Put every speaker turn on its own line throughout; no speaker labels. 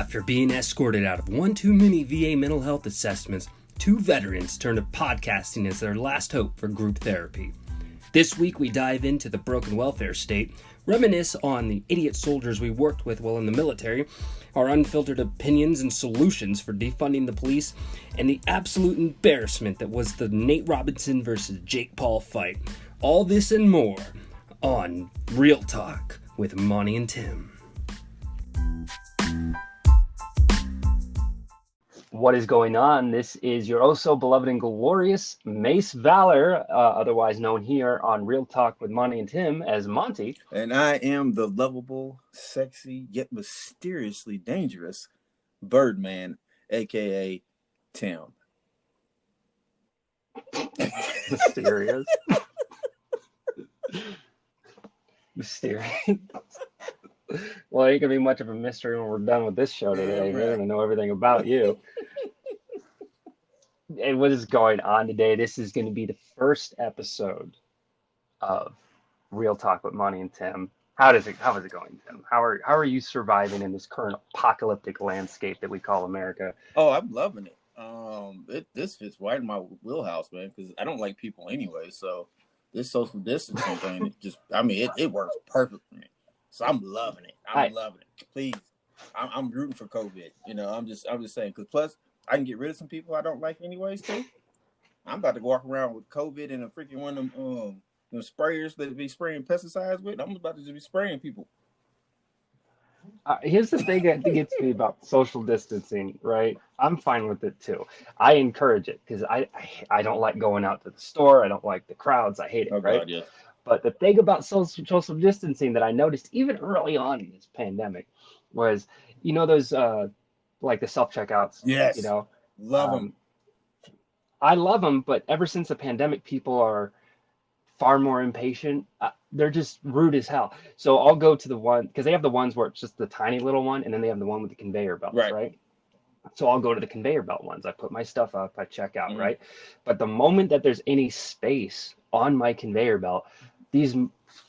After being escorted out of one too many VA mental health assessments, two veterans turned to podcasting as their last hope for group therapy. This week we dive into the broken welfare state, reminisce on the idiot soldiers we worked with while in the military, our unfiltered opinions and solutions for defunding the police, and the absolute embarrassment that was the Nate Robinson versus Jake Paul fight. All this and more on Real Talk with Monty and Tim. What is going on? This is your oh so beloved and glorious MaceValor, otherwise known here on Real Talk with Monty and Tim as Monty.
And I am the lovable, sexy, yet mysteriously dangerous Birdman, aka Tim.
Mysterious. Mysterious. Well, it ain't gonna be much of a mystery when we're done with this show today.
Yeah, right.
We're gonna know everything about you. And what is going on today? This is going to be the first episode of Real Talk with Monty and Tim. How is it going, Tim? How are you surviving in this current apocalyptic landscape that we call America?
Oh, I'm loving it. This fits right in my wheelhouse, man, because I don't like people anyway. So this social distancing thing, it works perfect for me. So I'm loving it. I'm loving it. Please, I'm rooting for COVID. You know, I'm just saying, because plus I can get rid of some people I don't like anyways too. I'm about to walk around with COVID and a freaking one of them sprayers that be spraying pesticides with. I'm about to just be spraying people.
Here's the thing that gets me about social distancing, right? I'm fine with it too. I encourage it because I don't like going out to the store. I don't like the crowds. I hate it, right?
God, yeah.
But the thing about social distancing that I noticed even early on in this pandemic was, you know, those like the self-checkouts.
Yes.
You know,
Love them.
I love them, but ever since the pandemic, people are far more impatient. They're just rude as hell. So I'll go to the one, because they have the ones where it's just the tiny little one, and then they have the one with the conveyor belts, right? So I'll go to the conveyor belt ones. I put my stuff up, I check out, right? But the moment that there's any space on my conveyor belt, these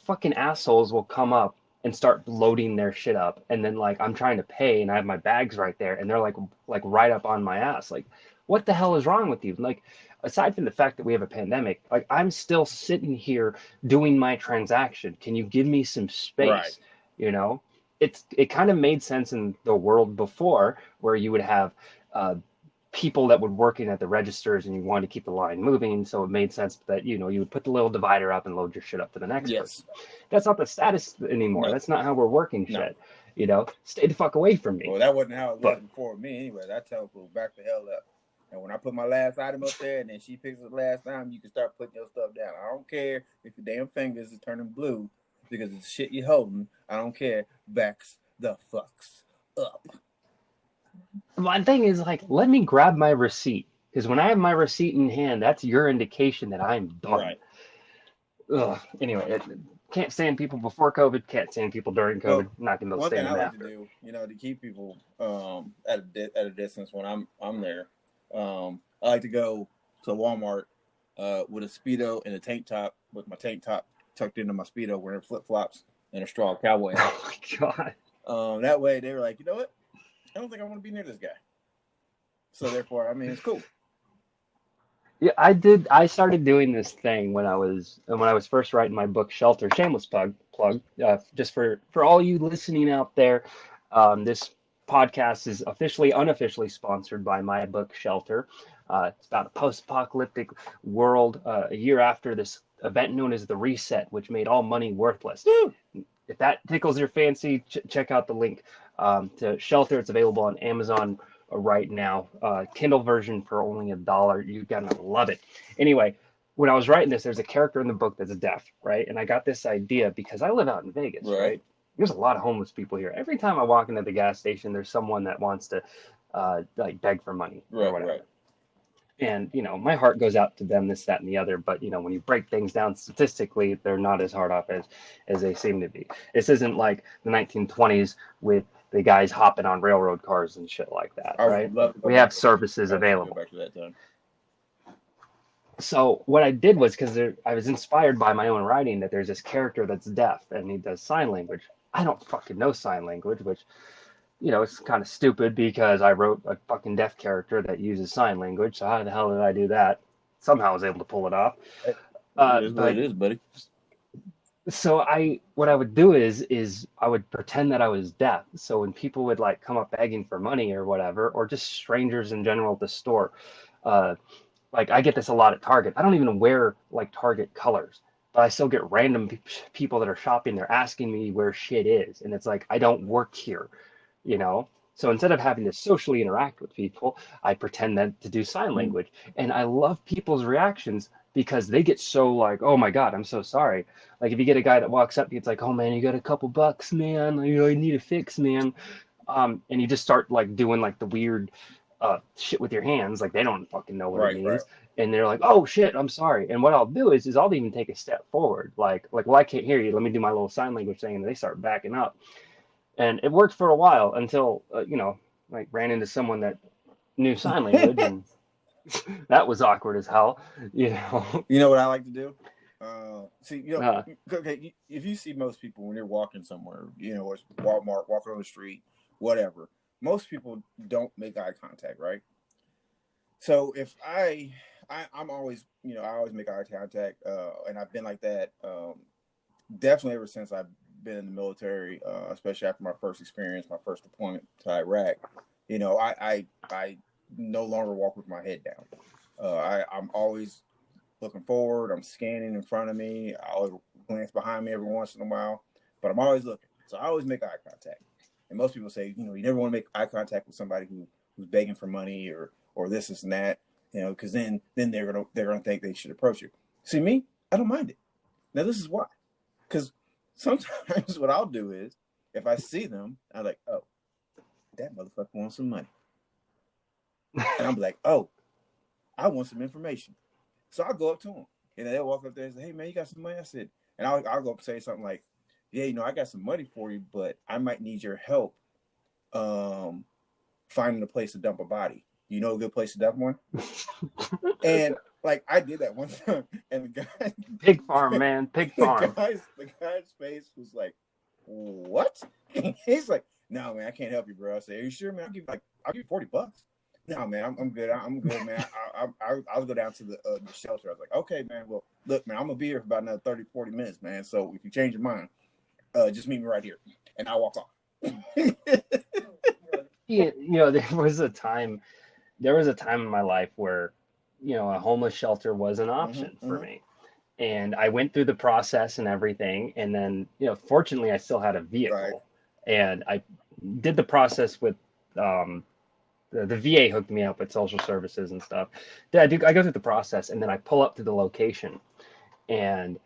fucking assholes will come up and start loading their shit up. And then like I'm trying to pay and I have my bags right there and they're like right up on my ass. Like, what the hell is wrong with you? Like, aside from the fact that we have a pandemic, like I'm still sitting here doing my transaction. Can you give me some space?
Right.
You know, it kind of made sense in the world before where you would have people that would working at the registers and you wanted to keep the line moving. So it made sense that, you know, you would put the little divider up and load your shit up to the next person. That's not the status anymore. No. That's not how we're working shit. You know, stay the fuck away from me.
Well, that wasn't how it was before me anyway. I tell people back the hell up. And when I put my last item up there and then she picks up the last time, you can start putting your stuff down. I don't care if your damn fingers is turning blue because it's shit you're holding. I don't care. Backs the fucks up.
My thing is, like, let me grab my receipt. Because when I have my receipt in hand, that's your indication that I'm done.
Right.
Ugh. Anyway, can't stand people before COVID, can't stand people during COVID. Not going to stand them after. One thing I like
to do, you know, to keep people at a distance when I'm there, I like to go to Walmart with a Speedo and a tank top, with my tank top tucked into my Speedo, wearing flip-flops and a straw cowboy hat.
Oh, my God.
That way, they were like, you know what? I don't think I want to be near this guy. So therefore, I mean, it's cool.
Yeah, I did. I started doing this thing when I was first writing my book, Shelter. Shameless plug. Just for all you listening out there, this podcast is unofficially sponsored by my book, Shelter. It's about a post-apocalyptic world a year after this event known as the Reset, which made all money worthless.
Woo!
If that tickles your fancy, check out the link to Shelter. It's available on Amazon right now. Kindle version for only $1. You're gonna love it. Anyway, when I was writing this, there's a character in the book that's deaf, right? And I got this idea because I live out in Vegas, right? There's a lot of homeless people here. Every time I walk into the gas station, there's someone that wants to like beg for money or whatever. Right. And, you know, my heart goes out to them, this, that, and the other. But, you know, when you break things down statistically, they're not as hard off as they seem to be. This isn't like the 1920s with the guys hopping on railroad cars and shit like that, right? We have services available.
Back to that time.
So what I did was, because I was inspired by my own writing, that there's this character that's deaf and he does sign language. I don't fucking know sign language, which it's kind of stupid because I wrote a fucking deaf character that uses sign language. So how the hell did I do that? Somehow I was able to pull it off.
It is what it
But
is, buddy.
so what I would do is I would pretend that I was deaf. So when people would like come up begging for money or whatever, or just strangers in general at the store, uh, like I get this a lot at Target. I don't even wear like Target colors, but I still get random people that are shopping. They're asking me where shit is, and it's like I don't work here, you know. So instead of having to socially interact with people, I pretend that to do sign
Mm.
language, and I love people's reactions because they get so like, oh my God, I'm so sorry. Like if you get a guy that walks up to you, it's like, oh man, you got a couple bucks, man. I need a fix, man. And you just start like doing like the weird shit with your hands, like they don't fucking know what it
Right, right.
means, and they're like, "Oh shit, I'm sorry." And what I'll do is I'll even take a step forward, like, well, I can't hear you. Let me do my little sign language thing, and they start backing up, and it worked for a while until like ran into someone that knew sign language, and that was awkward as hell, you know.
You know what I like to do? See,
Uh,
okay, if you see most people when they're walking somewhere, or it's Walmart, walking on the street, whatever, most people don't make eye contact, right? So if I'm always, I always make eye contact, and I've been like that, definitely ever since I've been in the military, especially after my first experience, my first deployment to Iraq. I no longer walk with my head down. I'm always looking forward. I'm scanning in front of me. I'll glance behind me every once in a while, but I'm always looking. So I always make eye contact. And most people say, you never want to make eye contact with somebody who's begging for money or this and that, because then they're gonna think they should approach you. See me, I don't mind it. Now this is why, because sometimes what I'll do is if I see them, I'm like, oh, that motherfucker wants some money, and I'm like, oh, I want some information. So I'll go up to them, and they'll walk up there and say, "Hey, man, you got some money?" I said, and I'll go up and say something like, "Yeah, I got some money for you, but I might need your help finding a place to dump a body. You know a good place to dump one?" And like I did that one time, and the guy,
pig farm, man, pig farm.
the guy's face was like, "What?" He's like, "No, man, I can't help you, bro." I said, "Are you sure, man? I'll give you $40." No, man, I'm good. I'm good, man. I'll go down to the shelter. I was like, okay, man. Well, look, man, I'm gonna be here for about another 30, 40 minutes, man. So if you change your mind, just meet me right here, and I'll walk off.
Yeah, there was a time in my life where a homeless shelter was an
Mm-hmm,
option for
mm-hmm.
me, and I went through the process and everything, and then fortunately I still had a
Right.
vehicle, and I did the process with the VA hooked me up with social services and stuff. I go through the process, and then I pull up to the location, and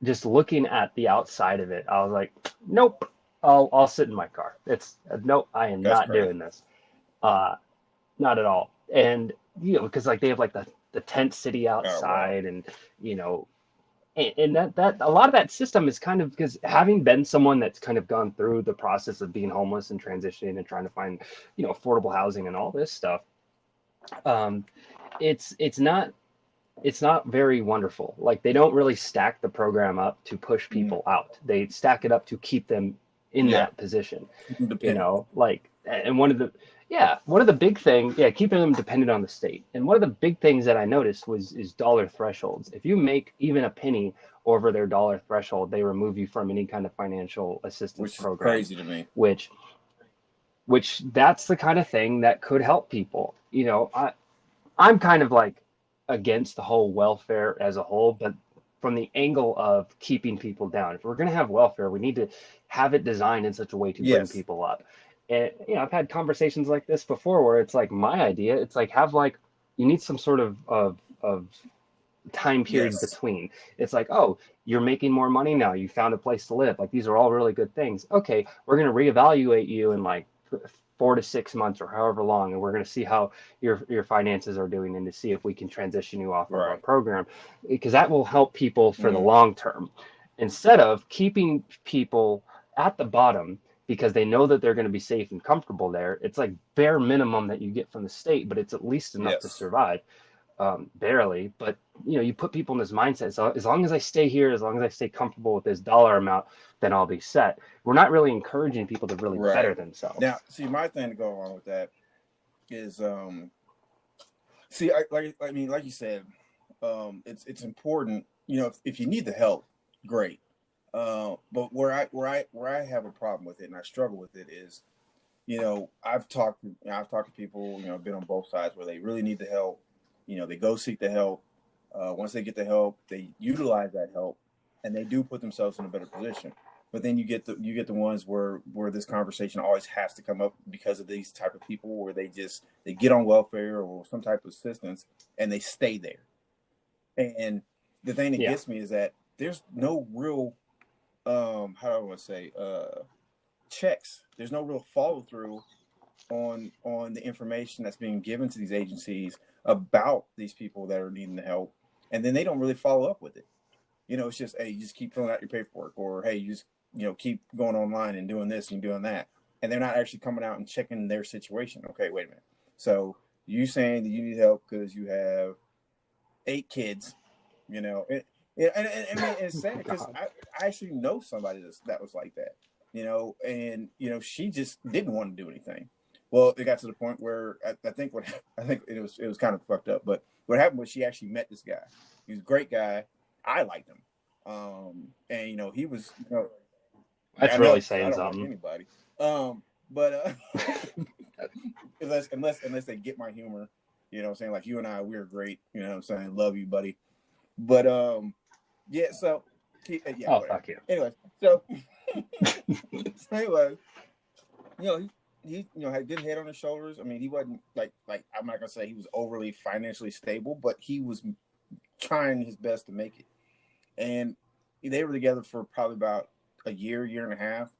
just looking at the outside of it, I was like, nope, I'll sit in my car. It's nope, I am
That's
not
crazy.
doing this. Uh, not at all. And because like they have like the tent city
Oh wow.
outside, and you know, and that a lot of that system is kind of because having been someone that's kind of gone through the process of being homeless and transitioning and trying to find affordable housing and all this stuff. Um, it's not very wonderful. Like they don't really stack the program up to push
Mm,
people out. They stack it up to keep them in
yeah.
that position.
Independent.
Like, and one of the big things, yeah, keeping them dependent on the state. And one of the big things that I noticed is dollar thresholds. If you make even a penny over their dollar threshold, they remove you from any kind of financial assistance
Which is
program,
crazy to me.
which that's the kind of thing that could help people. I'm kind of like against the whole welfare as a whole, but from the angle of keeping people down. If we're going to have welfare, we need to have it designed in such a way to bring
Yes.
people up. And I've had conversations like this before where it's like my idea, it's like have like you need some sort of time period
Yes.
between. It's like, oh, you're making more money now. You found a place to live. Like these are all really good things. Okay, we're going to reevaluate you in like 4 to 6 months or however long, and we're going to see how your finances are doing and to see if we can transition you off of our
Right.
program because that will help people for the
Mm,
long term instead of keeping people at the bottom because they know that they're going to be safe and comfortable there. It's like bare minimum that you get from the state, but it's at least enough to
yes.
survive. barely, but you put people in this mindset. So as long as I stay here, as long as I stay comfortable with this dollar amount, then I'll be set. We're not really encouraging people to really
Right.
better themselves.
Now, see, my thing to go along with that is, see, I mean, like you said, it's important. If you need the help, great. But where I have a problem with it and I struggle with it is, I've talked to people, been on both sides where they really need the help. They go seek the help. Once they get the help, they utilize that help, and they do put themselves in a better position. But then you get the ones where this conversation always has to come up because of these type of people where they get on welfare or some type of assistance and they stay there. And the thing that
Yeah.
gets me is that there's no real how do I want to say checks. There's no real follow through on the information that's being given to these agencies about these people that are needing the help, and then they don't really follow up with it. It's just, hey, you just keep filling out your paperwork, or hey, you just keep going online and doing this and doing that, and they're not actually coming out and checking their situation. Okay, wait a minute. So you saying that you need help because you have 8 kids, and I mean it's sad because I actually know somebody that was like that, and she just didn't want to do anything. Well, it got to the point where I think it was kind of fucked up. But what happened was she actually met this guy. He was a great guy. I liked him, and he was.
That's
I know
really
because I
saying
don't like
something.
anybody. But unless they get my humor, what I'm saying, like you and I, we're great. What I'm saying, love you, buddy. But yeah. So yeah.
Oh,
Whatever.
fuck you.
Anyway, so anyway, he had good head on his shoulders. I mean, he wasn't like I'm not gonna say he was overly financially stable, but he was trying his best to make it. And they were together for probably about a year and a half.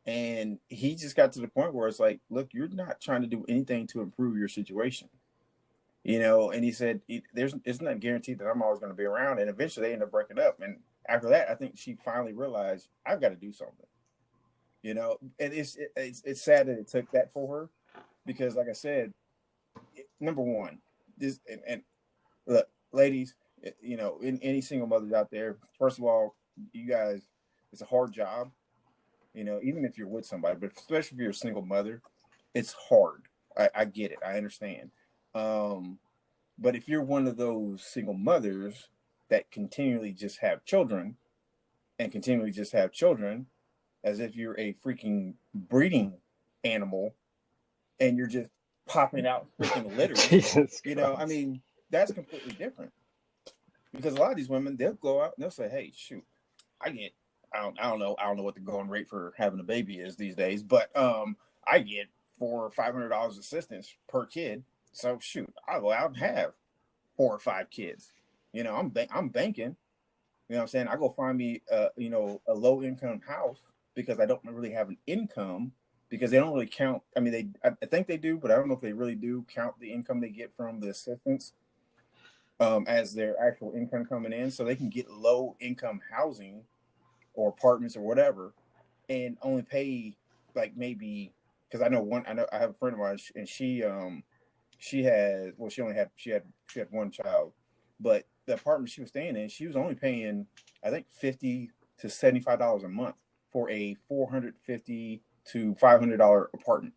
And he just got to the point where it's like, look, you're not trying to do anything to improve your situation. And he said, it's not guaranteed that I'm always going to be around. And eventually they ended up breaking up. And after that, I think she finally realized, I've got to do something. And it's sad that it took that for her because, like I said, number one, this and look, ladies, in any single mothers out there, first of all, you guys, it's a hard job. Even if you're with somebody, but especially if you're a single mother, it's hard. I get it. I understand. But if you're one of those single mothers that continually just have children and continually just have children as if you're a freaking breeding animal and you're just popping out freaking litters,
Jesus
I mean, that's completely different. Because a lot of these women, they'll go out and they'll say, hey, shoot, I don't know what the going rate for having a baby is these days, but I get $400 or $500 assistance per kid. So shoot, I'll go out and have 4 or 5 kids. I'm banking. What I'm saying? I go find me a low income house because I don't really have an income because they don't really count. I mean, I think they do, but I don't know if they really do count the income they get from the assistance as their actual income coming in, so they can get low income housing or apartments or whatever, and only pay like maybe because I have a friend of mine and she had one child, but the apartment she was staying in, she was only paying I think $50 to $75 a month for a $450 to $500 apartment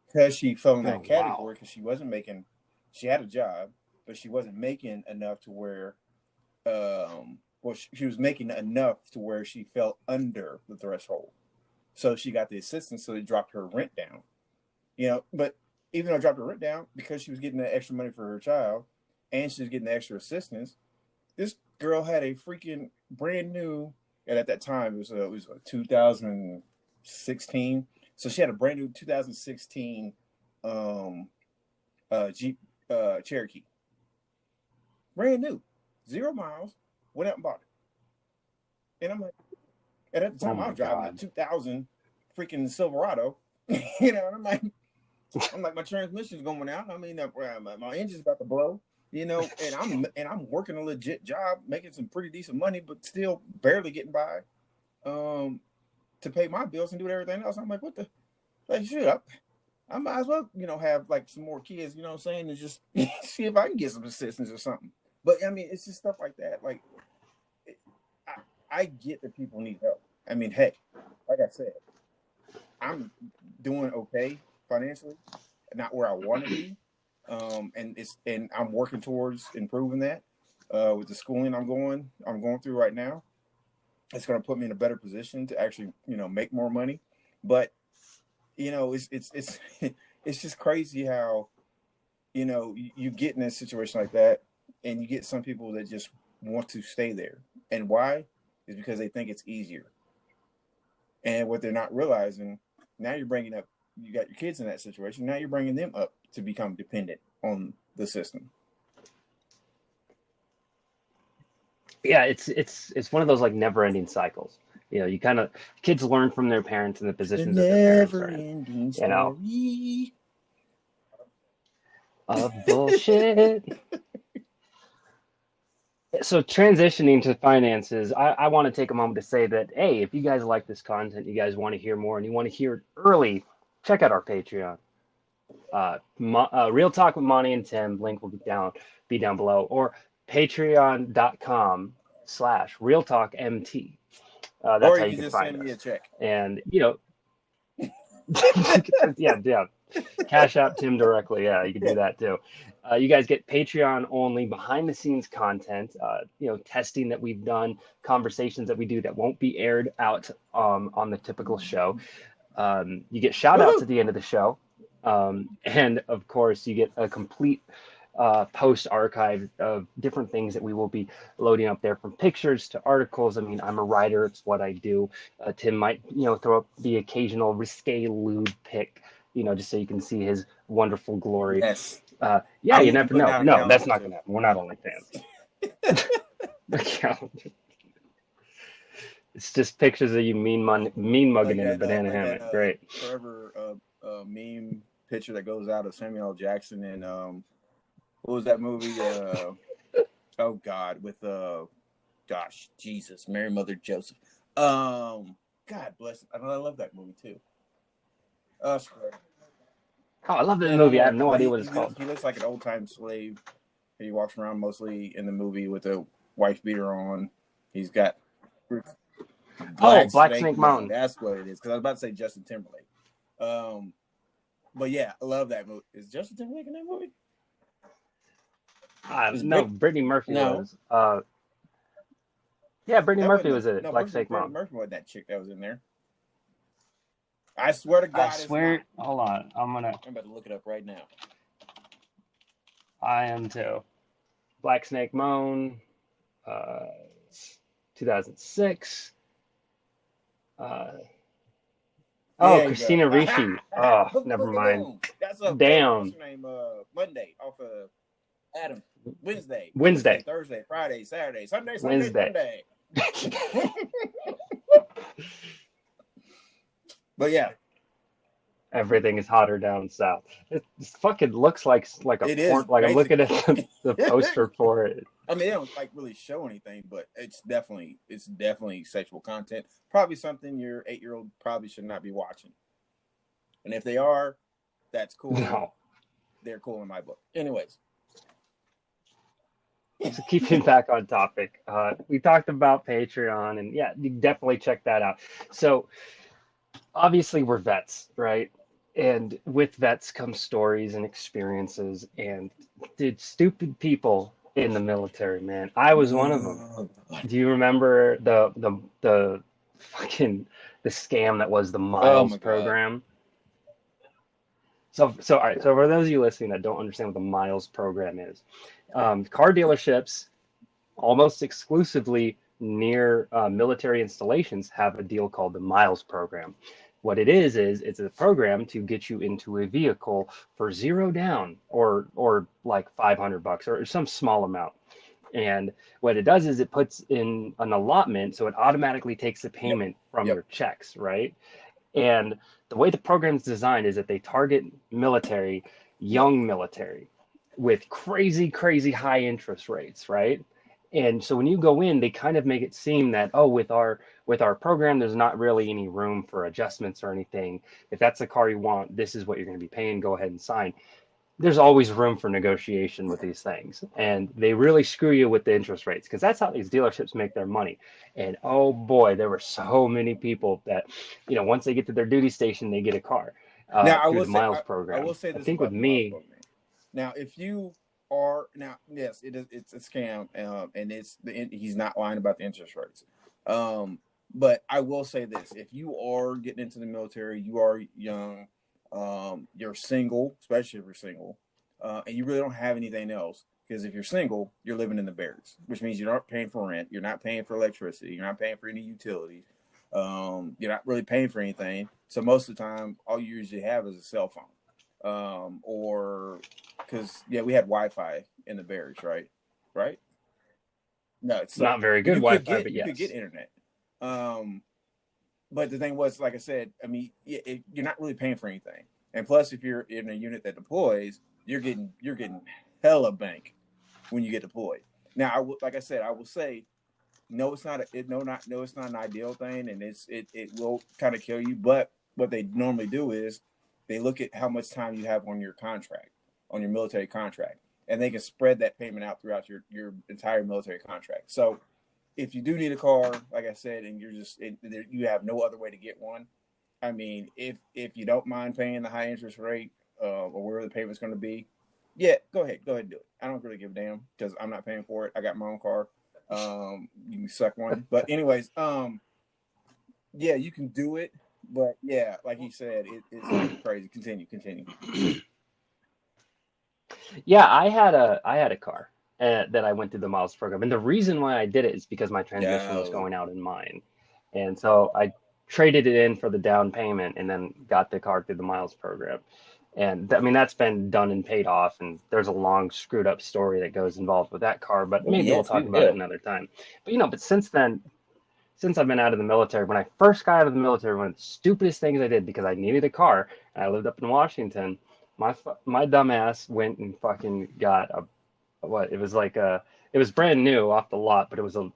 because she fell in that category because she wasn't making. She had a job, but she wasn't making enough to where she was making enough to where she fell under the threshold. So she got the assistance, so they dropped her rent down. But even though it dropped her rent down, because she was getting the extra money for her child and she was getting the extra assistance, this girl had a freaking brand new, and at that time it was 2016. So she had a brand new 2016 Jeep Cherokee. Brand new. 0 miles. Went out and bought it. And I'm like, and at the time I was driving a 2000 freaking Silverado. And I'm like, my transmission's going out. I mean, my engine's about to blow. And I'm working a legit job, making some pretty decent money, but still barely getting by to pay my bills and do everything else. I'm like, what the like shit up? I might as well, have like some more kids, you know what I'm saying, and just see if I can get some assistance or something. But I mean, it's just stuff like that. Like, I, I get that people need help. I mean, hey, like I said, I'm doing okay financially, not where I want to be, and I'm working towards improving that. With the schooling I'm going through right now, it's going to put me in a better position to actually, make more money. But it's it's just crazy how you get in a situation like that, and you get some people that just want to stay there, and why is because they think it's easier. And what they're not realizing, now you got your kids in that situation. Now you're bringing them up to become dependent on the system.
Yeah, it's one of those like never ending cycles. You kind of kids learn from their parents in the
The
positions that their parents
never
are in.
ending
You know,
story.
of bullshit. So transitioning to finances, I want to take a moment to say that, hey, if you guys like this content, you guys want to hear more, and you want to hear it early, check out our Patreon. Real Talk with Monty and Tim. Link will be down below, or patreon.com/Real Talk MT. That's
Or
how
you
you
can
can
just
find
send me a
us.
check.
And yeah, cash out Tim directly. Yeah, you can do that too. You guys get Patreon only behind the scenes content, testing that we've done, conversations that we do that won't be aired out on the typical show. You get shout outs
Woohoo!
at the end of the show. And of course, you get a complete post archive of different things that we will be loading up there, from pictures to articles. I mean, I'm a writer; it's what I do. Tim might, throw up the occasional risque lewd pic, just so you can see his wonderful glory.
Yes.
Yeah,
I'm
you
even
never
putting
know.
out a
No, that's
calendar
not
too.
gonna happen. We're not OnlyFans. It's just pictures of you mean mugging in a banana
Like that
hammock. Great.
forever meme picture that goes out of Samuel L. Jackson and what was that movie? Oh God, with gosh, Jesus, Mary Mother Joseph. God bless it. I love that movie too.
Oh, I love that
Man, I
movie. I
know,
have no
but
idea what it's called.
he looks like an old time slave. He walks around mostly in the movie with a wife beater on. He's got
Oh,
Black
Black
Snake
Snake
Moan.
Mountain.
That's what it is. Because I was about to say Justin Timberlake. Um, but yeah, I love that movie. Is Justin Timberlake in that movie? Is
No,
Brit?
Brittany Murphy
No,
was. Yeah, Brittany
that
Murphy
wasn't.
was in it.
No,
Black Snake
Brittany
Mountain.
Murphy wasn't that chick that was in there. I swear to
I
God, it's not.
swear. Hold on.
I'm about to look it up right now.
I am too. Black Snake Moan. Uh, 2006. Uh, oh,
There you go.
Christina
Aha!
Ricci.
Aha!
Oh,
Boom!
never
Boom! Boom!
mind.
Boom! That's a what's
Damn.
her name? Monday off of Adam. Wednesday,
Wednesday.
Thursday, Friday, Saturday, Sunday, Sunday,
Wednesday.
Sunday. But yeah,
Everything is hotter down south. It fucking looks like a
it is
porn. Like I'm looking at
basically.
the poster for it.
I mean, they don't like really show anything, but it's definitely sexual content. Probably something your 8-year-old probably should not be watching. And if they are, that's cool.
No.
They're cool in my book. Anyways,
So keeping back on topic, we talked about Patreon, and yeah, you definitely check that out. So obviously we're vets, right? And with vets come stories and experiences, and dude, stupid people in the military, man. I was one of them.
oh,
Do you remember the fucking the scam that was the
oh
Miles
my god,
program? So all right. So for those of you listening that don't understand what the Miles program is, car dealerships almost exclusively near military installations have a deal called the Miles program. What it is it's a program to get you into a vehicle for zero down, or like $500 or some small amount. And what it does is it puts in an allotment, so it automatically takes the
yep,
payment from
yep,
your checks, right? And the way the program's designed is that they target military,
yep.
young military, with crazy, crazy high interest rates, right? And so when you go in, they kind of make it seem that, oh, with our program, there's not really any room for adjustments or anything. If that's the car you want, this is what you're going to be paying. Go ahead and sign. There's always room for negotiation with these things, and they really screw you with the interest rates because that's how these dealerships make their money. And oh boy, there were so many people that, once they get to their duty station, they get a car
Now
through the miles
I will
program.
say
I
this
think with
about the miles
me,
program. Now, if you are now, yes, it's a scam, and he's not lying about the interest rates. But I will say this: if you are getting into the military, you are young, you're single, especially if you're single, and you really don't have anything else. Because if you're single, you're living in the barracks, which means you're not paying for rent, you're not paying for electricity, you're not paying for any utilities, you're not really paying for anything. So most of the time, all you usually have is a cell phone, or because we had Wi-Fi in the barracks, right? Right? No, so
not very
but
good Wi-Fi, but
you could get
yes.
internet. Um, but the thing was, like I said, I mean, you're not really paying for anything, and plus, if you're in a unit that deploys, you're getting hella bank when you get deployed. Now, like I said, I will say, no, it's not it's not an ideal thing, and it will kind of kill you. But what they normally do is they look at how much time you have on your contract, on your military contract, and they can spread that payment out throughout your entire military contract. So if you do need a car, like I said, and you have no other way to get one, I mean, if you don't mind paying the high interest rate, or where the payment's going to be, yeah, go ahead and do it. I don't really give a damn because I'm not paying for it. I got my own car. You can suck one, but anyways, yeah, you can do it, but yeah, like he said, it's crazy. Continue.
Yeah, I had a car that I went through the miles program, and the reason why I did it is because my transmission was
Yo,
going out in mine, and so I traded it in for the down payment, and then got the car through the miles program. And I mean that's been done and paid off, and there's a long screwed up story that goes involved with that car, but
oh
maybe we'll
yes,
talk about
yeah.
it another time. But since then, since I've been out of the military, when I first got out of the military, one of the stupidest things I did because I needed a car and I lived up in Washington, my dumb ass went and fucking got what it was like a it was brand new off the lot, but it was a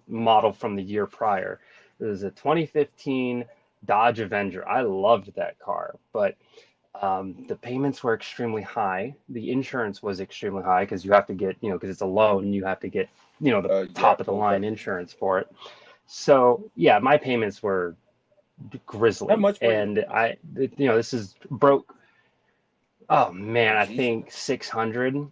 model from the year prior. It was a 2015 Dodge Avenger. I loved that car, but the payments were extremely high. The insurance was extremely high because you have to get, because it's a loan, you have to get, the
Yeah,
top of the
full
line
coverage.
insurance for it. So yeah, my payments were
How
grisly,
much were your
and
payments?
this is broke. Oh man,
Oh
I
Jesus.
think 600.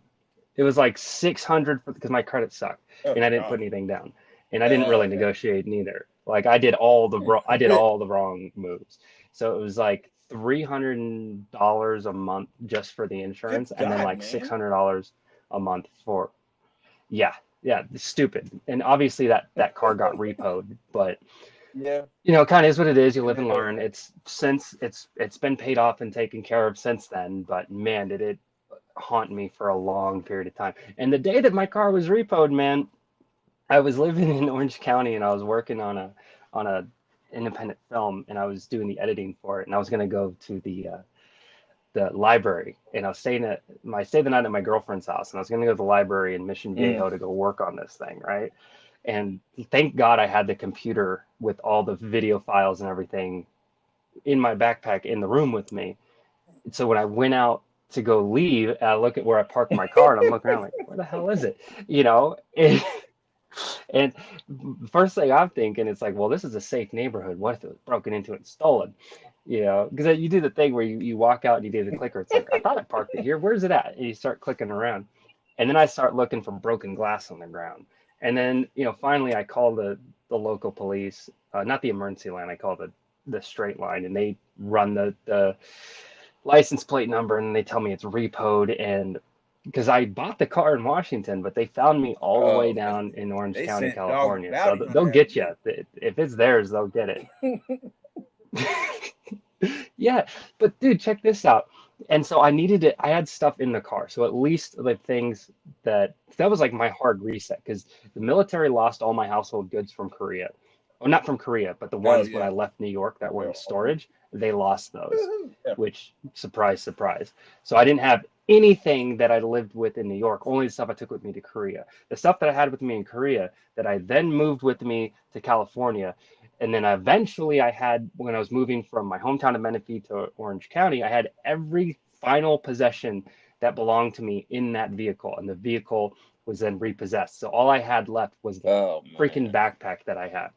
It was like 600 because my credit sucked,
Oh
and I didn't put
God.
anything down, and I didn't really
Okay.
negotiate neither. Like I did all the wrong moves. So it was like $300 a month just for the
Good
insurance, and then
God,
like
man.
$600 a month for yeah, yeah, stupid. And obviously that car got repoed, but
Yeah,
it kind of is what it is. You
and
live
they
and
don't.
learn. It's been paid off and taken care of since then, but man, did it haunt me for a long period of time. And the day that my car was repoed, man, I was living in Orange County and I was working on a independent film and I was doing the editing for it and I was gonna go to the library and I was stayed the night at my girlfriend's house and I was gonna go to the library in Mission
Mm.
Viejo to go work on this thing, right? And thank God I had the computer with all the video files and everything in my backpack in the room with me. So when I went out to go leave, I look at where I parked my car and I'm looking around like, where the hell is it? You know, and, and first thing I'm thinking, it's like, well, this is a safe neighborhood. What if it was broken into and stolen? Because you do the thing where you walk out and you do the clicker. It's like, I thought I parked it here. Where's it at? And you start clicking around. And then I start looking for broken glass on the ground. And then, finally I call the local police, not the emergency line, I call the straight line, and they run the license plate number and they tell me it's repoed. And because I bought the car in Washington, but they found me all the way
Oh man,
down in Orange
they
County,
sent dog
California. So
bounty
they'll
hunter after
get
you.
you. If it's theirs, they'll get it. Yeah, but dude, check this out. And so I needed it. I had stuff in the car, so at least the things that was like my hard reset because the military lost all my household goods from Korea. Well, not from Korea, but the
Oh
ones when
yeah.
I left New York that were in
Well, awesome.
storage, they lost those,
Woo-hoo. Yeah.
which surprise, surprise. So I didn't have anything that I lived with in New York, only the stuff I took with me to Korea. The stuff that I had with me in Korea that I then moved with me to California. And then eventually I had, when I was moving from my hometown of Menifee to Orange County, I had every final possession that belonged to me in that vehicle. And the vehicle was then repossessed. So all I had left was the
Oh
freaking
man.
backpack that I had.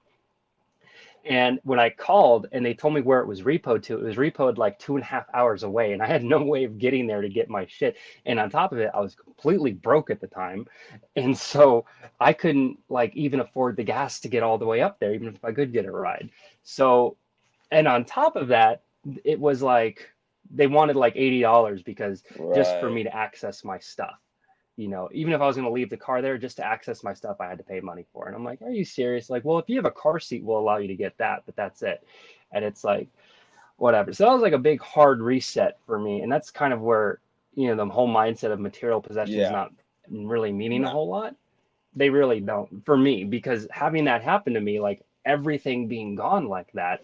And when I called and they told me where it was repoed to, it was repoed like 2.5 hours away. And I had no way of getting there to get my shit. And on top of it, I was completely broke at the time. And so I couldn't like even afford the gas to get all the way up there, even if I could get a ride. So, and on top of that, it was like they wanted like $80 because just for me
Right.
to access my stuff. Even if I was going to leave the car there just to access my stuff, I had to pay money for it. And I'm like, are you serious? Like, well, if you have a car seat, we'll allow you to get that, but that's it. And it's like, whatever. So that was like a big hard reset for me. And that's kind of where, the whole mindset of material possessions
Yeah.
not really meaning a
Nah.
whole lot. They really don't for me, because having that happen to me, like everything being gone like that,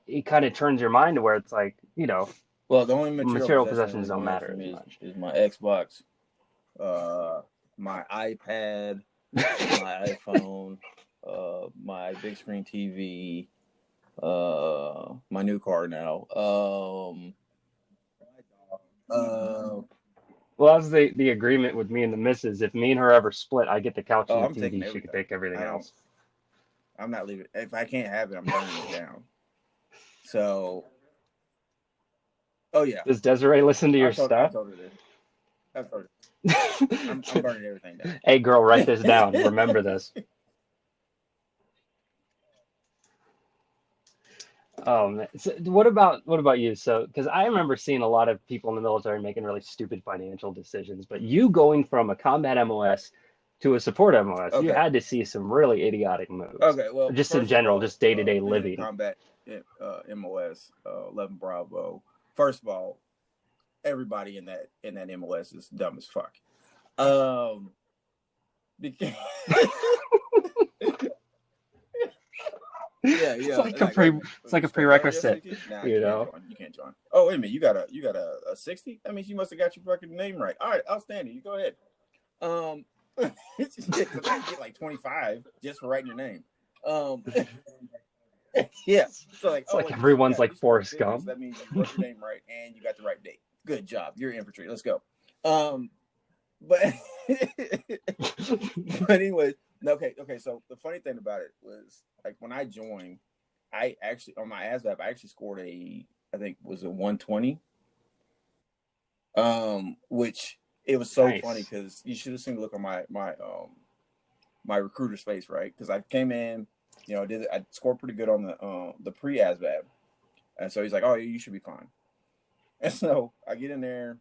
it kind of turns your mind to where it's like,
Well, the only material
material
possession I
possessions
really
don't
do have
matter
for
as
me
much.
is my Xbox, my iPad, my iPhone, my big screen TV, my new car now. Uh,
Well, that's the agreement with me and the missus. If me and her ever split, I get the couch and the
I'm taking
TV. She could
everything.
take everything
I don't.
else.
I'm not leaving. If I can't have it, I'm burning it down. So, oh yeah,
Does Desiree listen to your
I
stuff?
told her this. I told her I'm burning everything
Hey, girl, write this down.
down.
Remember this. So what about you? So, because I remember seeing a lot of people in the military making really stupid financial decisions, but you going from a combat MOS to a support MOS, you
Okay.
had to see some really idiotic moves,
Okay. Well,
just in
first of
general,
all,
just day to day
being in
living.
combat, MOS 11 Bravo. First of all, everybody in that MOS is dumb as fuck. Um, because yeah,
It's
yeah.
like a
Like, wait a
pre,
minute.
it's like
You
a
still burning your
prerequisite,
60? Nah, you
you
can't
know.
join. You can't join. Oh, wait a minute. You got a 60? That means you must have got your fucking name right. All right, outstanding. You go ahead. Um, yeah, because I get like 25 just for writing your name. Um, yeah. So like,
It's
oh
like
wait,
everyone's like
you scored a
Forrest
50, so
Gump.
that means you wrote your name right and you got the right date. Good job. You're infantry. Let's go. Um, but but anyways, okay. So the funny thing about it was like when I joined, I actually on my ASVAB, I actually scored I think was a 120. Which it was so funny
Nice.
because you should have seen the look on my recruiter's face, right? Because I came in, I scored pretty good on the pre ASVAB, and so he's like, "Oh, you should be fine." And so I get in there,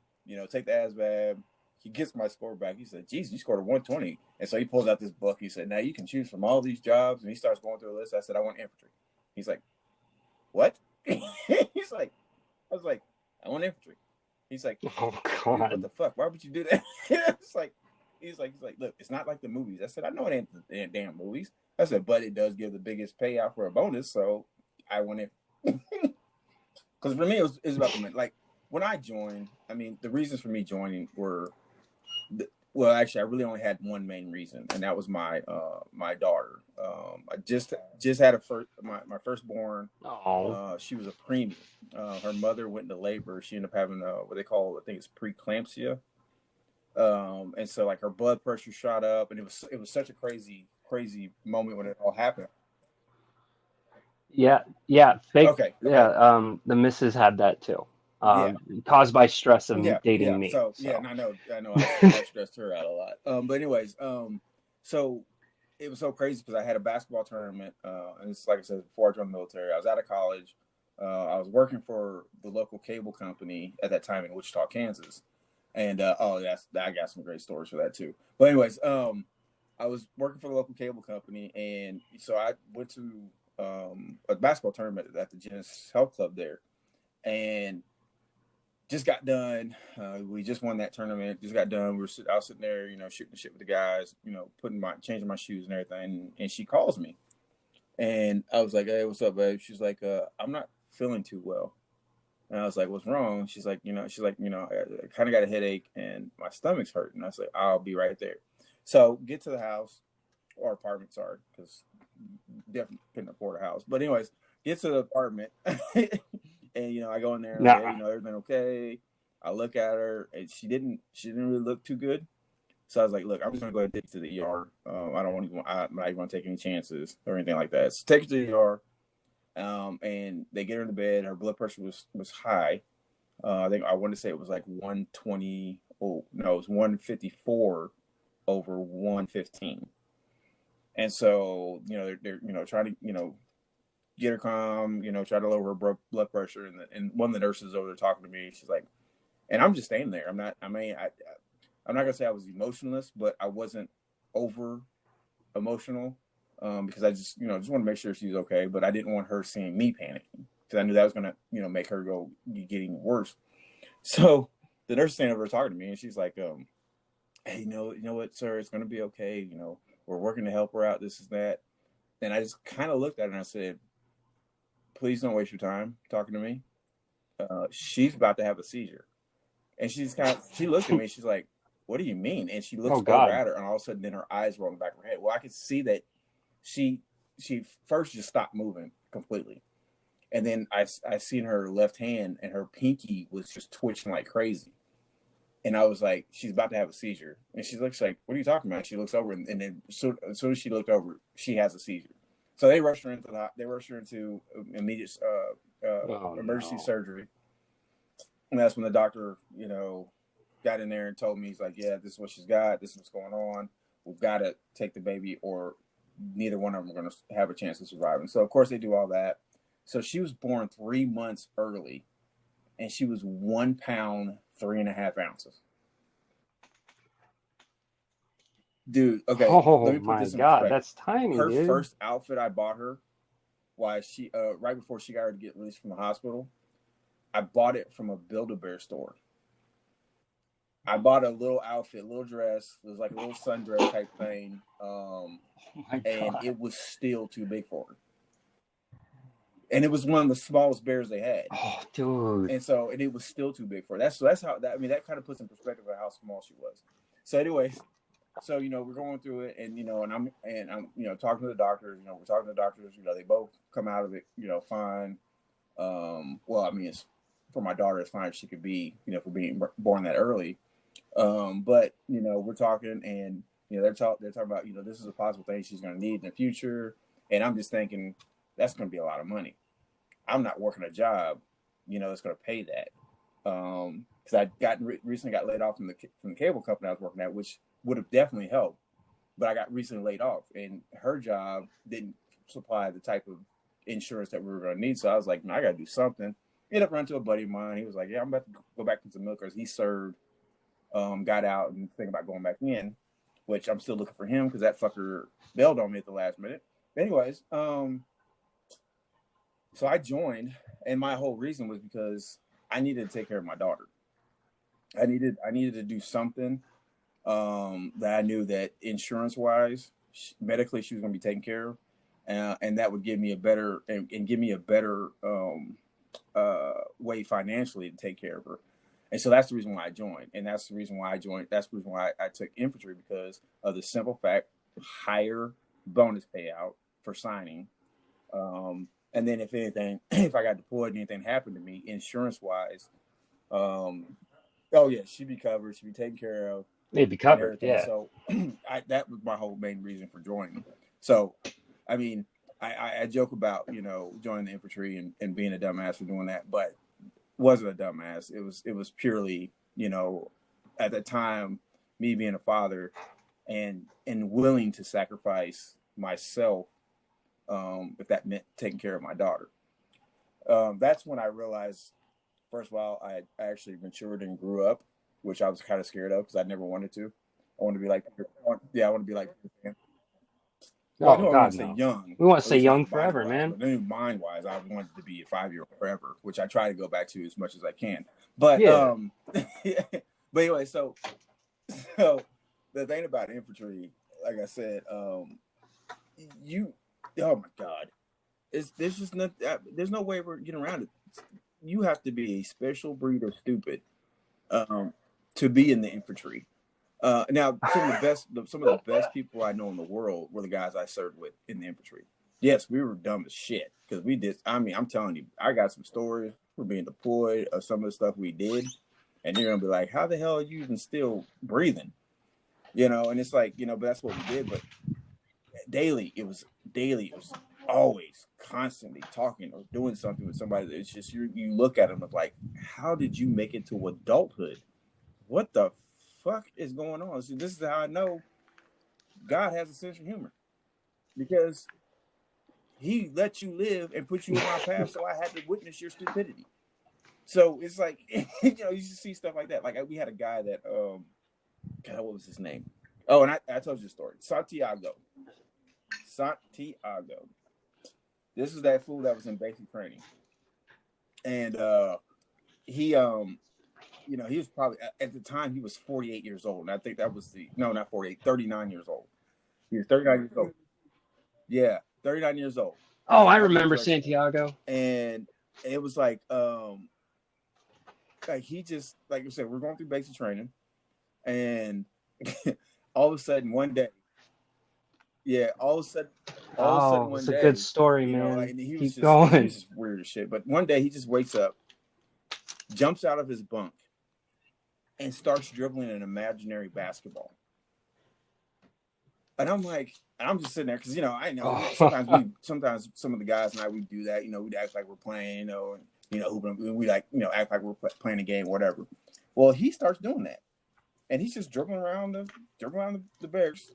take the ASVAB. He gets my score back. He said, "Geez, you scored a 120." And so he pulls out this book. He said, "Now you can choose from all these jobs." And he starts going through a list. I said, "I want infantry." He's like, "What?" He's like, "I was like, I want infantry." He's like,
Oh
"Dude, what
God.
the fuck? Why would you do that?" It's like, he's like, "Look, it's not like the movies." I said, "I know it ain't the damn movies." I said, "But it does give the biggest payout for a bonus, so I want it." Because for me, it was about the money. Like when I joined, I mean, the reasons for me joining were, well, actually, I really only had one main reason, and that was my daughter. I just had my firstborn.
Oh.
She was a preemie. Her mother went into labor. She ended up having what they call, I think it's preeclampsia. And so like her blood pressure shot up, and it was such a crazy moment when it all happened.
Yeah, yeah, fake.
Okay,
Yeah,
okay,
the missus had that too.
yeah,
Caused by stress of
yeah.
dating me.
So yeah,
So,
and I know I stressed her out a lot. But anyways, so it was so crazy because I had a basketball tournament, and it's like I said before I joined the military. I was out of college. I was working for the local cable company at that time in Wichita, Kansas, and oh, I got some great stories for that too. But anyways, I was working for the local cable company, and so I went to a basketball tournament at the Genesis Health Club there, and just got done. We just won that tournament. Just got done. I was sitting there, shooting the shit with the guys, changing my shoes and everything. And she calls me, and I was like, "Hey, what's up, babe?" She's like, "I'm not feeling too well." And I was like, what's wrong? She's like, I kind of got a headache and my stomach's hurting. I was like, I'll be right there. So get to the house or apartment, sorry, because definitely couldn't afford a house. But anyways, get to the apartment and I go in there, like, hey,
Nah.
everything okay? I look at her and she didn't really look too good. So I was like, look, I'm just gonna go ahead and take it to the ER. I don't want to. I'm not even gonna take any chances or anything like that. So take it to the ER. And they get her in the bed. Her blood pressure was high. I want to say it was like 120. Oh no, it was 154 over 115. And so they're trying to get her calm. Try to lower her blood pressure. And one of the nurses over there talking to me. She's like, and I'm just standing there. I'm not. I mean, I'm not gonna say I was emotionless, but I wasn't over emotional. Because I just want to make sure she's okay, but I didn't want her seeing me panicking because I knew that was gonna make her go getting worse. So the nurse standing over talking to me, and she's like, "Hey, you know what, sir? It's gonna be okay. We're working to help her out. This is that." And I just kind of looked at her and I said, "Please don't waste your time talking to me. She's about to have a seizure." And she looked at me. She's like, "What do you mean?" And she looks
Oh
over
God.
at her, and all of a sudden, then her eyes roll in the back of her head. Well, I could see that she first just stopped moving completely, and then I seen her left hand and her pinky was just twitching like crazy, and I was like, she's about to have a seizure, and she looks like, what are you talking about? She looks over, and then as soon as she looked over, she has a seizure. So they rushed her into immediate
Oh
emergency
no.
surgery, and that's when the doctor got in there and told me, he's like, yeah, this is what she's got, this is what's going on, we've got to take the baby or neither one of them are going to have a chance of surviving. So of course they do all that. So she was born 3 months early, and she was 1 pound 3.5 ounces. Dude, okay,
Oh
let me put
my
this in
God,
perspective.
that's tiny,
Her
dude.
first outfit I bought her, why she right before she got her to get released from the hospital, I bought it from a Build-A-Bear store. I bought a little outfit, little dress. It was like a little sundress type thing,
Oh my
and
God.
it was still too big for her. And it was one of the smallest bears they had.
Oh, dude.
And it was still too big for her. That's how that I mean that kind of puts in perspective of how small she was. So anyways, so we're going through it, and I'm talking to the doctors. We're talking to the doctors. They both come out of it fine. Well, I mean, it's for my daughter, it's fine if she could be for being born that early. But we're talking, and they're talking about this is a possible thing she's going to need in the future, and I'm just thinking that's going to be a lot of money. I'm not working a job, that's going to pay that. Because I recently got laid off from the cable company I was working at, which would have definitely helped. But I got recently laid off, and her job didn't supply the type of insurance that we were going to need. So I was like, I got to do something. Ended up running to a buddy of mine. He was like, yeah, I'm about to go back into milkers. He served, got out, and thinking about going back in, which I'm still looking for him because that fucker bailed on me at the last minute. But anyways, so I joined, and my whole reason was because I needed to take care of my daughter. I needed to do something that I knew that insurance wise, medically, she was going to be taken care of, and that would give me a better and give me a better way financially to take care of her. And so that's the reason why I joined, and that's the reason why I joined. That's the reason why I took infantry, because of the simple fact: higher bonus payout for signing. And then if anything, if I got deployed and anything happened to me, insurance wise, um, oh yeah, she'd be covered, she'd be taken care of,
They'd be
and
covered.
everything.
Yeah.
So that was my whole main reason for joining. So, I mean, I joke about joining the infantry and being a dumbass for doing that, but wasn't a dumbass. It was purely at the time, me being a father and willing to sacrifice myself, if that meant taking care of my daughter. That's when I realized, first of all, I actually matured and grew up, which I was kind of scared of because I never wanted to. I want to be like, yeah, I want to be like, well, I
Oh
knew I wanted
God,
to say
no.
young,
We want to
at
stay
least
young
not body
forever,
wise,
man.
but then mind wise, I wanted to be a 5-year-old forever, which I try to go back to as much as I can. But
Yeah.
but anyway, so the thing about infantry, like I said, you, oh my God, there's just no way we're getting around it. you have to be a special breed of stupid to be in the infantry. Now, some of the best people I know in the world were the guys I served with in the infantry. Yes, we were dumb as shit because we did. I mean, I'm telling you, I got some stories for being deployed of some of the stuff we did, and you're gonna be like, "How the hell are you even still breathing?" And it's like, but that's what we did. But daily. It was always constantly talking or doing something with somebody. It's just you look at them like, how did you make it to adulthood? What the fuck is going on? So this is how I know God has a sense of humor, because he let you live and put you in my path, so I had to witness your stupidity. So it's like, you see stuff like that. Like we had a guy that, God, what was his name? Oh, and I told you the story. Santiago. This is that fool that was in basic training, and he he was probably, at the time, he was 48 years old, and I think that was not 48, 39 years old. He was 39 years old. Yeah, 39 years old.
Oh, I remember Santiago.
And it was like he just, like I said, we're going through basic training, and all of a sudden one day, all of a sudden one day,
it's a good story, man.
and he was
Going.
just weird as shit. But one day he just wakes up, jumps out of his bunk, and starts dribbling an imaginary basketball. And I'm like, I'm just sitting there because I know sometimes some of the guys and I, we do that. We'd act like we're playing, and we like act like we're playing a game, whatever. Well, he starts doing that, and he's just dribbling around the barracks,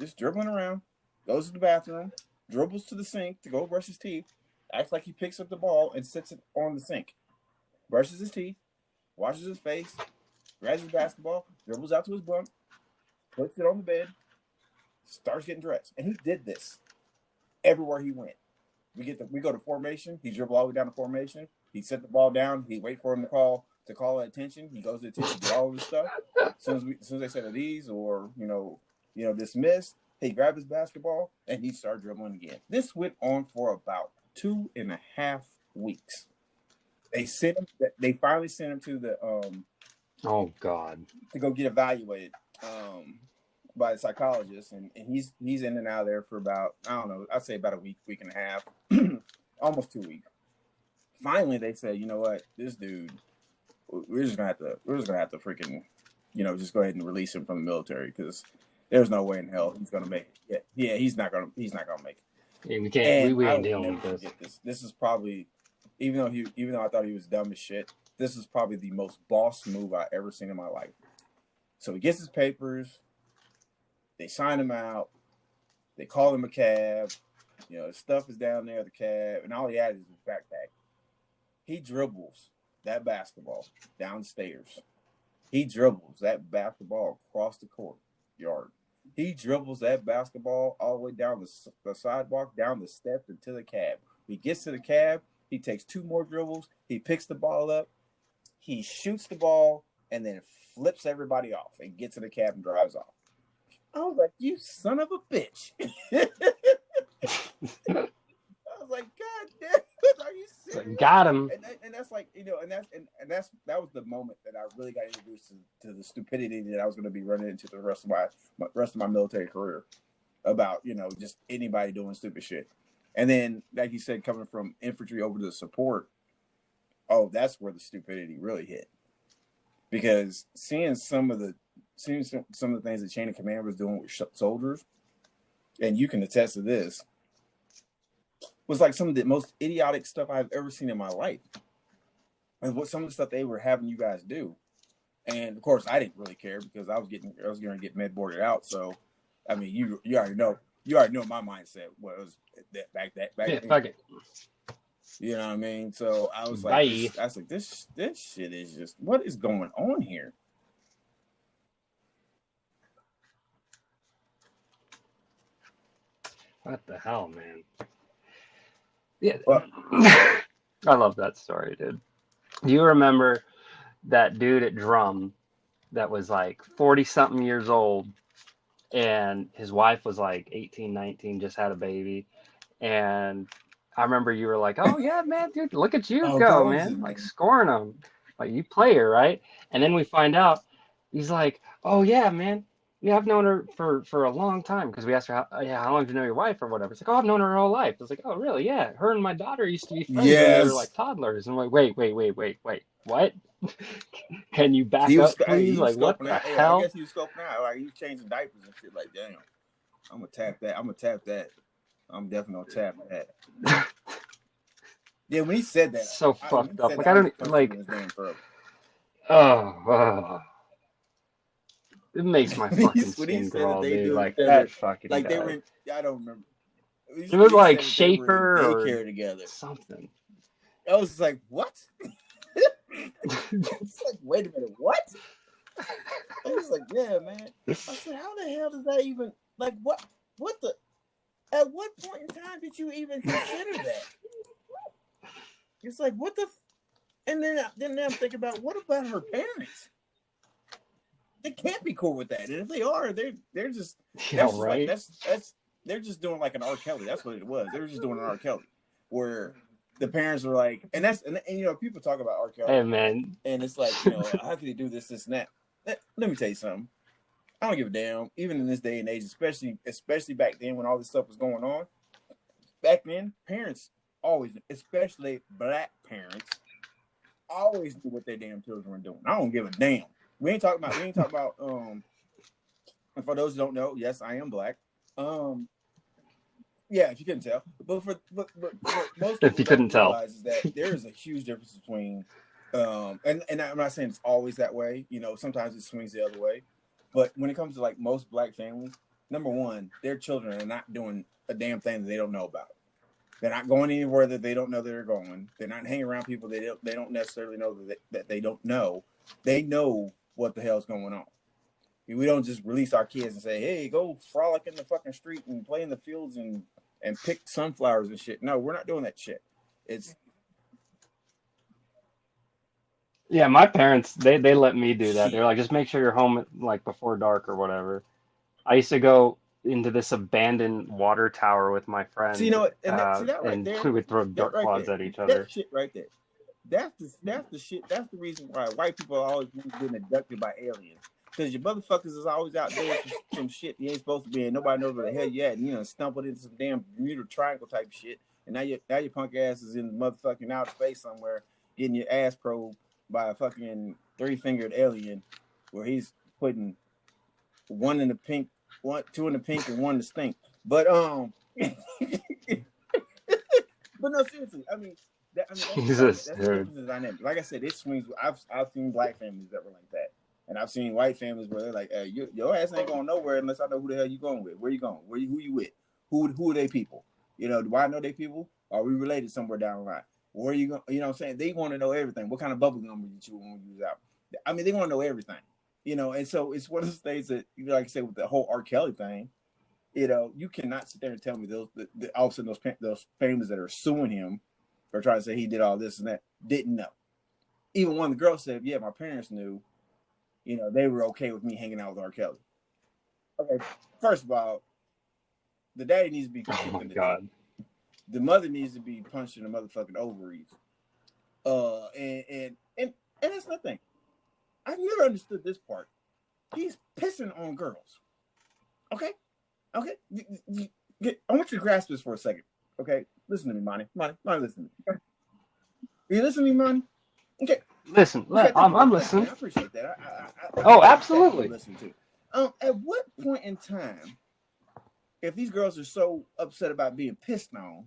just dribbling around. Goes to the bathroom, dribbles to the sink to go brush his teeth, acts like he picks up the ball and sits it on the sink, brushes his teeth, washes his face, grabs his basketball, dribbles out to his bunk, puts it on the bed, starts getting dressed. And he did this everywhere he went. We go to formation. He dribble all the way down to formation. He set the ball down. He wait for him to call attention. He goes to attention, do all of this stuff. As soon as they said these or dismissed, he grabbed his basketball and he started dribbling again. This went on for about 2.5 weeks. They finally sent him to the
oh God,
to go get evaluated by a psychologist, and he's in and out of there for about, I don't know, I'd say about a week and a half, almost 2 weeks. Finally, they said, you know what, this dude, we're just gonna have to freaking, just go ahead and release him from the military, because there's no way in hell he's gonna make it. Yeah, he's not gonna make it.
Yeah, we can't. We ain't dealing with
this. This is probably, even though I thought he was dumb as shit, this is probably the most boss move I ever seen in my life. So he gets his papers. They sign him out. They call him a cab. His stuff is down there, the cab, and all he had is his backpack. He dribbles that basketball down the stairs. He dribbles that basketball across the courtyard. He dribbles that basketball all the way down the sidewalk, down the steps, and to the cab. He gets to the cab. He takes 2 more dribbles. He picks the ball up. He shoots the ball and then flips everybody off and gets to the cab and drives off. I was like, you son of a bitch. I was like, God damn it, are you serious?
Got him.
And that's like, that was the moment that I really got introduced to the stupidity that I was going to be running into the rest of my military career, about, just anybody doing stupid shit. And then, like you said, coming from infantry over to support, that's where the stupidity really hit. Because seeing some of the things that Chain of Command was doing with soldiers, and you can attest to this, was like some of the most idiotic stuff I've ever seen in my life. And what some of the stuff they were having you guys do. And of course I didn't really care, because I was going to get med boarded out. So, I mean, you already know my mindset was back
yeah,
then.
fuck it.
You know what I mean? So I was like, this shit is just, what is going on here?
What the hell, man? Yeah,
Well,
I love that story, dude. Do you remember that dude at Drum that was like 40-something years old, and his wife was like 18, 19, just had a baby, and I remember you were like, "Oh yeah, man, dude, look at you
Oh
go,
God, what was
man!
it,
Like
man?
scoring them, like you play her, right?" And then we find out he's like, "Oh yeah, man, yeah, I've known her for a long time." Because we asked her, yeah, how long do you know your wife or whatever?" It's like, "Oh, I've known her whole life." It's like, "Oh, really? Yeah, her and my daughter used to be friends when they were like
Yes,
toddlers." And I'm like, "Wait, what? Can you
he
back
was.
up,
Hey,
please?
he was
Like, what
scoping
the
out. Yeah, I
hell?"
guess he was scoping out. Like he was changing diapers and shit. Like, damn, I'm gonna tap that. I'm gonna tap that. I'm definitely gonna tap that. Yeah, when he said that,
So
when he
fucked up.
said
Like
that, I
I
almost
don't
punched him in
like.
his damn throat.
Oh, it makes my fucking
When he
skin
said that
crawl,
they
dude.
do it
Like
together,
that fucking
like they were
guy.
in, I don't remember.
It
When
was
he
like
said that they were in
Shaper or
daycare together,
something.
I was just like, what? It's like, wait a minute, what? I was like, yeah, man. I said, how the hell does that even, like, what the, at what point in time did you even consider that? It's like, what the, and then I'm thinking about, what about her parents? They can't be cool with that. And if they are, they're just,
Yeah,
that's just like,
right.
they're just doing like an R. Kelly. That's what it was. They were just doing an R. Kelly where the parents were like, and you know, people talk about R.
Hey,
Kelly
man.
and it's like, you know, how could he do this, and that? Let me tell you something. I don't give a damn. Even in this day and age, especially back then when all this stuff was going on. Back then, parents always, especially black parents, always knew what their damn children were doing. I don't give a damn. We ain't talking about and for those who don't know, yes, I am black. Um yeah, if you couldn't tell. But what most
If
people
you
don't
couldn't tell.
realize is that there is a huge difference between and I'm not saying it's always that way, you know, sometimes it swings the other way. But when it comes to like most black families, number one, their children are not doing a damn thing that they don't know about. They're not going anywhere that they don't know they're going. They're not hanging around people they don't necessarily know that they don't know. They know what the hell's going on. We don't just release our kids and say, "Hey, go frolic in the fucking street and play in the fields and pick sunflowers and shit." No, we're not doing that shit. It's
Yeah, my parents they let me do that. They're
shit.
like, just make sure you're home like before dark or whatever. I used to go into this abandoned water tower with my
See, you
friend,
know what? And see that right
and
there,
we would throw
that
dart
right
clods
there,
at each
that
other.
shit right there. That's the shit. That's the reason why white people are always getting abducted by aliens. Because your motherfuckers is always out doing some shit you ain't supposed to be in. Nobody knows where the hell you at. And, you know, stumbled into some damn Bermuda Triangle type shit. And now your punk ass is in motherfucking outer space somewhere getting your ass probed by a fucking three-fingered alien where he's putting one in the pink, two in the pink and one in the stink. But but no, seriously.
Jesus,
That's the
dude.
difference in dynamic. Like I said, it swings. I've seen black families that were like that, and I've seen white families where they're like, your ass ain't going nowhere unless I know who the hell you going with. Where you going? Who you with? Who are they people? You know, do I know they people? Are we related somewhere down the line? Where are you going? You know what I'm saying? They want to know everything. What kind of bubble gum you chew when you use out? I mean, they want to know everything. You know, and so it's one of those things that, you know, like I said, with the whole R. Kelly thing, you know, you cannot sit there and tell me all of a sudden those families that are suing him or trying to say he did all this and that didn't know. Even one of the girls said, "Yeah, my parents knew. You know, they were okay with me hanging out with R. Kelly." Okay, first of all, the daddy needs to be
Oh
kicked
my
in the dick.
God.
The mother needs to be punched in the motherfucking ovaries. And that's nothing. I've never understood this part. He's pissing on girls. Okay, okay. I want you to grasp this for a second. Okay, listen to me, Monty. Monty, listen to me. Okay? You listen to me, Monty? Okay.
Listen,
Okay, thank you,
I'm
man. Thank you, man.
listening.
I appreciate that.
Oh,
I like that you
absolutely.
listen too. At what point in time, if these girls are so upset about being pissed on,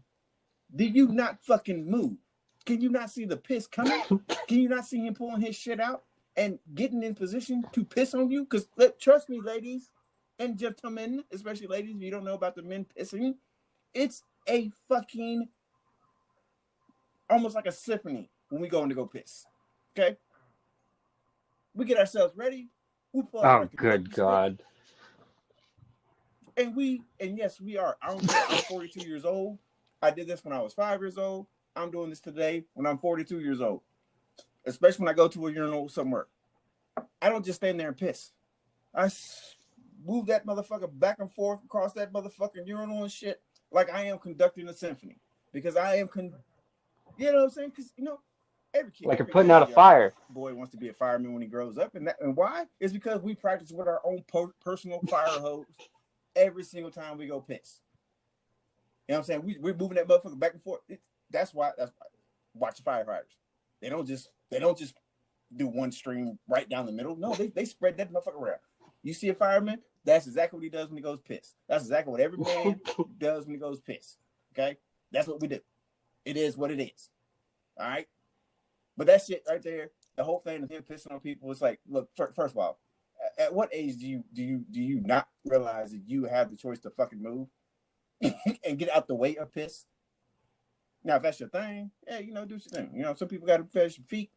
do you not fucking move? Can you not see the piss coming? Can you not see him pulling his shit out and getting in position to piss on you? Because trust me, ladies and gentlemen, especially ladies, if you don't know about the men pissing, it's a fucking almost like a symphony when we go in to go piss. Okay, we get ourselves ready. We pull out our
Oh, good
Kentucky sticks,
God.
and yes, we are. I don't care. I'm 42 years old. I did this when I was 5 years old. I'm doing this today when I'm 42 years old. Especially when I go to a urinal somewhere. I don't just stand there and piss. I move that motherfucker back and forth across that motherfucking urinal and shit like I am conducting a symphony. because I am, you know what I'm saying? Because, you know, every kid,
Like you're putting out a
young
fire.
boy wants to be a fireman when he grows up. And why? It's because we practice with our own personal fire hose every single time we go piss. You know what I'm saying? We're moving that motherfucker back and forth. That's why. Watch the firefighters. They don't just do one stream right down the middle. No, they spread that motherfucker around. You see a fireman, that's exactly what he does when he goes piss. That's exactly what every man does when he goes piss. Okay? That's what we do. It is what it is. All right? But that shit right there, the whole thing of him pissing on people, it's like, look, first of all, at what age do you not realize that you have the choice to fucking move and get out the way of piss? Now, if that's your thing, yeah, you know, do your thing. You know, some people got a fetish for feet.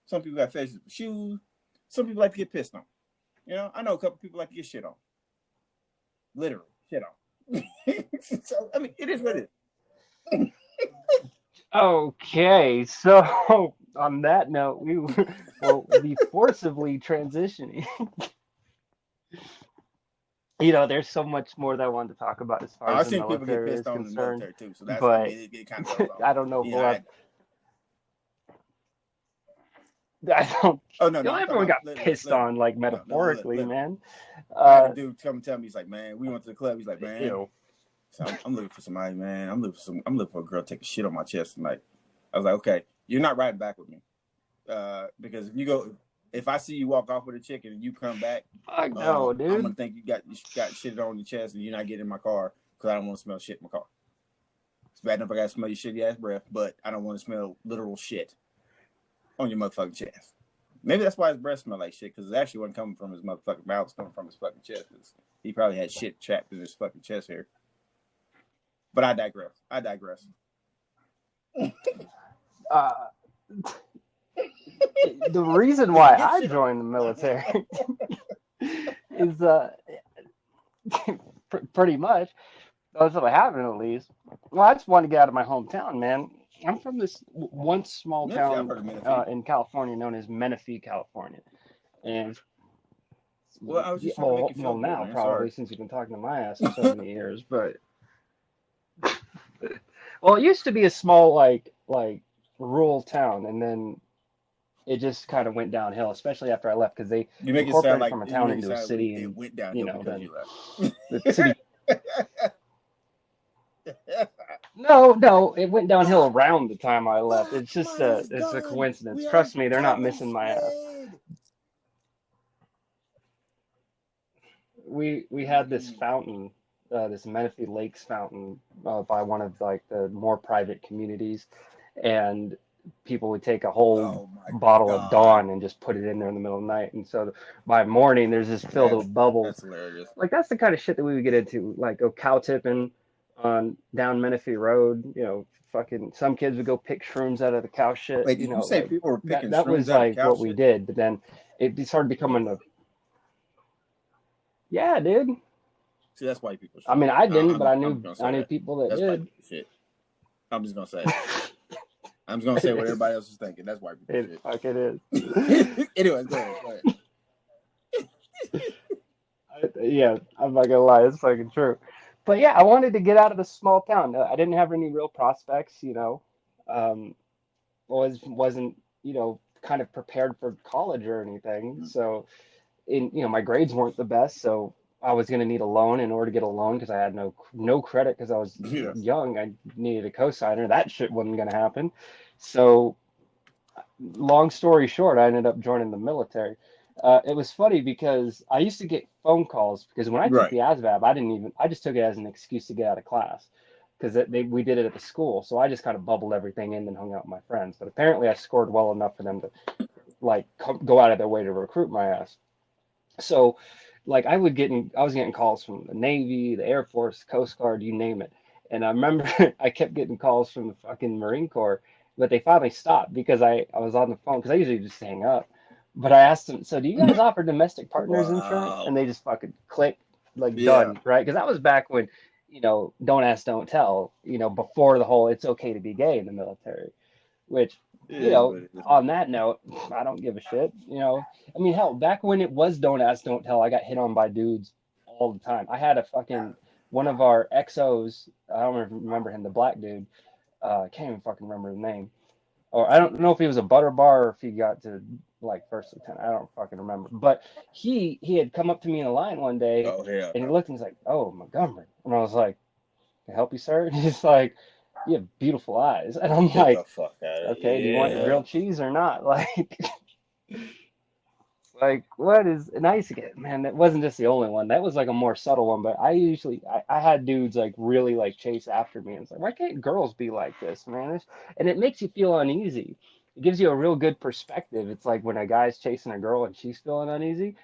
Some people got fetishes for shoes. Some people like to get pissed on. You know, I know a couple people like to get shit on. Literally, shit on. So, I mean, it is what it is.
Okay, so on that note, will be forcibly transitioning. You know, there's so much more that I wanted to talk about as far as
I've
the
seen people get
military
pissed
is
on in the
concerned,
military too. So that's, I
but
mean, it kind of goes on.
I don't know if
You
we'll
know,
have. I don't.
oh no,
You know,
I'm talking
everyone
about
got pissed on, like
no,
metaphorically,
literally.
man.
I had a dude come and tell me, he's like, man, we went to the club. He's like, man,
Ew.
so I'm looking for somebody, man. I'm looking for a girl to take a shit on my chest tonight. I was like, okay, you're not riding back with me, because if I see you walk off with a chick and you come back,
Fuck no,
I'm
dude.
gonna think you got shit on your chest and you're not getting in my car because I don't want to smell shit in my car. It's bad enough I gotta smell your shitty ass breath, but I don't want to smell literal shit on your motherfucking chest. Maybe that's why his breath smelled like shit, because it actually wasn't coming from his motherfucking mouth, it's coming from his fucking chest. He probably had shit trapped in his fucking chest hair. But I digress.
Uh, the reason why
Get
I
shit on.
joined the military is pretty much that's what I haven't at least. Well, I just wanted to get out of my hometown, man. I'm from this once small
Menifee, I've
town
heard of Menifee.
in California known as Menifee, California, and
Well, I was just trying to make you feel good,
now
man.
probably
Sorry.
since you've been talking to my ass for so many years, but well, it used to be a small like rural town, and then it just kind of went downhill, especially after I left because they
You make it sound
incorporated
like
from a town into a
it,
city,
it
and
went
you
downhill
know
because
then
you left.
the city. No, it went downhill around the time I left.
Fuck,
It's just
money's
it's a
gone.
coincidence.
We are
Trust me, they're not
coming
missing my ass.
spread.
We had this fountain, this Menifee Lakes fountain, by one of like the more private communities, and people would take a whole
Oh my
bottle of
god,
Dawn and just put it in there in the middle of the night, and so by morning there's just filled with bubbles.
that's hilarious.
Like that's the kind of shit that we would get into, like go cow tipping on down Menifee Road. You know, fucking some kids would go pick shrooms out of the cow shit.
Wait,
You
did you
know,
say
like
people were
that.
picking
That
shrooms
was
out of
like
cow
what we
shit?
did. But then it started becoming a yeah, dude.
See, that's white people
I
shit.
mean, I didn't, but
I'm just gonna say
I knew
that.
people that
That's white
did.
people shit. I'm just gonna say it. I'm just gonna say what
It is.
everybody else is thinking. That's white people
It fucking is.
shit. Anyways, go ahead.
Yeah, I'm not gonna lie, it's fucking true. But yeah, I wanted to get out of the small town. I didn't have any real prospects, you know. Um, wasn't kind of prepared for college or anything. So my grades weren't the best, so I was going to need a loan in order to get a loan because I had no credit because I was
Yeah.
young. I needed a cosigner. That shit wasn't going to happen. So long story short, I ended up joining the military. It was funny because I used to get phone calls because when I took
Right.
the ASVAB, I just took it as an excuse to get out of class because we did it at the school. So I just kind of bubbled everything in and hung out with my friends. But apparently I scored well enough for them to like go out of their way to recruit my ass. So like I was getting calls from the Navy, the Air Force, Coast Guard, you name it. And I remember I kept getting calls from the fucking Marine Corps, but they finally stopped because I was on the phone because I usually just hang up. But I asked them, so do you guys offer domestic partners insurance?
Wow.
And they just fucking click, like
Yeah.
done, right? Because that was back when, don't ask, don't tell, before the whole it's okay to be gay in the military, which,
It is what it is.
on that note, I don't give a shit. I mean, hell, back when it was don't ask, don't tell, I got hit on by dudes all the time. I had a fucking one of our XOs, I don't remember him, the black dude. I can't even fucking remember the name. Or I don't know if he was a butter bar or if he got to like first lieutenant. I don't fucking remember. But he had come up to me in the line one day
Oh hell
and he
no!
looked and he's like, "Oh, Montgomery," and I was like, "Can I help you, sir?" And he's like, "You have beautiful eyes," and I'm
Get the
like,
fuck out of
"Okay, do you want your
here!
grilled cheese or not?" Like what is nice again, man? That wasn't just the only one. That was like a more subtle one. But I had dudes like really like chase after me. And it's like, why can't girls be like this, man? And it makes you feel uneasy. It gives you a real good perspective. It's like when a guy's chasing a girl and she's feeling uneasy.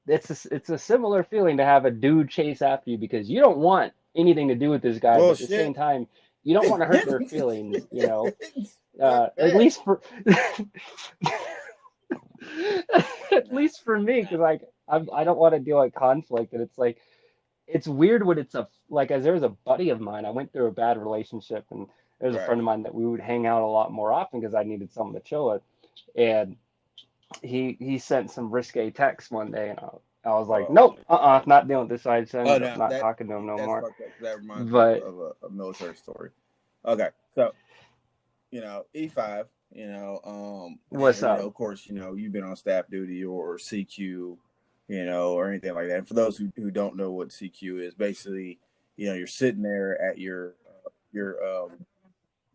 It's a similar feeling to have a dude chase after you because you don't want anything to do with this guy, but at the same
Bullshit.
time, you don't want to hurt their feelings.
Fuck
At
that.
least for at
Nah,
least for me,
nah.
because like I don't want to deal with conflict, and it's like it's weird when it's a like as there was a buddy of mine. I went through a bad relationship, and there's a
Right.
friend of mine that we would hang out a lot more often because I needed someone to chill with, and he sent some risque text one day, and I was like,
Oh
nope,
man.
not dealing with this. So I just
Oh
ended up
no,
not talking to him no
that's
more.
fucked up. That reminds me
But
of a military story. Okay, so E5,
what's
and
up?
of course, you've been on staff duty or CQ, or anything like that. And for those who don't know what CQ is, basically, you're sitting there at your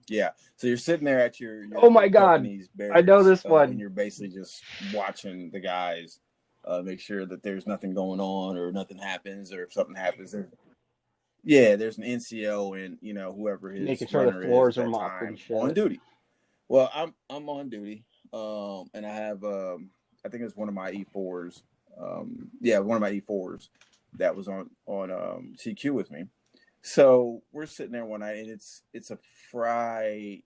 yeah. So you're sitting there at
Oh
your
my God,
company's
I know
barracks,
this
and
one.
you're basically just watching the guys, make sure that there's nothing going on or nothing happens, or if something happens, there's an NCO and whoever his
Making sure the
runner is at
floors are
that
mopped and
time on
shit.
duty. Well, I'm on duty, and I have I think it's one of my E4s, one of my E4s that was on CQ with me. So we're sitting there one night, and it's a Friday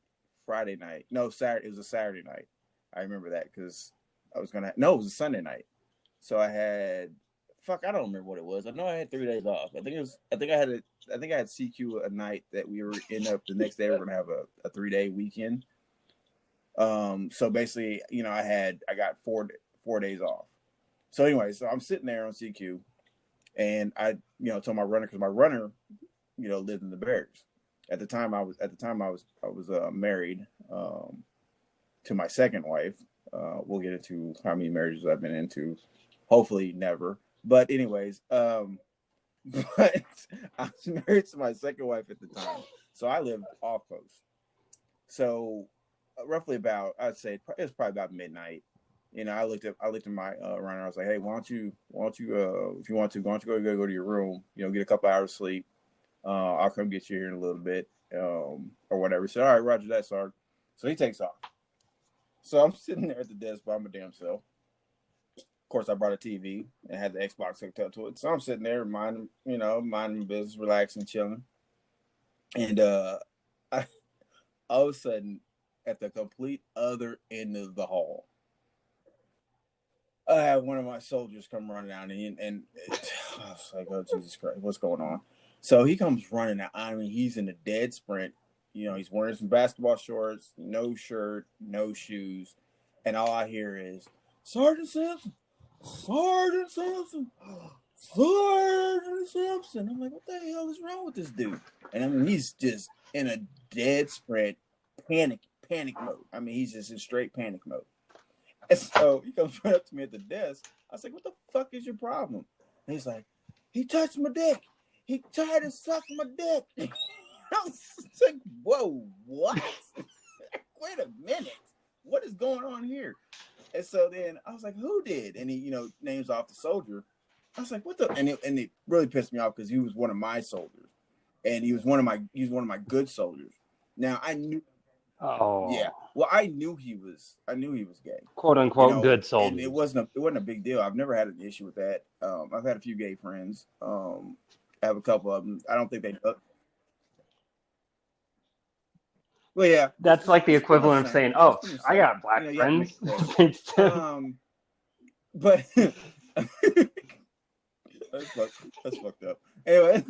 night. No, Saturday. It was a Saturday night. I remember that because it was a Sunday night. So I had I don't remember what it was. I know I had 3 days off. I think I had CQ a night that we were end up the next day we're gonna have a 3 day weekend. So basically, I got 4 days off. So anyway, so I'm sitting there on CQ, and I told my runner because my runner lived in the barracks. I was married to my second wife. We'll get into how many marriages I've been into. Hopefully, never. But anyways, but I was married to my second wife at the time, so I lived off post. So roughly about I'd say it was probably about midnight. I looked at my runner. I was like, hey, why don't you, if you want to, why don't you go to your room? Get a couple hours of sleep. I'll come get you here in a little bit, or whatever. He said, all right, Roger that, Sarge. So he takes off. So I'm sitting there at the desk by my damn self. Of course, I brought a TV and had the Xbox hooked up to it. So I'm sitting there minding my business, relaxing, chilling. And I, all of a sudden, at the complete other end of the hall, I had one of my soldiers come running down, and I was like, oh, Jesus Christ, what's going on? So he comes running out. I mean, he's in a dead sprint. He's wearing some basketball shorts, no shirt, no shoes. And all I hear is, Sergeant Simpson, Sergeant Simpson, Sergeant Simpson. I'm like, what the hell is wrong with this dude? And I mean, he's just in a dead sprint, panic mode. I mean, he's just in straight panic mode. And so he comes right up to me at the desk. I was like, what the fuck is your problem? And he's like, he touched my dick. He tried to suck my dick. I was like, whoa, what? Wait a minute. What is going on here? And so then I was like, who did? And he, names off the soldier. I was like, what the? And it really pissed me off because he was one of my soldiers. And he was one of my good soldiers. Now I knew. Yeah.
Oh,
Well, I knew he was gay.
quote unquote good
And it
soldiers.
wasn't a big deal. I've never had an issue with that. I've had a few gay friends. I have a couple of them. I don't think they. Well, yeah,
That's like the
it's pretty much
equivalent
the
of
same.
saying,
Yeah, it's
"Oh,
pretty much the
I
same.
got black
You have to make
friends."
it clear.
It's
But that's fucked up. Anyway,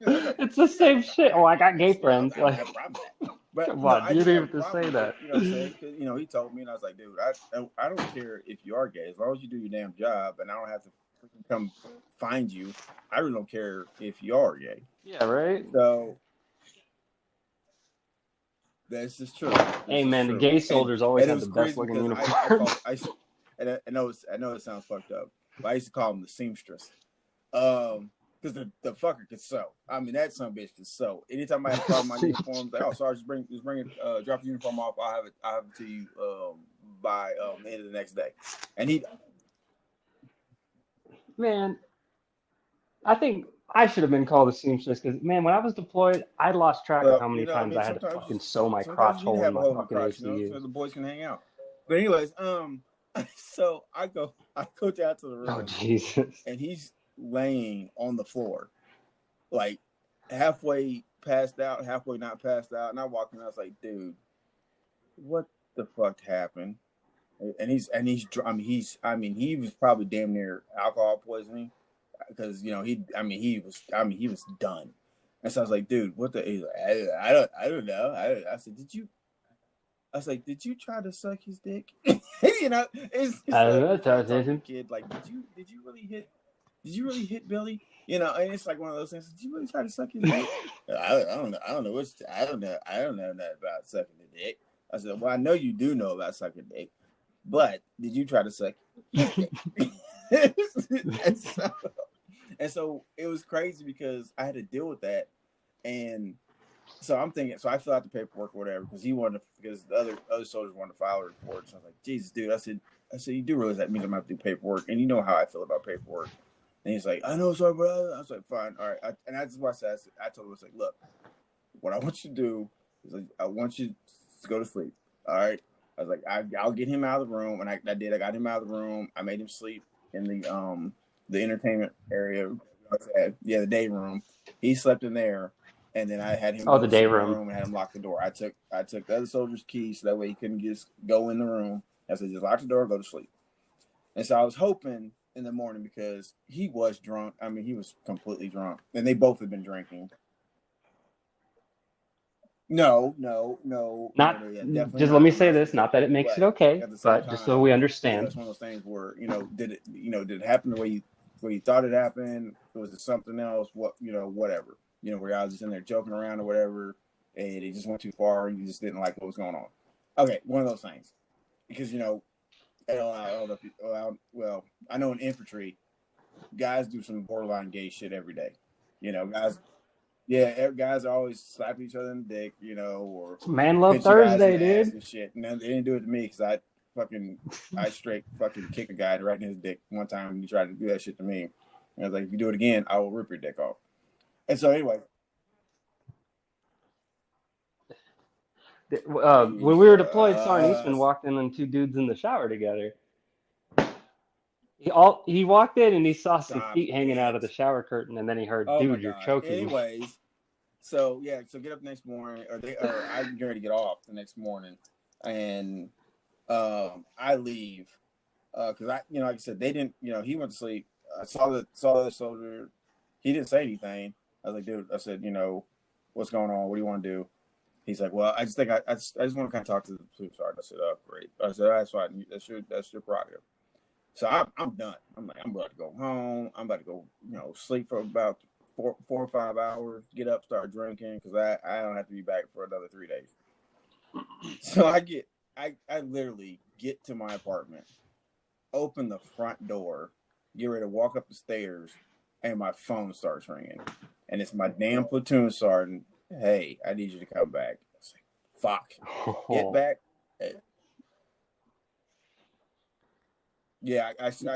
it's the same shit. Oh, I got gay friends.
I don't
Like,
have a problem with that. But
come
no,
on,
I
you
didn't
didn't
have a
even have to
problem
say
with it.
that.
You know what I'm saying? Because he told me, and I was like, dude, I don't care if you are gay, as long as you do your damn job, and I don't have to come find you. I really don't care if you are gay.
Yeah, right.
So this is true.
Hey man, the gay soldiers always
and it
have
was
the best
crazy
looking
because
uniforms.
I know it sounds fucked up, but I used to call them the seamstress. Because the fucker could sew. I mean, that son of a bitch could sew. Anytime I had a problem with my uniforms, like, oh, sorry, just bring it, drop your uniform off. I'll have it to you by the end of the next day. And he,
Man, I think I should have been called a seamstress because, man, when I was deployed, I lost track of
well,
how many
I
times
mean,
I had to fucking sew my
sometimes
crotch
you need to
hole in
have a
my
hole in the
fucking
crotch,
ACU.
so the boys can hang out. But anyways, so I go down to the
Oh
room,
Jesus!
and he's laying on the floor, like halfway passed out, halfway not passed out, and I walked in, I was like, dude, what the fuck happened? And he was probably damn near alcohol poisoning because he was done. And so I was like, dude, what the? He's like, I don't know. I said, did you? I was like, did you try to suck his dick? It's like talking to a kid, like, did you really hit? Did you really hit Billy? And it's like one of those things. Did you really try to suck his dick? I don't know. I don't know nothing about sucking the dick. I said, well, I know you do know about sucking dick, but did you try to suck his dick? and so it was crazy because I had to deal with that, and so I'm thinking. So I filled out the paperwork or whatever because the other soldiers wanted to file a report. So I was like, Jesus, dude. I said, you do realize that means I'm gonna have to do paperwork, and you know how I feel about paperwork. And he's like, I know, sorry, brother. I was like, fine, all right. And that's what I said. I told him, I was like, look, what I want you to do is like, I want you to go to sleep. All right. I was like, I'll get him out of the room, and I did. I got him out of the room. I made him sleep in the entertainment area. The day room. He slept in there, and then I had him
Oh,
go
the
to
day
sleep in the
room.
room and had him lock the door. I took the other soldier's keys so that way he couldn't just go in the room. I said, just lock the door, go to sleep. And so I was hoping in the morning because he was drunk. I mean, he was completely drunk, and they both had been drinking. No,
Not
definitely
just let
not.
me
I'm
say
not
this.
supposed to
Not that it makes it
but
okay,
at the same
but just so
time,
we
it's
understand.
one of those things where did it happen the way you thought it happened? Was it something else? Whatever. Where I was just in there joking around or whatever, and it just went too far, and you just didn't like what was going on. Okay, one of those things, because I don't know if I know in infantry, guys do some borderline gay shit every day. Guys, yeah, guys are always slapping each other in the dick, or
Man Love
pinching guys in
Thursday,
the ass
dude.
and shit. And they didn't do it to me because I straight fucking kick a guy right in his dick one time when he tried to do that shit to me. And I was like, if you do it again, I will rip your dick off. And so anyway,
When we were deployed, Sergeant Eastman walked in and two dudes in the shower together. He walked in and he saw some feet hanging out of the shower curtain, and then he heard,
oh my
"Dude, you're
god.
choking me."
Anyways, so get up next morning, or I get ready to get off the next morning, and I leave because like I said, they didn't. He went to sleep. I saw the other soldier. He didn't say anything. I was like, dude. I said, what's going on? What do you want to do? He's like, well, I just think I just want to kind of talk to the platoon sergeant. I said, oh, great. I said, that's fine. That's your prerogative. So I'm done. I'm like, I'm about to go home. I'm about to go, sleep for about 4 or 5 hours. Get up, start drinking because I don't have to be back for another 3 days. So I literally get to my apartment, open the front door, get ready to walk up the stairs, and my phone starts ringing, and it's my damn platoon sergeant. Hey, I need you to come back. I was like, fuck, get back. Yeah,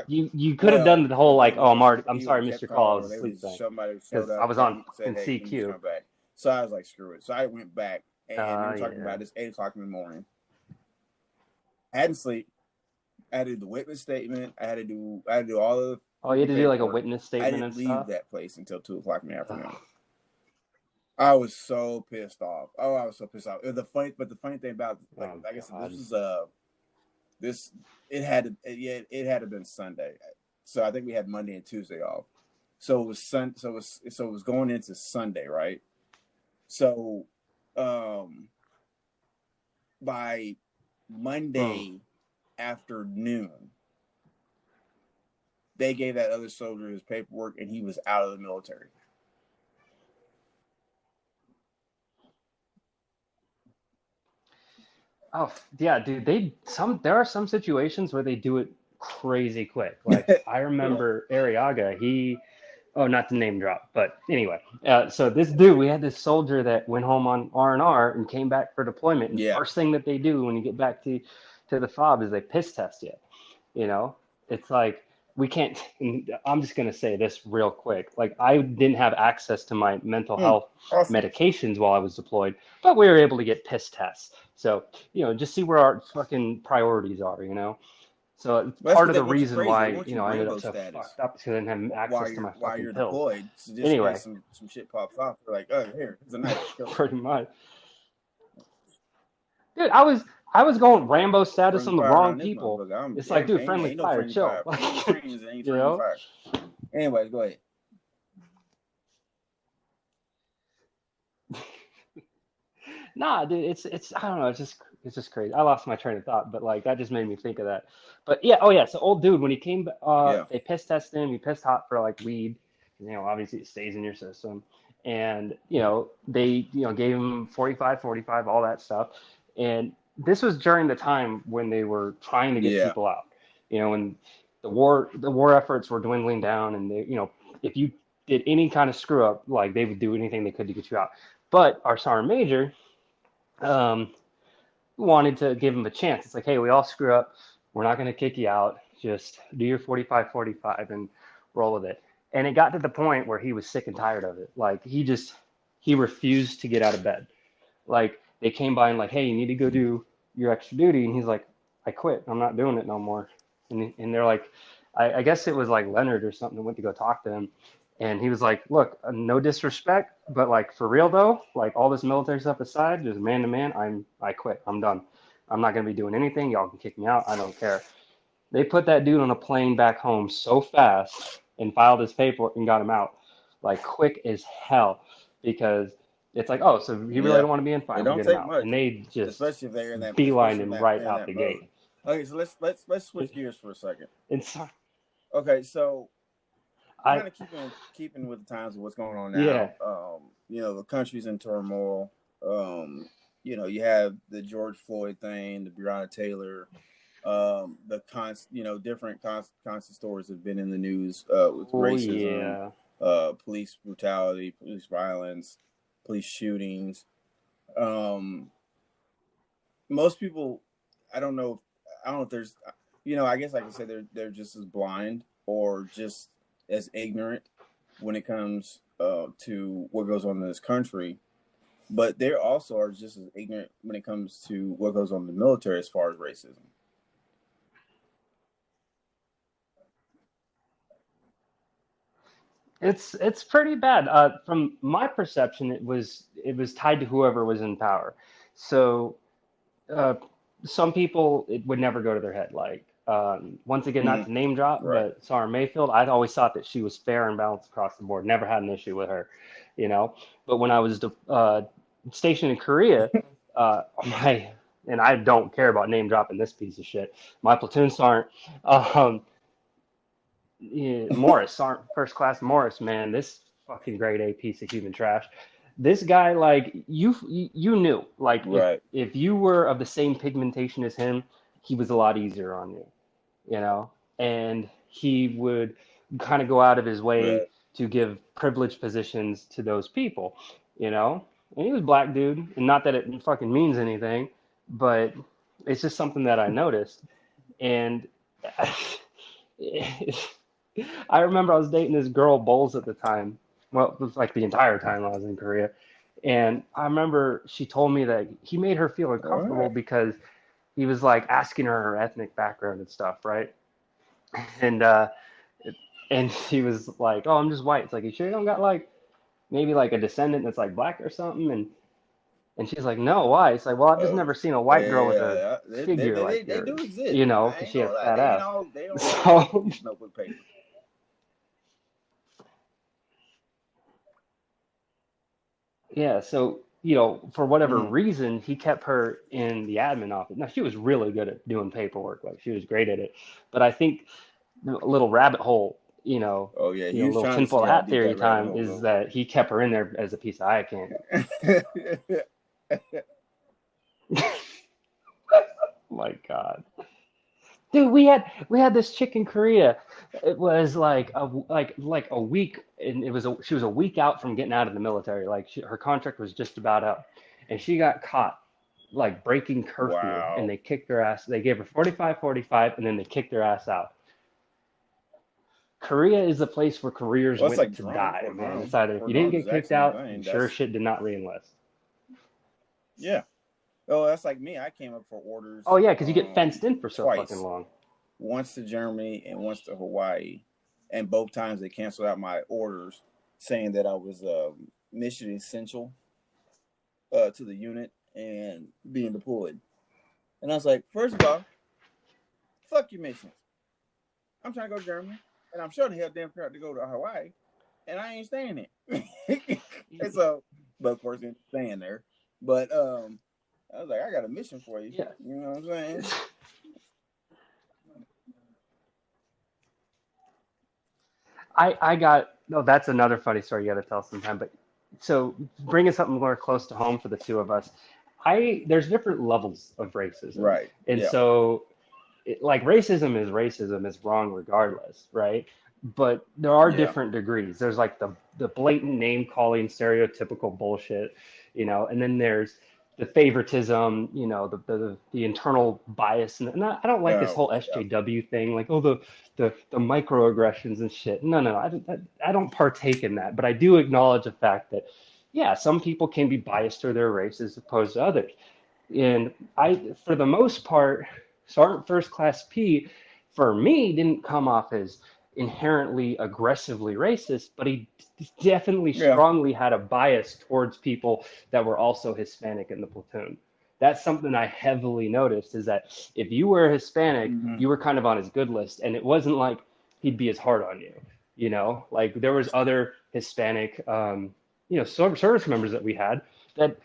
You could have done the whole like, "Oh, I'm
he would
sorry,
have
Mr.
kept
Call, I
calling,
was
or they would
asleep"
just
thing,
somebody showed
because I
up
was
and
on
said,
in
"Hey, can you just
CQ.
come back?" So I was like, "Screw it." So I went back, and they were talking
Yeah.
about this 8 o'clock in the morning. I hadn't sleep. I had to do the witness statement. I had to do all of the
Oh, you had to do like a
paperwork.
witness
I
statement
didn't
and
leave
stuff.
that place until 2 o'clock in the afternoon.
Ugh.
I was so pissed off. Oh, I was so pissed off. The funny thing about like I said, it had to been Sunday. So I think we had Monday and Tuesday off. So it was so it was going into Sunday, right? So by Monday afternoon, they gave that other soldier his paperwork, and he was out of the military.
Oh yeah, dude. There are some situations where they do it crazy quick. Like I remember Ariaga. Oh, not to name drop, but anyway. So this dude, we had this soldier that went home on R&R and came back for deployment. And
Yeah.
first thing that they do when you get back to the fob is they piss test you. You know, it's like we can't. I'm just gonna say this real quick. Like I didn't have access to my mental health
Awesome.
medications while I was deployed, but we were able to get piss tests. So just see where our fucking priorities are. So it's
Well,
part of the
what's
reason
crazy. They
why
want you
I ended up
Rambo
so
status
fucked up because I didn't have access to my
while
fucking
you're
pills.
deployed. So just in
Anyway,
case some shit pops off, they're like, oh, here, it's a knife.
pretty much, dude. I was going Rambo status
Friendly
on the
fire
wrong
around this
people.
motherfucker.
It's like, dude, friendly
Ain't no
fire,
friendly
chill.
fire. Ain't no trains. Ain't
you
friendly
know.
fire. Anyways, go ahead.
Nah, dude, it's I don't know, it's just crazy. I lost my train of thought, but like that just made me think of that. But yeah, oh yeah, so old dude when he came,
Yeah.
they piss tested him. He pissed hot for like weed. Obviously it stays in your system, and they gave him 45, 45, all that stuff, and this was during the time when they were trying to get
Yeah.
people out. When the war efforts were dwindling down, and if you did any kind of screw up, like they would do anything they could to get you out. But our sergeant major um, wanted to give him a chance. It's like, hey, we all screw up. We're not going to kick you out. Just do your 45, 45 and roll with it. And it got to the point where he was sick and tired of it. Like he refused to get out of bed. Like they came by and like, hey, you need to go do your extra duty. And he's like, I quit. I'm not doing it no more. And they're like, I guess it was like Leonard or something that went to go talk to him. And he was like, look, no disrespect, but like for real though, like all this military stuff aside, just man to man, I quit. I'm done. I'm not gonna be doing anything. Y'all can kick me out. I don't care. They put that dude on a plane back home so fast and filed his paperwork and got him out, like quick as hell, because it's like, oh, so he really
Yeah.
don't want to be in,
It
fine, we'll
don't
get him
take
out,
much,
and they just
especially if they're in that,
beelined
especially
him right
in
out
that
the
mode.
gate.
Okay, so let's switch gears for a second.
It's
Okay, so
I
kind of keeping with the times of what's going on
yeah.
now. The country's in turmoil. You have the George Floyd thing, the Breonna Taylor, different constant stories have been in the news with
Oh
racism,
yeah.
police brutality, police violence, police shootings. Most people, I don't know. I don't know if there's, I guess I could say they're just as blind or just as ignorant when it comes to what goes on in this country. But they also are just as ignorant when it comes to what goes on in the military as far as racism.
It's pretty bad. From my perception, it was tied to whoever was in power. So uh, some people it would never go to their head. Like once again, not to name drop,
Right.
but Sarah Mayfield, I'd always thought that she was fair and balanced across the board. Never had an issue with her, you know. But when I was stationed in Korea, my and I don't care about name dropping this piece of shit. My platoon sergeant, um, yeah, Morris, first class Morris, man, this fucking grade A piece of human trash. This guy, like you knew, like
Right.
if you were of the same pigmentation as him, he was a lot easier on you, you know. And he would kind of go out of his way
Right.
to give privileged positions to those people, you know. And he was a black dude, and not that it fucking means anything, but it's just something that I noticed, and. I remember I was dating this girl Bowles at the time. Well, it was like the entire time I was in Korea. And I remember she told me that he made her feel
All
uncomfortable
right.
because he was like asking her ethnic background and stuff, right? And and she was like, "Oh, I'm just white." It's like, "You sure you don't got like maybe like a descendant that's like black or something?" And she's like, "No, why?" It's like, "Well, I've just never seen a white girl with a
Yeah,
figure like
they do
yours,
exist.
you know,
I
because
ain't
she had
gonna
a
lie.
fat ass."
They don't all
So
use notebook paper.
yeah, so for whatever
Mm-hmm.
reason, he kept her in the admin office. Now she was really good at doing paperwork, like she was great at it. But I think little rabbit hole,
Oh yeah, he was
little
trying to
tinfoil
see how
hat
deep
theory
that rabbit
time
hole
is
go.
that he kept her in there as a piece of eye candy. My God. Dude, we had this chick in Korea. It was like a week, and she was a week out from getting out of the military. Like her contract was just about up, and she got caught like breaking curfew, and
Wow.
they kicked her ass. They gave her 45, and then they kicked her ass out. Korea is the place where careers
Well, it's
went
like
to
drone
die,
for
man.
drone
It's either if
for
you didn't
drones,
get
exact
kicked
same
out, you
thing.
sure
That's
shit did not reenlist.
yeah. Oh, that's like me. I came up for
Oh
orders
yeah, because you get fenced in for so fucking
twice.
long.
Once to Germany and once to Hawaii, and both times they canceled out my orders, saying that I was mission essential to the unit and being deployed. And I was like, first of all, fuck your missions. I'm trying to go to Germany, and I'm sure the hell damn proud to go to Hawaii, and I ain't staying there. And so, but of course, they're staying there. But I was like, I got a mission for you.
Yeah.
You know what I'm saying?
I got no. That's another funny story you got to tell sometime. But so bringing something more close to home for the two of us, there's different levels of racism,
Right.
and
Yeah.
so like racism is wrong regardless, right? But there are
Yeah.
different degrees. There's like the blatant name calling, stereotypical bullshit, and then there's the favoritism, the internal bias, and I don't like this
Oh,
whole
yeah.
SJW thing, like the microaggressions and shit. No, I don't partake in that, but I do acknowledge the fact that yeah, some people can be biased to their race as opposed to others. And for the most part, Sergeant First Class P, for me, didn't come off as inherently aggressively racist, but he definitely
Yeah.
strongly had a bias towards people that were also Hispanic in the platoon. That's something I heavily noticed is that if you were Hispanic,
Mm-hmm.
you were kind of on his good list, and it wasn't like he'd be as hard on you. Like there was other Hispanic, service members that we had that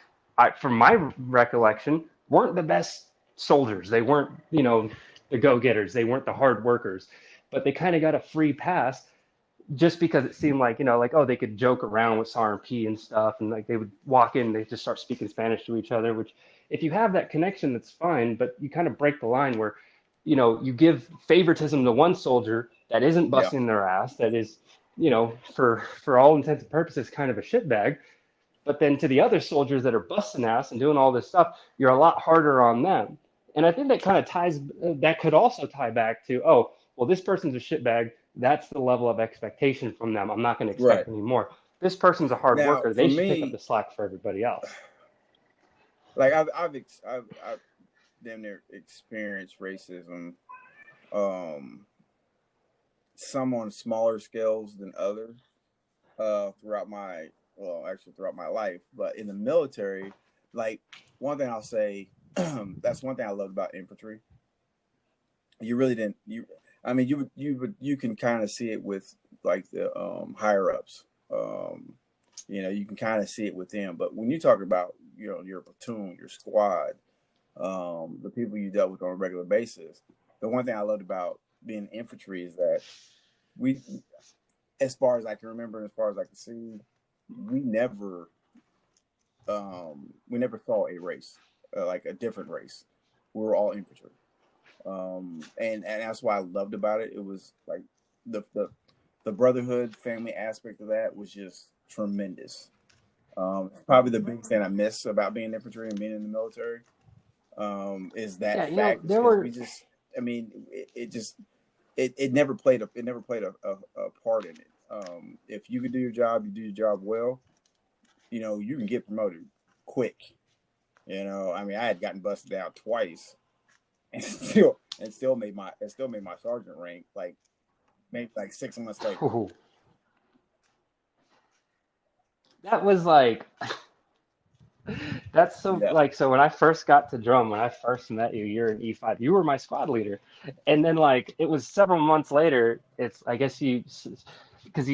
from my recollection, weren't the best soldiers. They weren't, the go-getters. They weren't the hard workers, but they kind of got a free pass just because it seemed like, like, oh, they could joke around with SRMP and stuff. And like they would walk in, they just start speaking Spanish to each other, which if you have that connection, that's fine. But you kind of break the line where, you give favoritism to one soldier that isn't
Yeah.
busting their ass, that is, for all intents and purposes, kind of a shitbag. But then to the other soldiers that are busting ass and doing all this stuff, you're a lot harder on them. And I think that kind of that could also tie back to, oh, well, this person's a shitbag. That's the level of expectation from them. I'm not going to
Right.
expect any more. This person's a hard
Now,
worker.
for
They should pick up
me,
the slack for everybody else.
like I've damn near experienced racism, um, some on smaller scales than others, throughout throughout my life. But in the military, like one thing I'll say, that's one thing I loved about infantry. You really didn't I mean you can kind of see it with like the higher ups. You can kind of see it with them. But when you talk about, your platoon, your squad, the people you dealt with on a regular basis, the one thing I loved about being infantry is that we, as far as I can remember, as far as I can see, we never saw a race, like a different race. We were all infantry. And that's why I loved about it. It was like the brotherhood family aspect of that was just tremendous. Probably the biggest thing I miss about being infantry and being in the military, is that
Yeah,
fact, is
there
because we
were,
just, I mean, it never played a part in it. If you could do your job, you do your job well, you can get promoted quick. I mean, I had gotten busted out twice and still made my sergeant rank, like maybe like 6 months later.
that was like, that's so
Yeah.
like so when I first got to drum, when I first met you, you're in E5. You were my squad leader, and then like it was several months later. It's I guess because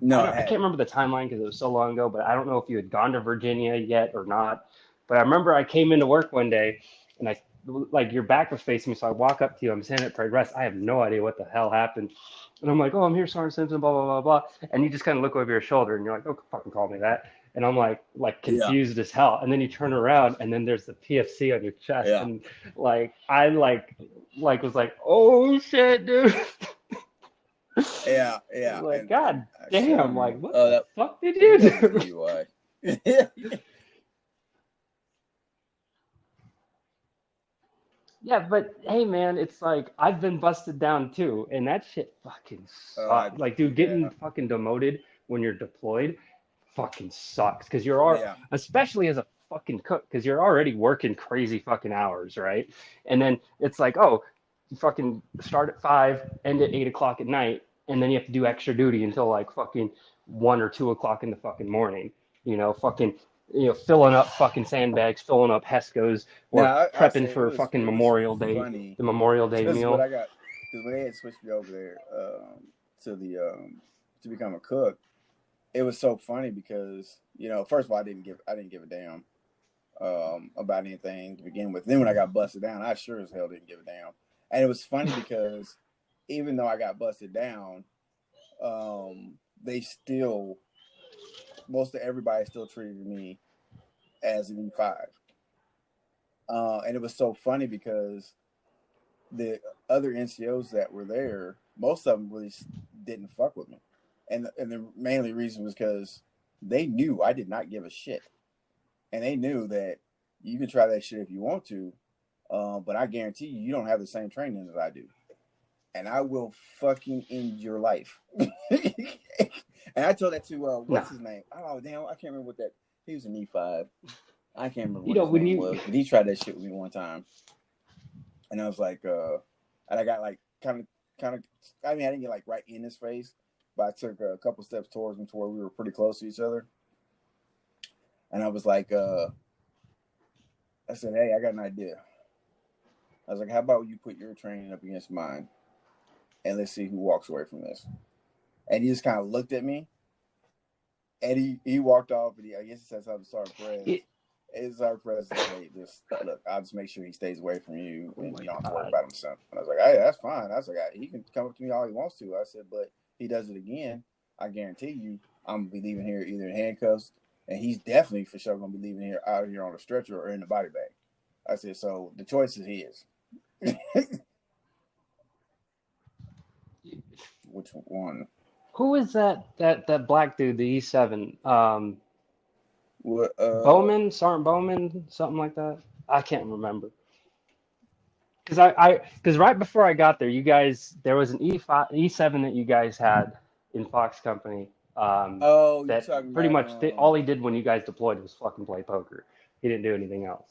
No, I
I can't
hadn't.
remember the timeline because it was so long ago. But I don't know if you had gone to Virginia yet or not. But I remember I came into work one day and I like your back was facing me, so I walk up to you. I'm standing at parade rest. I have no idea what the hell happened, and I'm like, oh, I'm here, Sergeant Simpson, blah blah blah blah. And you just kind of look over your shoulder, and you're like, don't fucking call me that. And I'm like
Yeah.
confused as hell. And then you turn around, and then there's the PFC on your chest,
Yeah.
and like I was like, oh shit, dude.
Yeah. Yeah.
Like,
And
God
I showed
damn, like
you.
what
Oh,
the
that
fuck did
I
you
think that was a
do?
DUI.
Yeah, but hey, man, it's like I've been busted down too, and that shit fucking
I
sucks. Like, dude,
yeah.
getting fucking demoted when you're deployed fucking sucks because you're all,
Yeah.
especially as a fucking cook, because you're already working crazy fucking hours, right? And then it's like, oh, you fucking start at 5, end at 8 o'clock at night, and then you have to do extra duty until like fucking 1 or 2 o'clock in the fucking morning. Fucking filling up fucking sandbags, filling up Hescos, or
Now I
prepping
say
for fucking
it was
Memorial Day,
funny
the Memorial Day
because
meal.
when they had switched me over there to the to become a cook, it was so funny because first of all I didn't give a damn about anything to begin with. Then when I got busted down, I sure as hell didn't give a damn. And it was funny because even though I got busted down, they still most of everybody still treated me as an E5. And it was so funny because the other NCOs that were there, most of them really didn't fuck with me. And the mainly reason was because they knew I did not give a shit. And they knew that you can try that shit if you want to, but I guarantee you don't have the same training as I do. And I will fucking end your life. And I told that to,
No,
what's his name? Oh, damn, I can't remember what that, he was an E5. I can't remember
you
what
know
his
when
name
you
was, but he tried that shit with me one time. And I was like, and I got like kind of, I mean, I didn't get like right in his face, but I took a couple steps towards him to where we were pretty close to each other. And I was like, I said, hey, I got an idea. I was like, how about you put your training up against mine and let's see who walks away from this. And he just kind of looked at me and he walked off and I guess he said something to Sergeant Perez.
it,
And Sergeant Perez said, hey, just look, I'll just make sure he stays away from you
oh
and
my
you don't have to worry
god,
about himself. And I was like, hey, that's fine. I was like, he can come up to me all he wants to. I said, but he does it again, I guarantee you I'm going to be leaving here either in handcuffs and he's definitely for sure going to be leaving here out here on a stretcher or in the body bag. I said, so the choice is his. Which one?
who is that black dude, the E7?
What?
Bowman, Sergeant Bowman, something like that. I can't remember. Because right before I got there, you guys there was an E5, E7 that you guys had in Fox Company.
Oh, you
That
talking
pretty
about
much all he did when you guys deployed was fucking play poker. He didn't do anything else.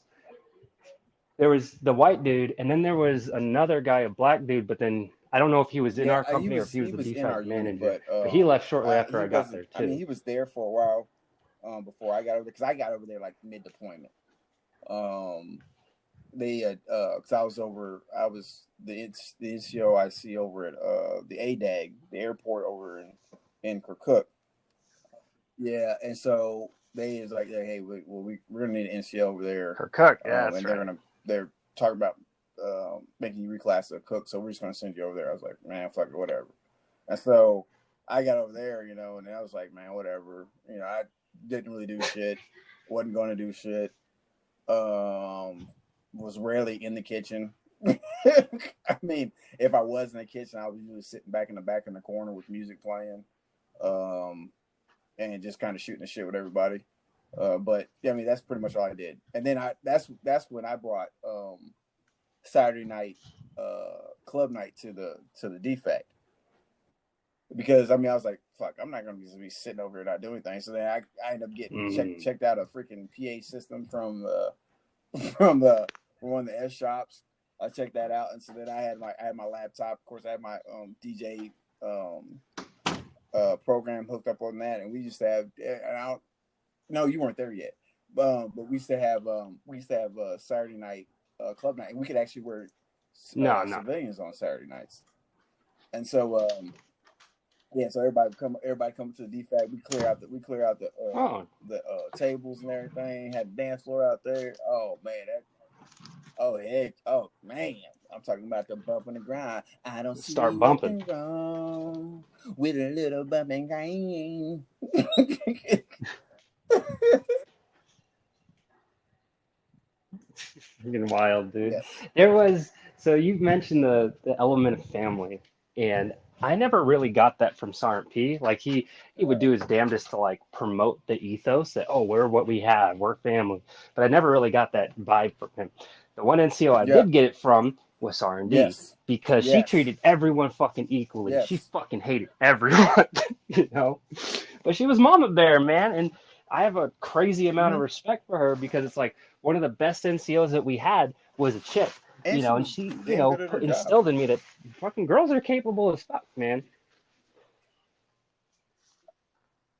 There was the white dude, and then there was another guy, a black dude. But then I don't know if he was in
yeah,
our company or if he
he
was the
was in our
defect
unit,
manager.
but
But he left shortly after
he
I got
wasn't.
there
I mean,
too.
he was there for a while before I got over there because I got over there like mid deployment. They because I was the NCO I see over at the ADAG, the airport over in Kirkuk. Yeah, and so they is like, hey, we're gonna need an NCO over there,
Kirkuk, yeah, that's
and
right.
they're talking about making you reclass to a cook, so we're just gonna send you over there. I was like, man, fuck it, whatever. And so I got over there, and I was like, man, whatever. I didn't really do shit, wasn't going to do shit. Was rarely in the kitchen. I mean, if I was in the kitchen, I was usually sitting back in the corner with music playing. And just kind of shooting the shit with everybody. But yeah, I mean that's pretty much all I did. And then that's when I brought Saturday night club night to the defect because I mean I was like fuck I'm not gonna just be sitting over here not doing anything. So then I ended up getting checked out a freaking PA system from from one of the S shops. I checked that out, and so then I had my laptop. Of course, I had my DJ program hooked up on that, and we used to have. And no, you weren't there yet, but we used to have Saturday night club night, and we could actually wear
No.
civilians on Saturday nights, and so yeah, so everybody come to the defect. We clear out
Oh,
the tables and everything. Had the dance floor out there. Oh man, Oh, heck. Oh, man. I'm talking about the bump in the grind. I don't see
Start bumping.
nothing wrong with a little bump and grind.
Freaking wild, dude.
Yes.
There was so you mentioned the element of family, and I never really got that from Sergeant P. Like he would do his damnedest to like promote the ethos that we're what we have, we're family. But I never really got that vibe from him. The one NCO I
Yeah.
did get it from was R&D
Yes.
because she
Yes.
treated everyone fucking equally. She
Yes.
fucking hated everyone, you know. But she was Mama Bear, man, and I have a crazy amount of
Mm-hmm.
respect for her because it's like one of the best NCOs that we had was a chick,
And she
and
was
she,
damn good at her job.
instilled in me that fucking girls are capable of stuff, man.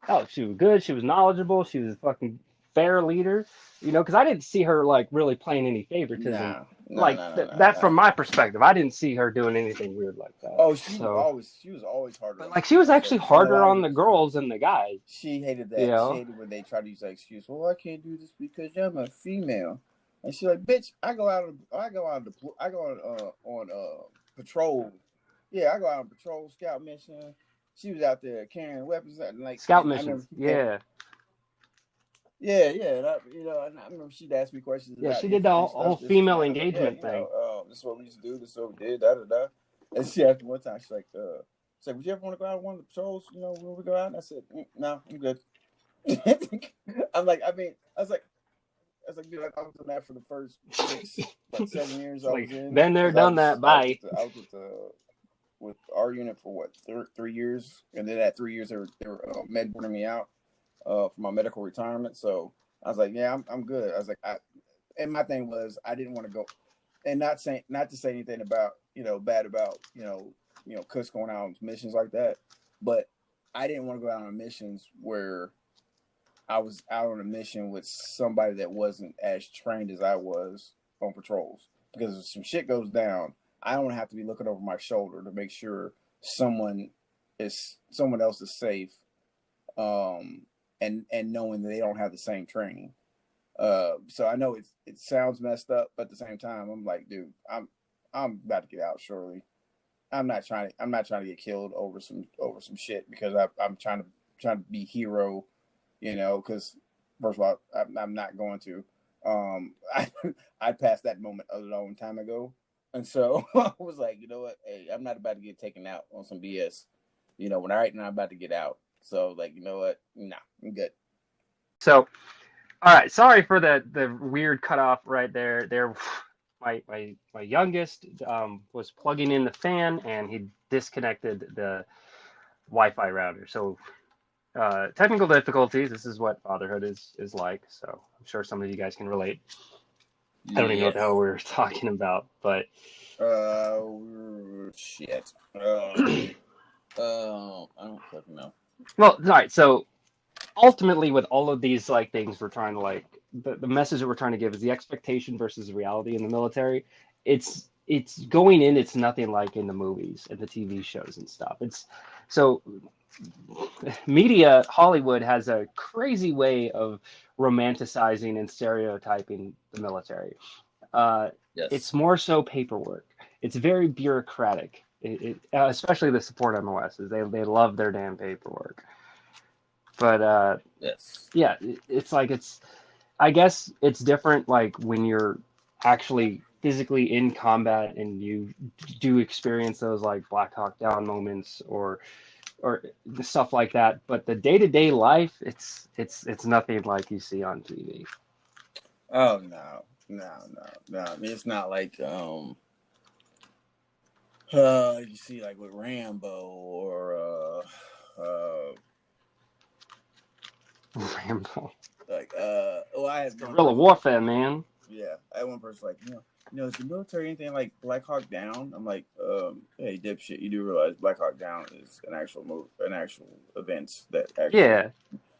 Oh, she was good. She was knowledgeable. She was a fucking fair leader, because I didn't see her like really playing any favoritism.
Nah. No,
Like
no, no, no,
that
no.
from my perspective, I didn't see her doing anything weird like that.
Oh,
So,
she was always harder
but
on the
like she was
females though,
actually
because you know
harder
why?
on the
Because
girls than the guys.
she hated
You
that. She
know,
hated when they try to use that excuse. Well, I can't do this because I'm a female. And she's like, "Bitch, I go out. I go on patrol. Yeah, I go out on patrol scout mission. She was out there carrying weapons and like,
scout
and I remember,
missions. Yeah,
yeah. And and I remember she'd ask me questions
yeah.
about
She did the
infantry
whole
stuff, this and
female
that. I was like, yeah,
engagement thing.
this is what we used to do. This is what we did. Da da da. And she asked me one time, she's like, would you ever want to go out on one of the patrols? When we go out? And I said, no, I'm good. I'm like, I mean, I was like, dude, I was doing that for the first 7 years
It's
I
like
was in,
been there,
because
done that. Bye.
I was with our unit for what 3 years, and then at 3 years they were med boarding me out for my medical retirement. So I was like, yeah, I'm good. I was like, and my thing was I didn't want to go, and not to say anything about bad about Kush going out on missions like that, but I didn't want to go out on missions where I was out on a mission with somebody that wasn't as trained as I was on patrols. Because if some shit goes down, I don't have to be looking over my shoulder to make sure someone else is safe, and knowing that they don't have the same training. So I know it sounds messed up, but at the same time, I'm like, dude, I'm about to get out shortly. I'm not trying to get killed over some shit because I'm trying to be hero, because first of all, I'm not going to. I passed that moment a long time ago, and so I was like, you know what? Hey, I'm not about to get taken out on some BS. When I'm about to get out. So like, you know what? Nah, I'm good.
So, all right. Sorry for the weird cutoff right there. My youngest was plugging in the fan and he disconnected the Wi-Fi router. So technical difficulties. This is what fatherhood is like. So I'm sure some of you guys can relate. I don't even know what the hell
Yes.
we were talking about, but
Shit. I don't fucking know.
well, all right. So ultimately, with all of these like things, we're trying to like the message that we're trying to give is the expectation versus reality in the military. It's going in. It's nothing like in the movies and the TV shows and stuff. It's so media Hollywood has a crazy way of romanticizing and stereotyping the military. Uh, it's
Yes.
more so paperwork. It's very bureaucratic. Especially the support MOSs. They love their damn paperwork. But
Yes.
yeah, it's like I guess it's different like when you're actually physically in combat and you do experience those like Black Hawk Down moments or stuff like that. But the day to day life, it's nothing like you see on TV.
Oh no. I mean, it's not like you see like with Rambo or
Rambo.
like well, I
It's
had one
guerrilla
person like,
warfare, man.
yeah, I had one person like, is the military anything like Black Hawk Down? I'm like, hey dipshit, you do realize Black Hawk Down is an actual event that actually.
Yeah.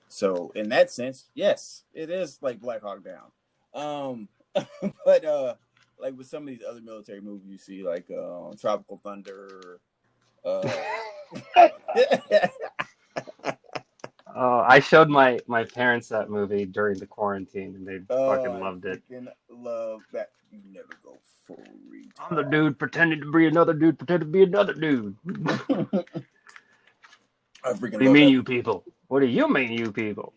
So in that sense, yes, it is like Black Hawk Down. But like with some of these other military movies you see, like Tropical Thunder, uh
I showed my parents that movie during the quarantine, and they
Oh,
fucking
I
loved it.
freaking love that. You never go full
I'm the dude pretending to be another dude, pretending to be another dude.
retard. I
What
freaking
do you
love
mean,
that.
you people? What do you mean, you people?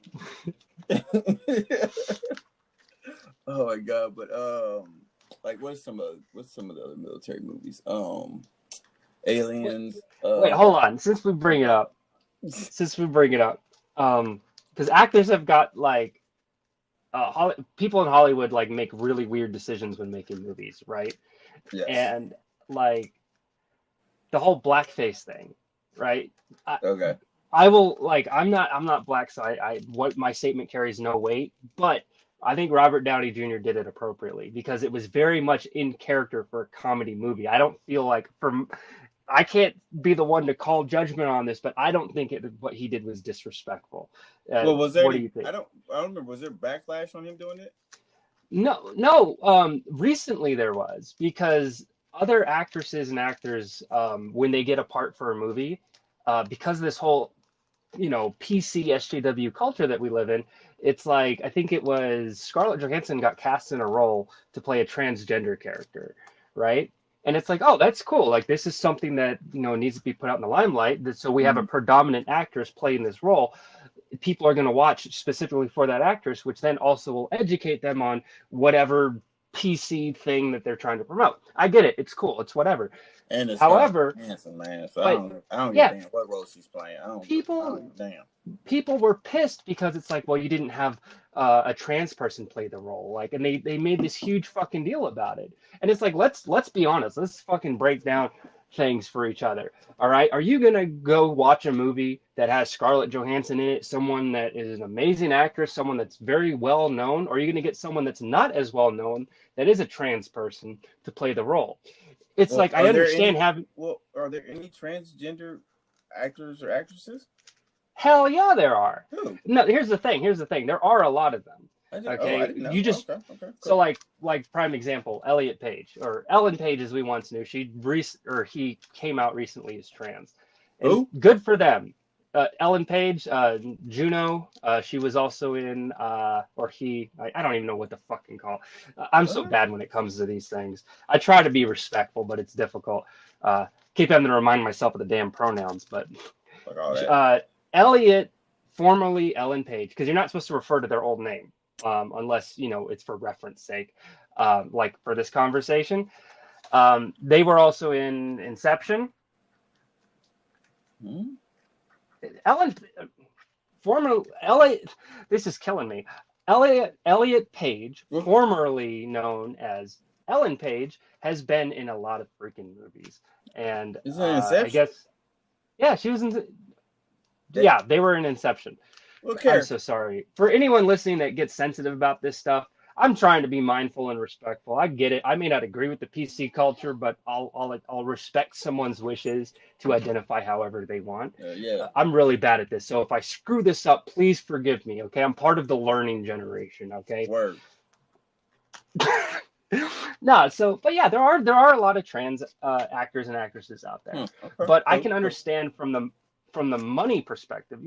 Oh my god! But like what's some of the other military movies?
Wait,
Aliens.
wait, hold on. Since we bring it
Okay.
up, because actors have got like people in Hollywood like make really weird decisions when making movies, right?
Yes.
And like the whole blackface thing, right? I,
Okay.
I will like I'm not black, so I what my statement carries no weight, but I think Robert Downey Jr. did it appropriately because it was very much in character for a comedy movie. I don't feel like from I can't be the one to call judgment on this, but I don't think what he did was disrespectful.
Well, was there
What do
any?
you think?
I don't remember. Was there backlash on him doing it?
No, no. Recently there was because other actresses and actors, when they get a part for a movie, because of this whole PC SJW culture that we live in, it's like I think it was Scarlett Johansson got cast in a role to play a transgender character, right? And it's like, oh, that's cool. Like this is something that needs to be put out in the limelight. So we have a
Mm-hmm.
predominant actress playing this role. People are going to watch specifically for that actress, which then also will educate them on whatever PC thing that they're trying to promote. I get it. It's cool. It's whatever.
And it's Scarlett
However,
Johansson, man. So
but
I don't give a
yeah,
damn what role she's playing. I don't
people
give a damn.
people were pissed because it's like, well, you didn't have a trans person play the role, like, and they made this huge fucking deal about it. And it's like, let's be honest, let's fucking break down things for each other. All right, are you gonna go watch a movie that has Scarlett Johansson in it, someone that is an amazing actress, someone that's very well known, or are you gonna get someone that's not as well known that is a trans person to play the role? It's
Well,
like I understand having.
are there any transgender actors or actresses?
Hell yeah, there are.
Who?
No, here's the thing. Here's the thing. There are a lot of them.
I
Okay,
didn't know.
you just
Okay, okay,
so
cool.
like prime example, Elliot Page or Ellen Page, as we once knew. He came out recently as trans, and
Who?
good for them. Ellen Page, Juno. She was also in, or he. I don't even know what to fucking call. I'm so
What?
bad when it comes to these things. I try to be respectful, but it's difficult. Keep having to remind myself of the damn pronouns, but
Like all that.
uh, Elliot, formerly Ellen Page, because you're not supposed to refer to their old name unless it's for reference sake, like for this conversation. They were also in Inception.
Hmm?
Ellen, former Elliot, this is killing me. Elliot Page,
Well,
formerly known as Ellen Page, has been in a lot of freaking movies, and
is it
I
Inception?
guess yeah, she was in.
That,
Yeah, they were in Inception.
what
I'm
character?
so sorry. For anyone listening that gets sensitive about this stuff, I'm trying to be mindful and respectful. I get it. I may not agree with the PC culture, but I'll respect someone's wishes to identify however they want.
Yeah.
I'm really bad at this, so if I screw this up, please forgive me. Okay, I'm part of the learning generation. Okay.
Word.
No, so but yeah, there are a lot of trans actors and actresses out there,
Okay.
but I
Cool.
can
Cool.
understand from the money perspective.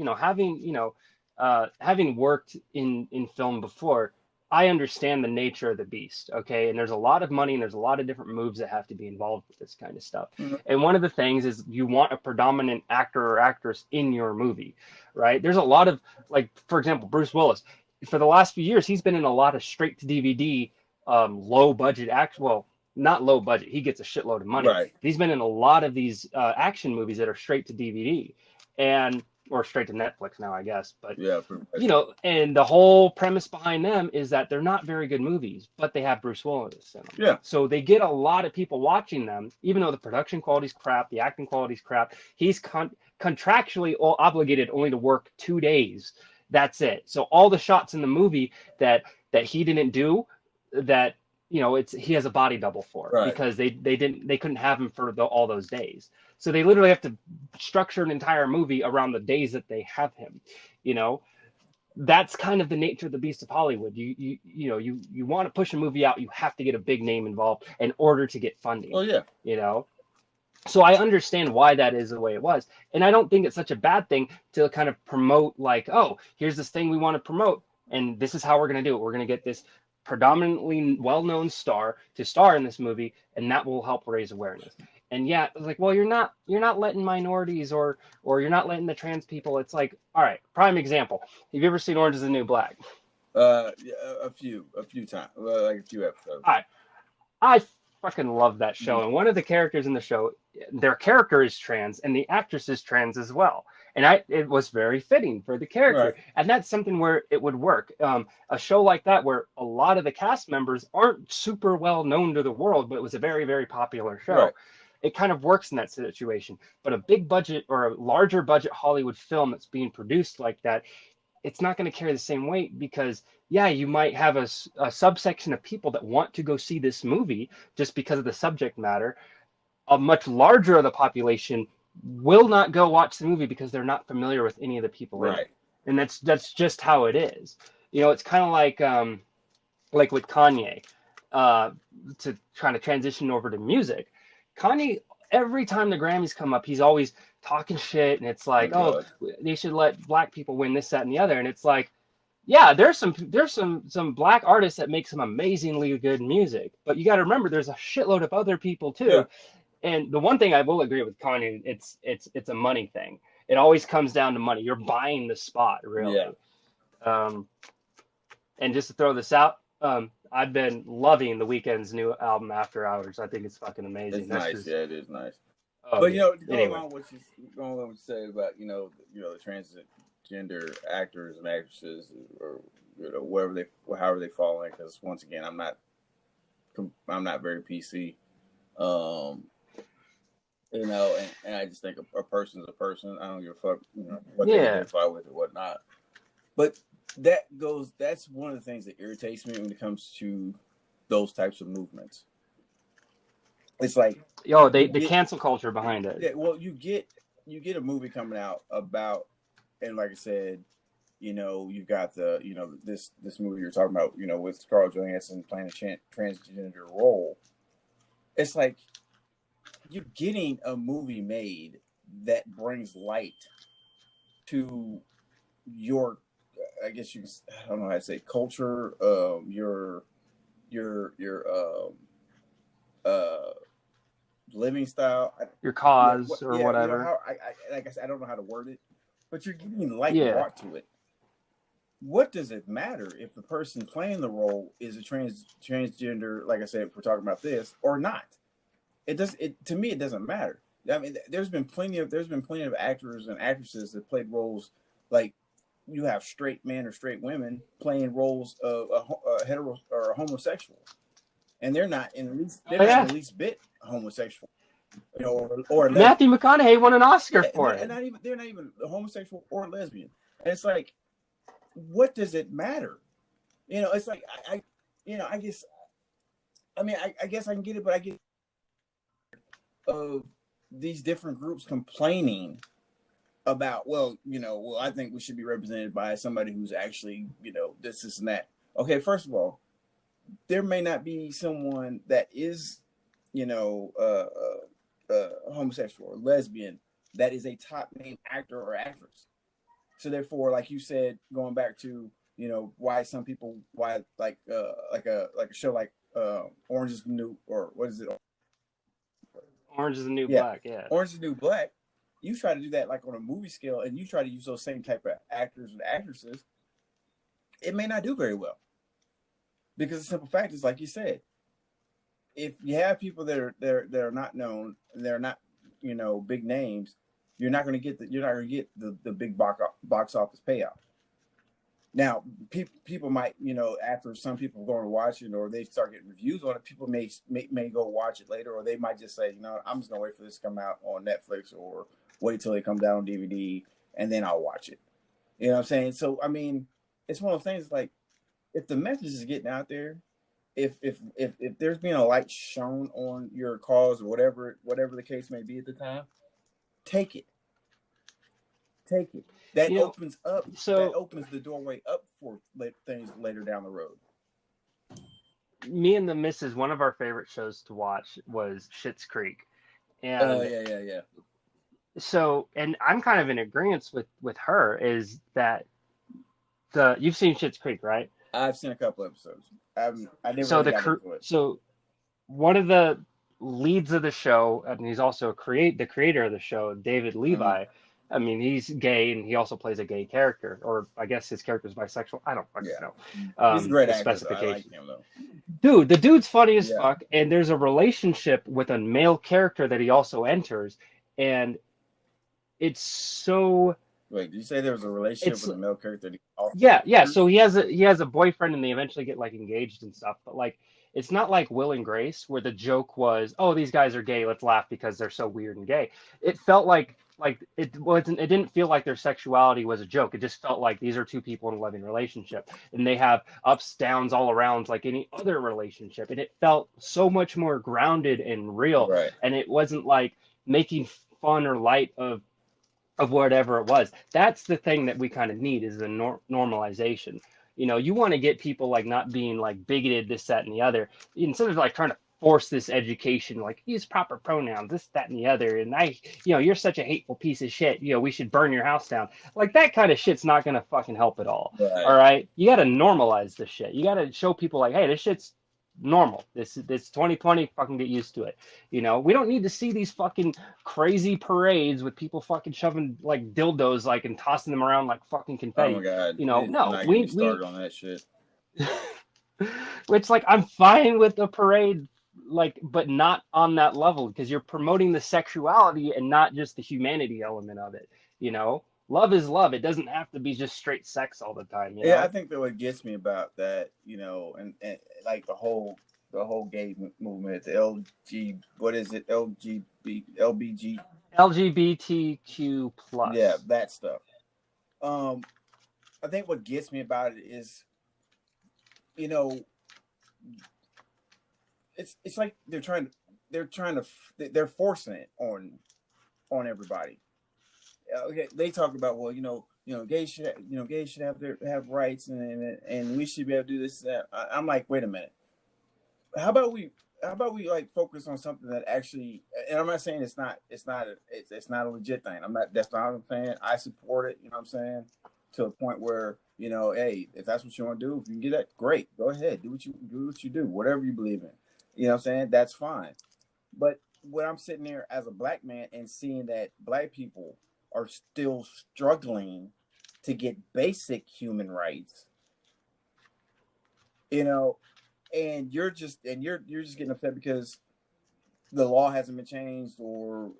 Having worked in film before, I understand the nature of the beast. Okay, and there's a lot of money and there's a lot of different moves that have to be involved with this kind of stuff.
Mhm.
And one of the things is you want a predominant actor or actress in your movie, right? There's a lot of like, for example, Bruce Willis. For the last few years, he's been in a lot of straight to DVD low budget act. Well, not low budget. He gets a shitload of money.
Right.
He's been in a lot of these action movies that are straight to DVD and or straight to Netflix now, I guess. But
Yeah. Pretty much.
and the whole premise behind them is that they're not very good movies, but they have Bruce Willis in them.
Yeah.
So they get a lot of people watching them, even though the production quality's crap, the acting quality's crap. He's contractually obligated only to work 2 days. That's it. So all the shots in the movie that he didn't do, that it's he has a body double for
Right.
because they couldn't have him for all those days. So they literally have to structure an entire movie around the days that they have him. You know, that's kind of the nature of the beast of Hollywood. You want to push a movie out, you have to get a big name involved in order to get funding.
Oh yeah.
You know, So I understand why that is the way it was. And I don't think it's such a bad thing to kind of promote, like, oh, here's this thing we want to promote, and this is how we're going to do it. We're going to get this predominantly well-known star to star in this movie, and that will help raise awareness. And yeah, it's like, well, you're not letting minorities or you're not letting the trans people. It's like, all right, prime example. Have you ever seen Orange is the New Black?
Yeah, a few times, like a few episodes.
I fucking love that show. And one of the characters in the show, their character is trans, and the actress is trans as well. And it was very fitting for the character.
Right.
And that's something where it would work. A show like that, where a lot of the cast members aren't super well known to the world, but it was a very, very popular show.
Right.
It kind of works in that situation. But a big budget or a larger budget Hollywood film that's being produced like that, it's not going to carry the same weight because yeah, you might have a subsection of people that want to go see this movie just because of the subject matter. A much larger of the population will not go watch the movie because they're not familiar with any of the people in
Right.
it, and that's just how it is. It's kind of like with Kanye, to trying to transition over to music. Kanye, every time the Grammys come up, he's always talking shit, and it's like, oh, they should let black people win this, that, and the other, and it's like, yeah, there's some black artists that make some amazingly good music, but you got to remember there's a shitload of other people too.
Yeah.
And the one thing I will agree with Kanye, it's a money thing. It always comes down to money. You're buying the spot, really.
Yeah.
And just to throw this out, I've been loving The Weeknd's new album After Hours. I think it's fucking amazing.
It's nice. Yeah, it is nice.
Oh,
but
yeah.
going on what you say about the transgender actors and actresses, or however they fall in, because once again, I'm not very PC. And I just think a person's a person. I don't give a fuck, what they identify with or whatnot. But that's one of the things that irritates me when it comes to those types of movements. It's like,
the cancel culture behind it.
Yeah, well, you get a movie coming out about, and like I said, you've got this movie you're talking about, with Scarlett Johansson playing a transgender role. It's like you're getting a movie made that brings light to your, I guess I don't know how to say, culture, your living style,
your cause, or whatever.
Like I said, I don't know how to word it, but you're getting light brought to it. What does it matter if the person playing the role is a transgender, like I said, if we're talking about this, or not? To me, it doesn't matter. I mean, there's been plenty of actors and actresses that played roles, like you have straight men or straight women playing roles of a hetero or a homosexual, and they're not in the least bit homosexual. Or
Matthew McConaughey won an Oscar for it.
And they're not even homosexual or lesbian. And it's like, what does it matter? It's like I guess. I mean, I guess I can get it, but I get of these different groups complaining about, I think we should be represented by somebody who's actually, this and that. Okay, first of all, there may not be someone that is, homosexual or lesbian that is a top name actor or actress. So therefore, like you said, going back to why like a show like Orange is the New, or what is it?
Orange is the New Black, yeah.
Orange is the New Black. You try to do that like on a movie scale, and you try to use those same type of actors and actresses, it may not do very well. Because the simple fact is, like you said, if you have people that are not known, they're not big names, you're not going to get the big box office payout. Now, people might, after some people going to watch it, or they start getting reviews on it, people may go watch it later, or they might just say, I'm just going to wait for this to come out on Netflix, or wait till it comes down on DVD, and then I'll watch it. You know what I'm saying? So, I mean, it's one of those things, like, if the message is getting out there, if there's being a light shown on your cause, or whatever the case may be at the time, take it. That opens the doorway up for things later down the road.
Me and the missus, one of our favorite shows to watch was Schitt's Creek. And
Yeah.
so, and I'm kind of in agreement with her is that you've seen Schitt's Creek, right?
I've seen a couple episodes. I never
So
really got into it.
so one of the leads of the show, and he's also the creator of the show, David
Hmm.
Levi. I mean, he's gay and he also plays a gay character, or I guess his character's bisexual. I don't fucking
Yeah,
know
he's a great
the
actor though. I like
specifications.
him though.
Dude, the dude's funny as
Yeah.
fuck, and there's a relationship with a male character that he also enters, and it's so
Wait, did you say there was a relationship
it's
with a male character that he also
yeah. So
enters?
he has a boyfriend, and they eventually get like engaged and stuff. But like, it's not like Will and Grace, where the joke was, "Oh, these guys are gay. Let's laugh because they're so weird and gay." It felt like it wasn't. It didn't feel like their sexuality was a joke. It just felt like these are two people in a loving relationship, and they have ups downs all around like any other relationship. And it felt so much more grounded and real.
Right.
And it wasn't like making fun or light of whatever it was. That's the thing that we kind of need is the normalization. You know, you want to get people like not being like bigoted, this, that, and the other, instead of like trying to force this education, like use proper pronouns, this, that, and the other. And you're such a hateful piece of shit. We should burn your house down. Like that kind of shit's not going to fucking help at all. All
Right.
right. You got to normalize this shit. You got to show people like, hey, this shit's normal. This 2020, fucking get used to it. We don't need to see these fucking crazy parades with people fucking shoving like dildos like and tossing them around like fucking
Oh my
confetti.
God. Do
No,
not get me
we
started on that shit.
which like I'm fine with the parade like but not on that level because you're promoting the sexuality and not just the humanity element of it, you know? Love is love. It doesn't have to be just straight sex all the time, you
Yeah, I
know?
think that what gets me about that, and like the whole gay movement, the LG, what is it, LBG,
LGBTQ
yeah,
plus.
that stuff. Um, I think what gets me about it is, you know, it's like they're forcing it on everybody. Okay, they talk about, well, gays should have rights, and we should be able to do this and that. I'm like, wait a minute, how about we like focus on something that actually, and I'm not saying it's not a legit thing. That's not what I'm saying. I support it, you know what I'm saying, to a point where, hey, if that's what you want to do, if you can get that, great, go ahead, do whatever you believe in, you know what I'm saying, that's fine. But when I'm sitting there as a black man and seeing that black people are still struggling to get basic human rights, you know, and you're just getting upset because the law hasn't been changed, or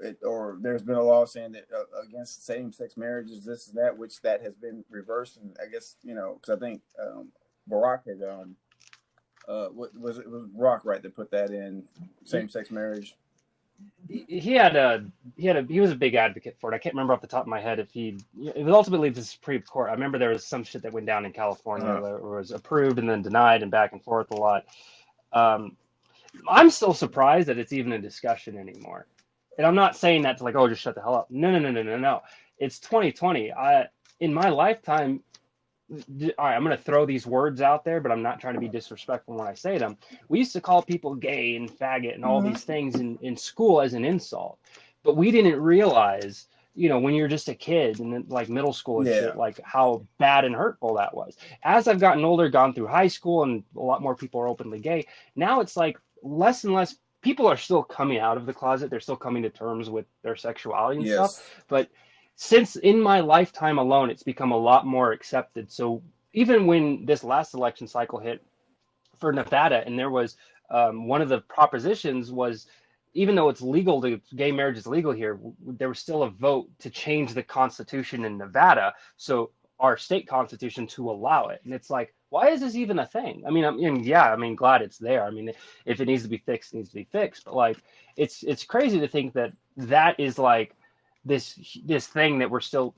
there's been a law saying that against same-sex marriages, this and that, which that has been reversed. And I guess, because I think Barack had it was Barack, right, that put that in, same-sex marriage.
He was a big advocate for it. I can't remember off the top of my head if it was ultimately the Supreme Court. I remember there was some shit that went down in California
Uh-huh.
where it was approved and then denied and back and forth a lot. Um, I'm still surprised that it's even a discussion anymore. And I'm not saying that to like, oh, just shut the hell up. No. It's 2020. In my lifetime, all right, I'm going to throw these words out there, but I'm not trying to be disrespectful when I say them. We used to call people gay and faggot and all
Mm-hmm.
these things in school as an insult, but we didn't realize, when you're just a kid and then like middle school and
Yeah.
shit, like how bad and hurtful that was. As I've gotten older, gone through high school, and a lot more people are openly gay, now it's like less and less people are still coming out of the closet. They're still coming to terms with their sexuality and stuff,
Yes.
but since in my lifetime alone, it's become a lot more accepted. So even when this last election cycle hit for Nevada, and there was one of the propositions was, even though it's legal to gay marriage is legal here, there was still a vote to change the constitution in Nevada, so our state constitution to allow it. And it's like, why is this even a thing? Glad it's there. I mean, if it needs to be fixed, it needs to be fixed. But like, it's crazy to think that that is like this thing that we're still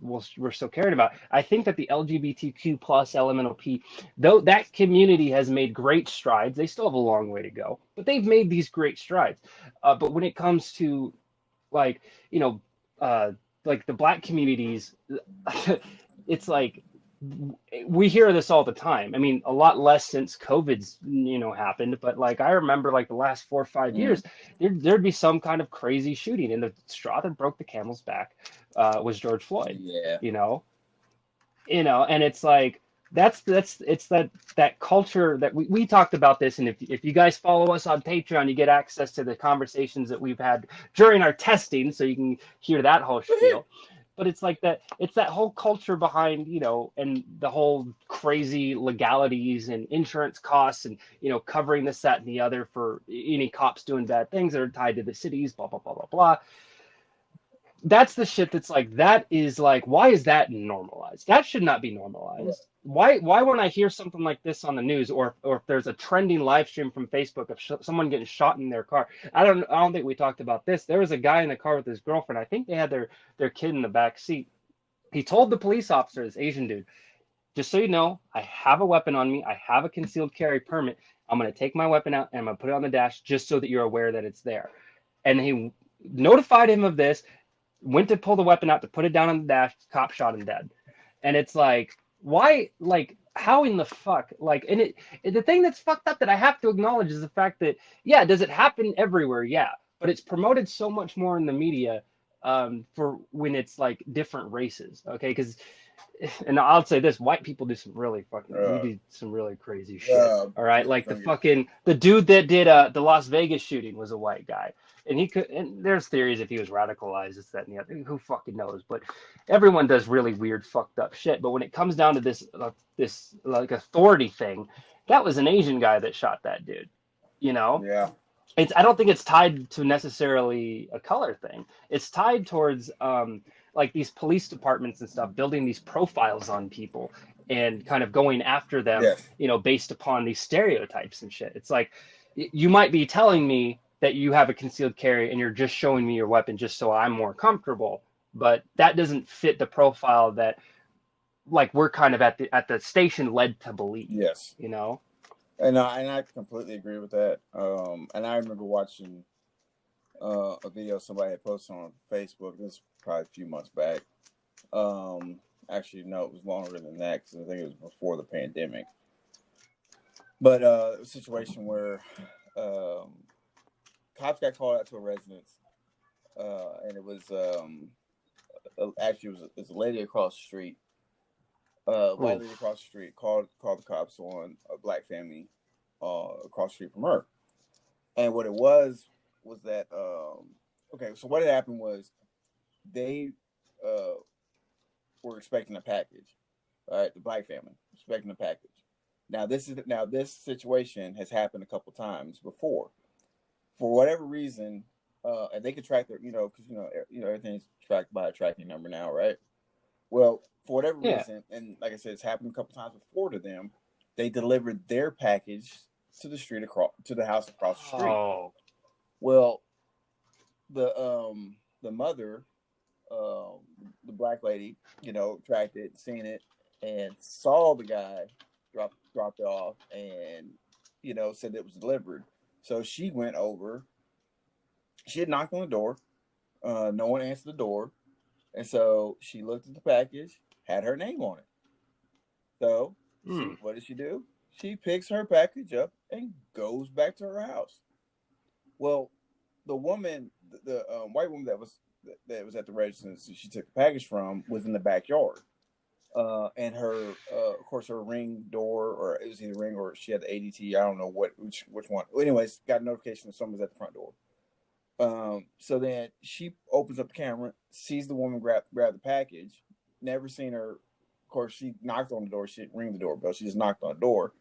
caring about. I think that the LGBTQ plus elemental P, though that community has made great strides, they still have a long way to go, but they've made these great strides. But when it comes to like, like the black communities, it's like we hear this all the time. I mean, a lot less since COVID's happened, but like I remember like the last 4 or 5 years, there'd be some kind of crazy shooting, and the straw that broke the camel's back was George Floyd.
Yeah.
You know, and it's like it's that culture that we talked about this, and if you guys follow us on Patreon, you get access to the conversations that we've had during our testing, so you can hear that whole spiel. But it's like that, it's that whole culture behind, and the whole crazy legalities and insurance costs and, covering this, that, and the other for any cops doing bad things that are tied to the cities, blah, blah, blah, blah, blah. That's the shit that's like, that is like, why is that normalized? That should not be normalized. Why when I hear something like this on the news, or if there's a trending live stream from Facebook of someone getting shot in their car? I don't think we talked about this. There was a guy in the car with his girlfriend. I think they had their kid in the back seat. He told the police officer, this Asian dude, just so you know, I have a weapon on me. I have a concealed carry permit. I'm going to take my weapon out and I'm going to put it on the dash just so that you're aware that it's there. And he notified him of this, went to pull the weapon out to put it down on the dash, cop shot him dead. And it's like, why, like, how in the fuck, like, and the thing that's fucked up that I have to acknowledge is the fact that, yeah, does it happen everywhere? Yeah, but it's promoted so much more in the media for when it's like different races, okay? Because, and I'll say this, white people do some really we do some really crazy shit, all right? Like the dude that did the Las Vegas shooting was a white guy. And there's theories if he was radicalized, this, that, and the other. Who fucking knows? But everyone does really weird, fucked up shit. But when it comes down to this like authority thing, that was an Asian guy that shot that dude.
Yeah.
I don't think it's tied to necessarily a color thing. It's tied towards like these police departments and stuff building these profiles on people and kind of going after them, based upon these stereotypes and shit. It's like you might be telling me that you have a concealed carry and you're just showing me your weapon just so I'm more comfortable, but that doesn't fit the profile that like we're kind of at the station led to believe.
Yes. And I completely agree with that. And I remember watching a video somebody had posted on Facebook. This was probably a few months back. Actually, no, it was longer than that because I think it was before the pandemic. But a situation where cops got called out to a residence, and it was actually it was a lady across the street. White lady across the street called the cops on a black family across the street from her. And what it was that okay, so what had happened was they were expecting a package. All right, the black family expecting a package. Now this situation has happened a couple times before. For whatever reason, and they could track their, because everything's tracked by a tracking number now, right? Well, for whatever reason, and like I said, it's happened a couple times before to them. They delivered their package to the house across the street.
Oh.
Well, the mother, the black lady, tracked it, seen it, and saw the guy dropped it off, and said it was delivered. So she went over. She had knocked on the door. No one answered the door. And so she looked at the package, had her name on it. So what does she do? She picks her package up and goes back to her house. Well, the woman, the white woman that was at the residence she took the package from was in the backyard. And her, of course, her ring door, or it was either ring or she had the ADT. I don't know which one. Anyways, got a notification that someone was at the front door. So then she opens up the camera, sees the woman grab the package. Never seen her. Of course, she knocked on the door. She didn't ring the doorbell. She just knocked on the door,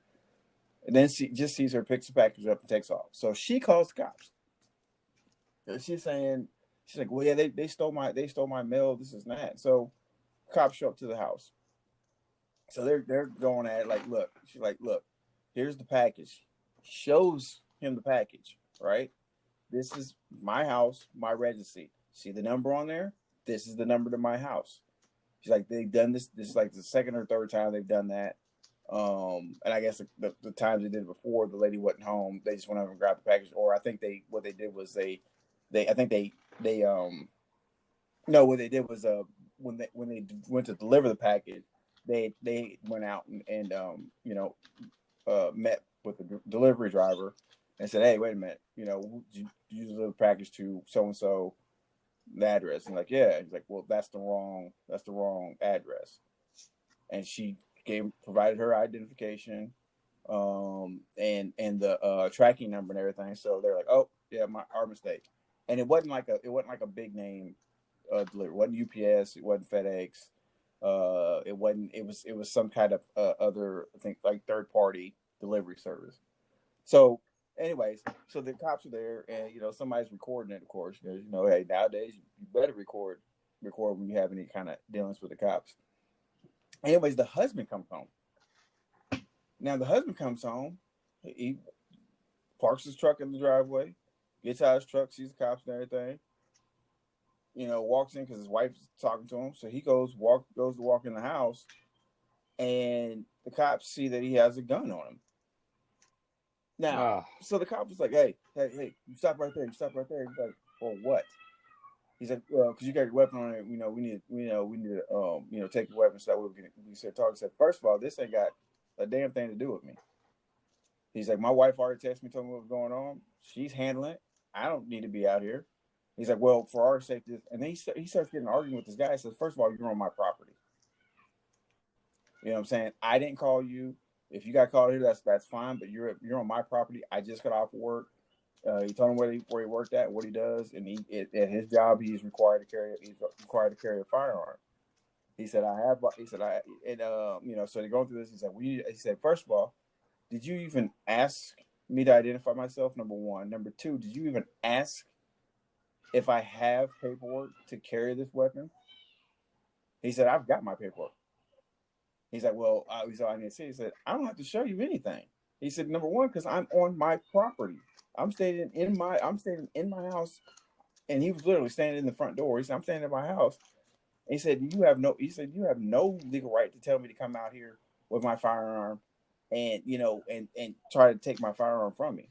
and then she just sees her, picks the package up, and takes off. So she calls the cops. And she's like, "Well, yeah, they stole my mail. This is that." So cops show up to the house. So they're going at it like, "Look," she's like, "Look, here's the package." Shows him the package, right? This is my house, my registry. See the number on there? This is the number to my house. She's like, they've done this. This is like the second or third time they've done that. And I guess the times they did it before, the lady wasn't home. They just went over and grabbed the package. Or I think what they did was when they went to deliver the package, they went out and met with the delivery driver and said, "Hey, wait a minute, you deliver the package to so and so the address?" And like, yeah. He's like, "Well, that's the wrong address." And she provided her identification, and the tracking number and everything. So they're like, "Oh, yeah, our mistake." And it wasn't like a big name delivery. It wasn't UPS. It wasn't FedEx. It wasn't. It was some kind of other, I think, like third party delivery service. So, anyways, so the cops are there, and somebody's recording it. Of course, because hey, nowadays you better record when you have any kind of dealings with the cops. Anyways, the husband comes home. Now the husband comes home. He parks his truck in the driveway, gets out of his truck, sees the cops and everything. Walks in because his wife's talking to him. So he goes to walk in the house, and the cops see that he has a gun on him. Now, so the cop was like, "Hey, you stop right there. You stop right there." He's like, "For what?" He's like, "Well, because you got your weapon on it. We need to take your weapon so that we can start talking." He said, "First of all, this ain't got a damn thing to do with me." He's like, "My wife already texted me, told me what's going on. She's handling it. I don't need to be out here." He's like, "Well, for our safety," and then he starts getting an argument with this guy. He says, "First of all, you're on my property. You know what I'm saying? I didn't call you. If you got called here, that's fine. But you're on my property. I just got off of work." He told him where he worked at, what he does, and at his job he's required to carry a firearm. He said, so they're going through this. He said, "First of all, did you even ask me to identify myself? Number one. Number two, did you even ask if I have paperwork to carry this weapon?" He said, "I've got my paperwork." He's like, "Well, I need to see." He said, "I don't have to show you anything." He said, "Number one, because I'm on my property. I'm staying in my house." And he was literally standing in the front door. He said, "I'm standing in my house." And he said, "You have no legal right to tell me to come out here with my firearm and and try to take my firearm from me."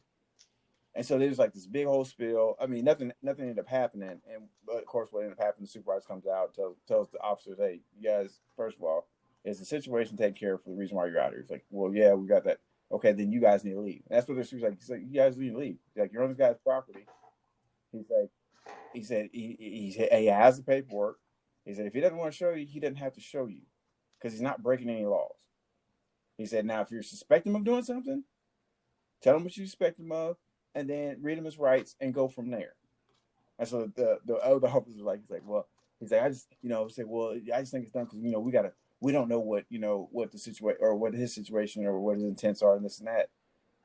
And so there's like this big whole spiel. I mean, nothing ended up happening. But of course, what ended up happening, the supervisor comes out, tells the officers, "Hey, you guys, first of all, is the situation taken care of for the reason why you're out here?" It's like, "Well, yeah, we got that." "Okay, then you guys need to leave." And that's what the supervisor's like. He's like, "You guys need to leave." He's like, "You're on this guy's property." He said he has the paperwork. He said if he doesn't want to show you, he doesn't have to show you because he's not breaking any laws. He said, now if you suspect him of doing something, tell him what you suspect him of, and then read him his rights and go from there. And so the other officer was he's like, I just I just think it's done because we don't know what the situation or what his situation or what his intents are and this and that.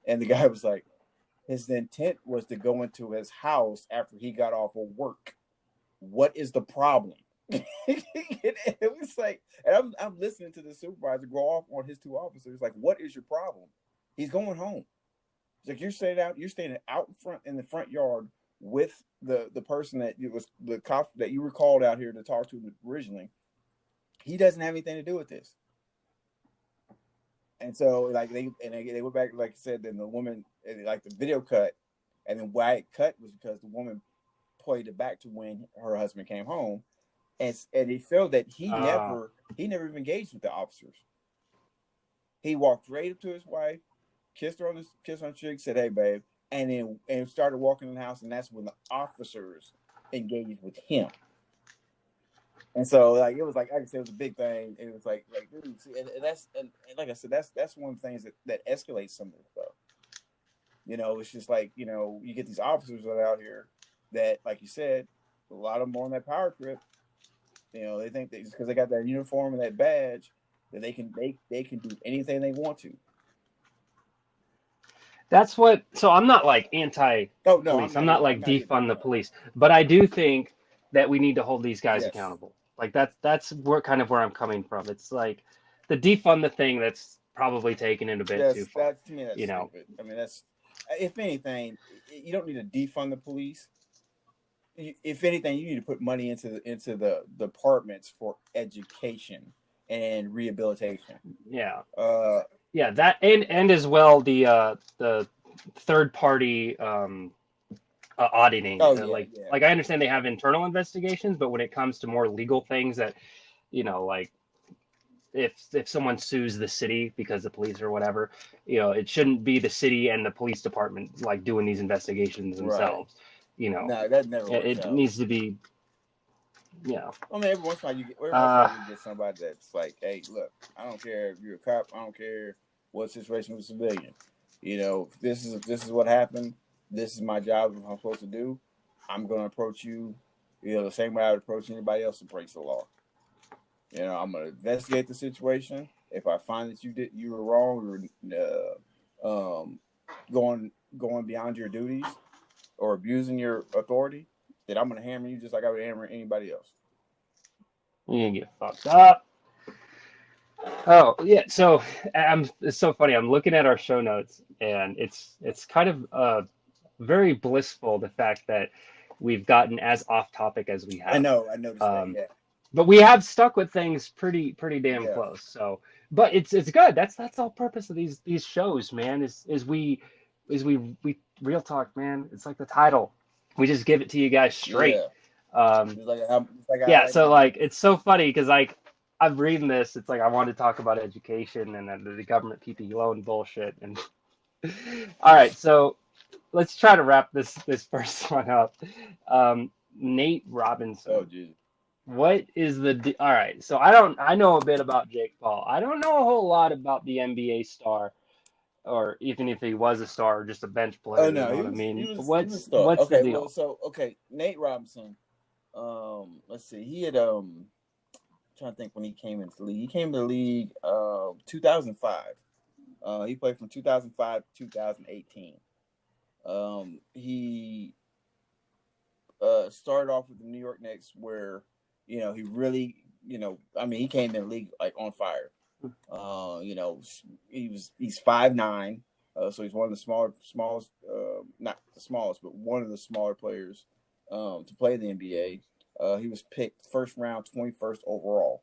And the guy was like, his intent was to go into his house after he got off of work. What is the problem? It was like, and I'm listening to the supervisor go off on his two officers. Like, what is your problem? He's going home. It's like you're standing out front in the front yard with the person that it was the cop that you were called out here to talk to originally. He doesn't have anything to do with this. And so they went back, like I said, then the woman, like the video cut, and then why it cut was because the woman played it back to when her husband came home, and he felt that he never even engaged with the officers. He walked right up to his wife, kissed her on the cheek, said, "Hey, babe," and started walking in the house, and that's when the officers engaged with him. And so, it was like I said, it was a big thing. It was like dude, see, and that's and like I said, that's one of the things that escalates some of this stuff. It's just like you get these officers that are out here that, like you said, a lot of them are on that power trip. They think that just because they got that uniform and that badge, that they can do anything they want to.
That's what. So I'm not like anti-police.
Oh no, I'm
I'm
not
not
either. I'm
like
not either.
defund the
No.
police, but I do think that we need to hold these guys
Yes.
accountable. Like that's where I'm coming from. It's like the defund the thing that's probably taken it a bit too far.
That's to me that's stupid. I mean, that's if anything, you don't need to defund the police. If anything, you need to put money into the departments for education and rehabilitation.
Yeah. Yeah, that and as well the third party auditing.
Oh yeah,
like I understand they have internal investigations, but when it comes to more legal things that like if someone sues the city because the police or whatever, it shouldn't be the city and the police department like doing these investigations
Right.
themselves. You know,
No, that never works
it
out.
needs to be, you know.
I mean, every once in a
Uh,
while you get somebody that's like, hey, look, I don't care if you're a cop, I don't care what situation with a civilian. This is what happened. This is my job. What I'm supposed to do. I'm going to approach you, the same way I would approach anybody else who breaks the law. I'm going to investigate the situation. If I find that you were wrong or going beyond your duties or abusing your authority, then I'm going to hammer you just like I would hammer anybody else.
you can get fucked up. Oh yeah, so it's so funny. I'm looking at our show notes, and it's kind of very blissful the fact that we've gotten as off topic as we
I
have.
know. I noticed that.
Um,
Yeah.
but we have stuck with things pretty damn
Yeah.
close. So, but it's good. That's all purpose of these shows, man. Is we real talk, man. It's like the title. We just give it to you guys straight.
Yeah.
Um,
Just like I
yeah.
like my
So like,
news.
it's so funny because like I'm reading this. It's like I wanted to talk about education and the government PPP loan bullshit. And all right, so let's try to wrap this first one up. Nate
Oh,
Robinson.
Jesus.
What is all right? So I know a bit about Jake Paul. I don't know a whole lot about the NBA star, or even if he was a star or just a bench
Oh
player. You
no,
know
he
what I
was he
mean?
was he was stuck.
What's the
Okay, well,
deal?
so Nate Robinson. Let's see. He had trying to think when he came into the league. He came to the league 2005. He played from 2005 to 2018. He started off with the New York Knicks, where he really I mean he came in the league like on fire. He's 5'9", so he's one of the smallest, not the smallest, but one of the smaller players to play in the NBA. He was picked first round, 21st overall.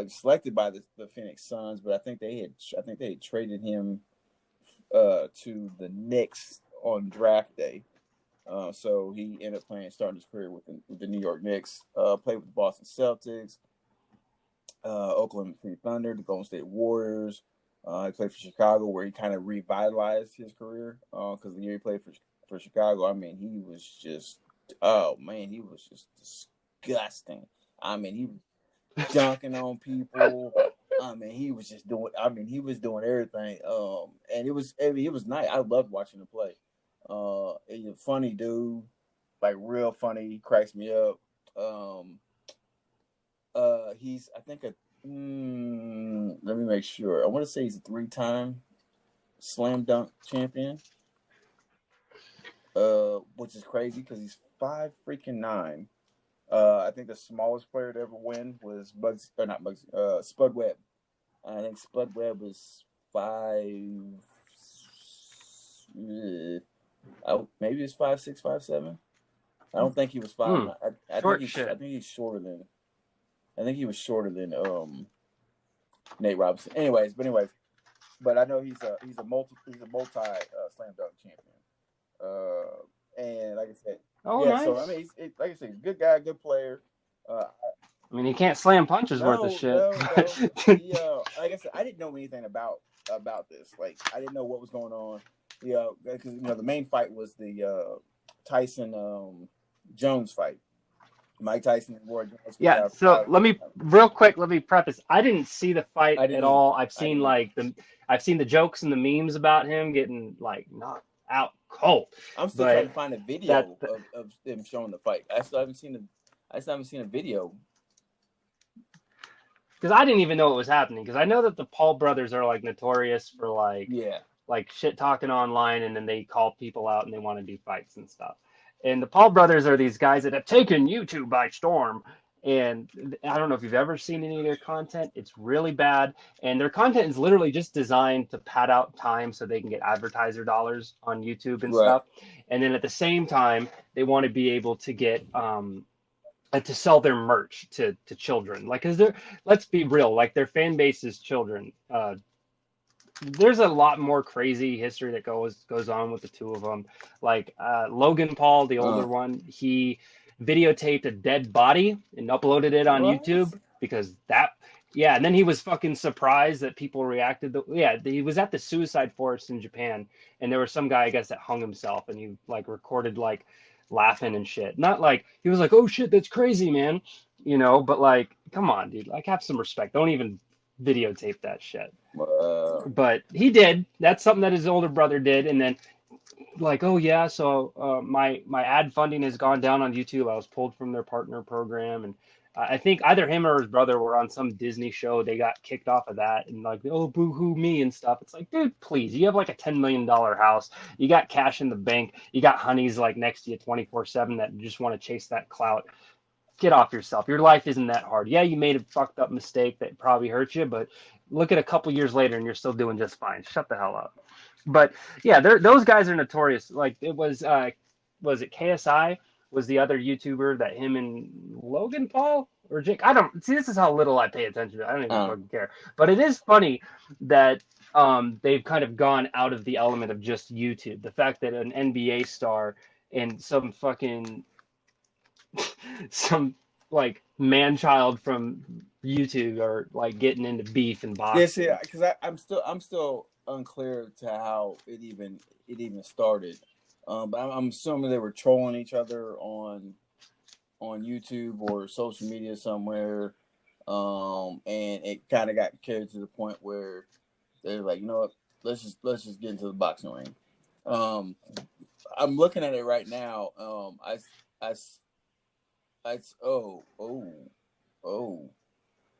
Selected by the Phoenix Suns, but I think they had traded him to the Knicks on draft day. So he ended up starting his career with the New York Knicks. Played with the Boston Celtics, Oklahoma City Thunder, the Golden State Warriors. He played for Chicago, where he kind of revitalized his career because the year he played for Chicago, I mean, he was just disgusting. I mean, he was dunking on people. I mean, he was doing everything. And it was nice. I loved watching him play. He's a funny dude, like real funny. He cracks me up. He's I think let me make sure. I want to say he's a 3-time slam dunk champion. Which is crazy because he's 5'9". I think the smallest player to ever win was Spud Webb. I think Spud Webb was 5. Maybe it's 5'6", 5'7". I don't think he was 5'9". I think
Short shit.
he's shorter than. I think he was shorter than Nate Robinson. Anyways, but I know he's a multi slam dunk champion. And like I said,
Oh,
yeah.
nice.
So I mean, like I said, he's a good guy, good player.
I mean, he can't slam punches worth of shit.
No. Like I said, I didn't know anything about this. Like, I didn't know what was going on. Yeah, because the main fight was the Tyson Jones fight. Mike Tyson and Roy Jones.
Yeah, so let me preface. I didn't see the fight
I didn't
at
either.
all. I've seen the jokes and the memes about him getting like knocked out cold.
I'm still trying to find a video of him showing the fight. I still haven't seen a video.
Because I didn't even know it was happening. Because I know that the Paul brothers are like notorious for like shit talking online, and then they call people out and they want to do fights and stuff. And the Paul brothers are these guys that have taken YouTube by storm. And I don't know if you've ever seen any of their content. It's really bad. And their content is literally just designed to pad out time so they can get advertiser dollars on YouTube and stuff. And then at the same time, they want to be able to get to sell their merch to children. Like, because let's be real, like their fan base is children. There's a lot more crazy history that goes on with the two of them. Like Logan Paul, the older one, he videotaped a dead body and uploaded it on YouTube because Yeah, and then he was fucking surprised that people reacted. Yeah, he was at the suicide forest in Japan, and there was some guy, I guess, that hung himself, and he like recorded like laughing and shit. Not like he was like, "Oh shit, that's crazy, man," but like, come on, dude, like have some respect. Don't even videotape that shit. But he did. That's something that his older brother did, and then like, oh yeah, so my ad funding has gone down on YouTube. I was pulled from their partner program, and I think either him or his brother were on some Disney show. They got kicked off of that, and like, oh boo hoo me and stuff. It's like, dude, please, you have like a $10 million house, you got cash in the bank, you got honeys like next to you 24/7 that just want to chase that clout. Get off yourself. Your life isn't that hard. Yeah, you made a fucked up mistake that probably hurt you, but look at a couple years later and you're still doing just fine. Shut the hell up. But yeah, those guys are notorious. Like it was it KSI was the other YouTuber that him and Logan Paul or Jake. I don't see. This is how little I pay attention to. I don't even fucking care. But it is funny that they've kind of gone out of the element of just YouTube. The fact that an NBA star and some like man child from YouTube are like getting into beef and boxing.
Yeah, see, because I'm still unclear to how it even started. But I'm assuming they were trolling each other on YouTube or social media somewhere, and it kind of got carried to the point where they're like, you know what, let's just get into the boxing ring. I'm looking at it right now.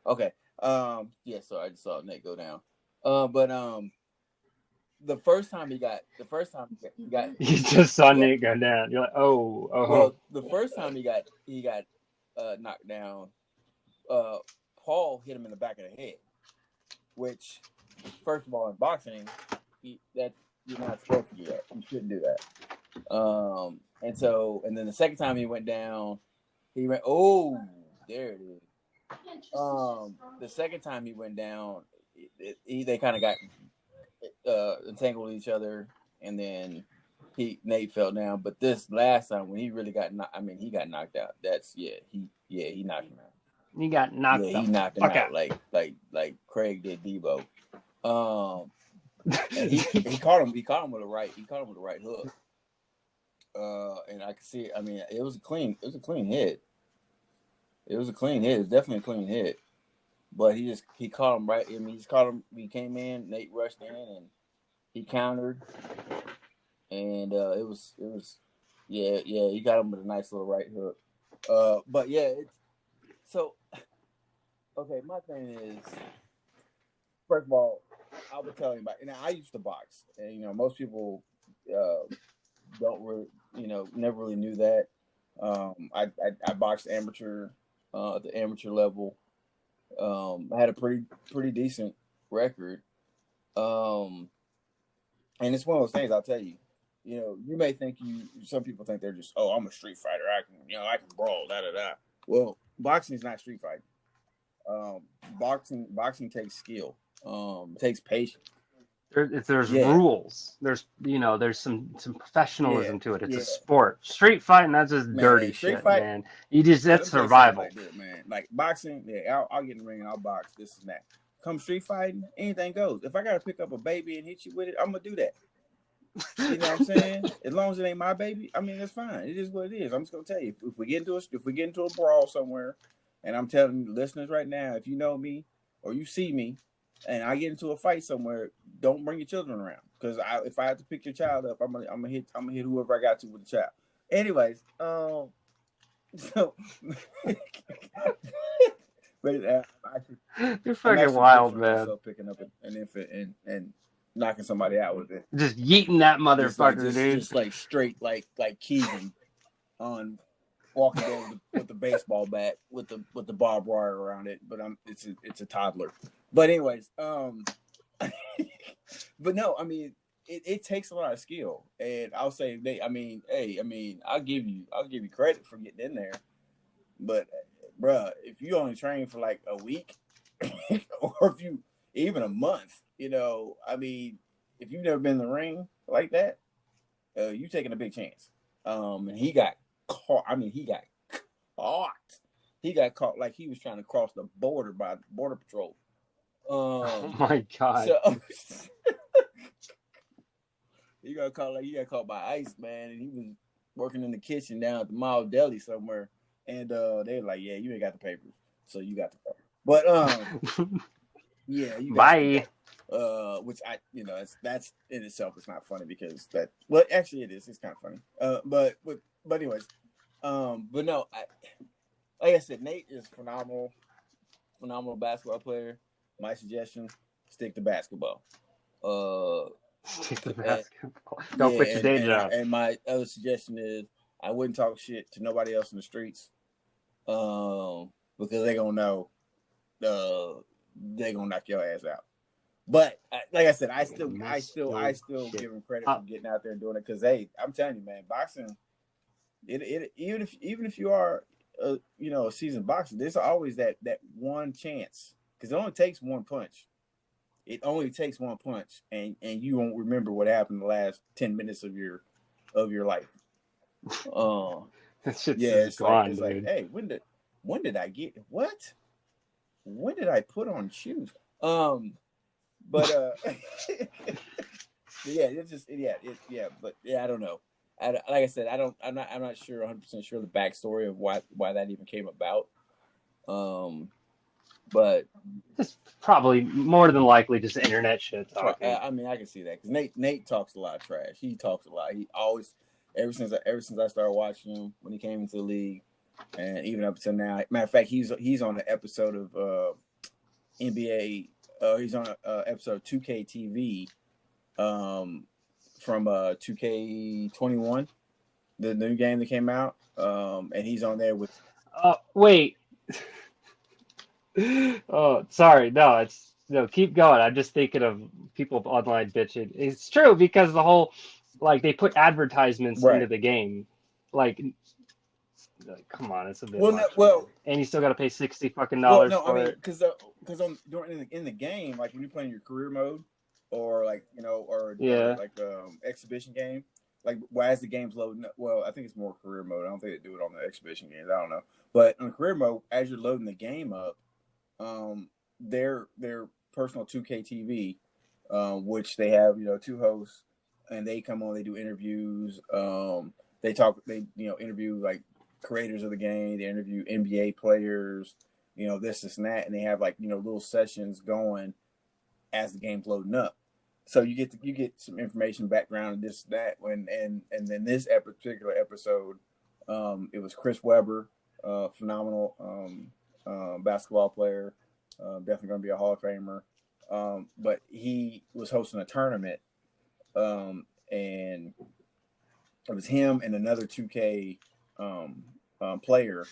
Okay. Yeah, so I just saw Nate go down. But the first time he got
You just saw Nate go down. You're like, oh.
Well, the first time he got knocked down, Paul hit him in the back of the head, which, first of all, in boxing, you're not supposed to do that. You shouldn't do that. And then the second time he went down, he went, oh, there it is. The second time he went down, they kind of got entangled with each other, and then Nate fell down. But this last time when he really got he got knocked out. He knocked him out.
He got knocked.
Yeah, he knocked him out like Craig did Debo. And he caught him. He caught him with a right. He caught him with a right hook. And I could see. I mean, it was a clean hit. It was a clean hit. It was definitely a clean hit. But he caught him right. I mean, he just caught him. He came in. Nate rushed in and he countered. And it was he got him with a nice little right hook. But yeah, so okay. My thing is, first of all, I would tell anybody. And I used to box, and most people don't really, never really knew that. I boxed amateur at the amateur level. I had a pretty decent record. And it's one of those things, I'll tell you. You may think some people think they're just, oh, I'm a street fighter. I can brawl, da da da. Well, boxing is not street fighting. Boxing takes skill. It takes patience.
There's rules. There's some professionalism to it. It's a sport. Street fighting, that's just dirty shit, man. That's survival.
Man. Like boxing, I'll get in the ring and I'll box, this and that. Come street fighting, anything goes. If I gotta pick up a baby and hit you with it, I'm gonna do that. You know what I'm saying? As long as it ain't my baby, I mean, that's fine. It is what it is. I'm just gonna tell you, if we get into a brawl somewhere, and I'm telling listeners right now, if you know me or you see me, and I get into a fight somewhere, don't bring your children around, because if I have to pick your child up, I'm gonna hit whoever I got to with the child. Anyways, so but
you're fucking wild, man.
Picking up an infant and knocking somebody out with it,
just yeeting that motherfucker, dude.
Just like straight, like Keegan on walking down with the baseball bat with the barbed wire around it, but it's a toddler. But anyways, but no, I mean, it takes a lot of skill, and I'll say I'll give you credit for getting in there, but bruh, if you only train for like a week, or if you even a month, if you've never been in the ring like that, you taking a big chance. And he got caught. He got caught. he got caught like he was trying to cross the border by Border Patrol.
Oh my God.
So he got caught by ICE, man, and he was working in the kitchen down at the Mall Deli somewhere, and they were like, "Yeah, you ain't got the papers, so you got the papers." But yeah, you got
Bye.
which that's in itself is not funny because that well actually it is. It's kind of funny. But anyways, but no, like I said, Nate is phenomenal basketball player. My suggestion: stick to basketball.
Stick to basketball. Don't quit your day job.
And my other suggestion is I wouldn't talk shit to nobody else in the streets, because they gonna know, they gonna knock your ass out. But like I said, I still give him credit for getting out there and doing it because hey, I'm telling you, man, boxing, it even if you are a seasoned boxer, there's always that one chance because it only takes one punch. It only takes one punch, and you won't remember what happened the last 10 minutes of your life.
That shit's
it's
gone,
like, hey, when did I get what? When did I put on shoes? But yeah, it's just but yeah, I don't know. Like I said, I'm not sure 100% sure the backstory of why that even came about. But
it's probably more than likely just internet shit talking.
I mean, I can see that because Nate talks a lot of trash. He talks a lot. He always ever since I started watching him when he came into the league, and even up until now. Matter of fact, he's on the episode of NBA. He's on episode 2K TV, from 2K21, the new game that came out. And he's on there with.
Wait. Oh, sorry. No, keep going. I'm just thinking of people online bitching. It's true because the whole, like, they put advertisements into the game. Like, come on, it's a bit much. And you still got to pay $60 fucking for it.
Because in the game, like when you're playing your career mode, or like or exhibition game, like as the game's loading up. Well, I think it's more career mode. I don't think they do it on the exhibition games. I don't know, but on career mode, as you're loading the game up, their personal 2K TV, which they have two hosts, and they come on, they do interviews, they interview like creators of the game, they interview NBA players, this and that, and they have like little sessions going as the game's loading up, so you get some information, background, and this that and then this particular episode, it was Chris Webber, phenomenal basketball player, definitely going to be a Hall of Famer, but he was hosting a tournament, and it was him and another 2K player,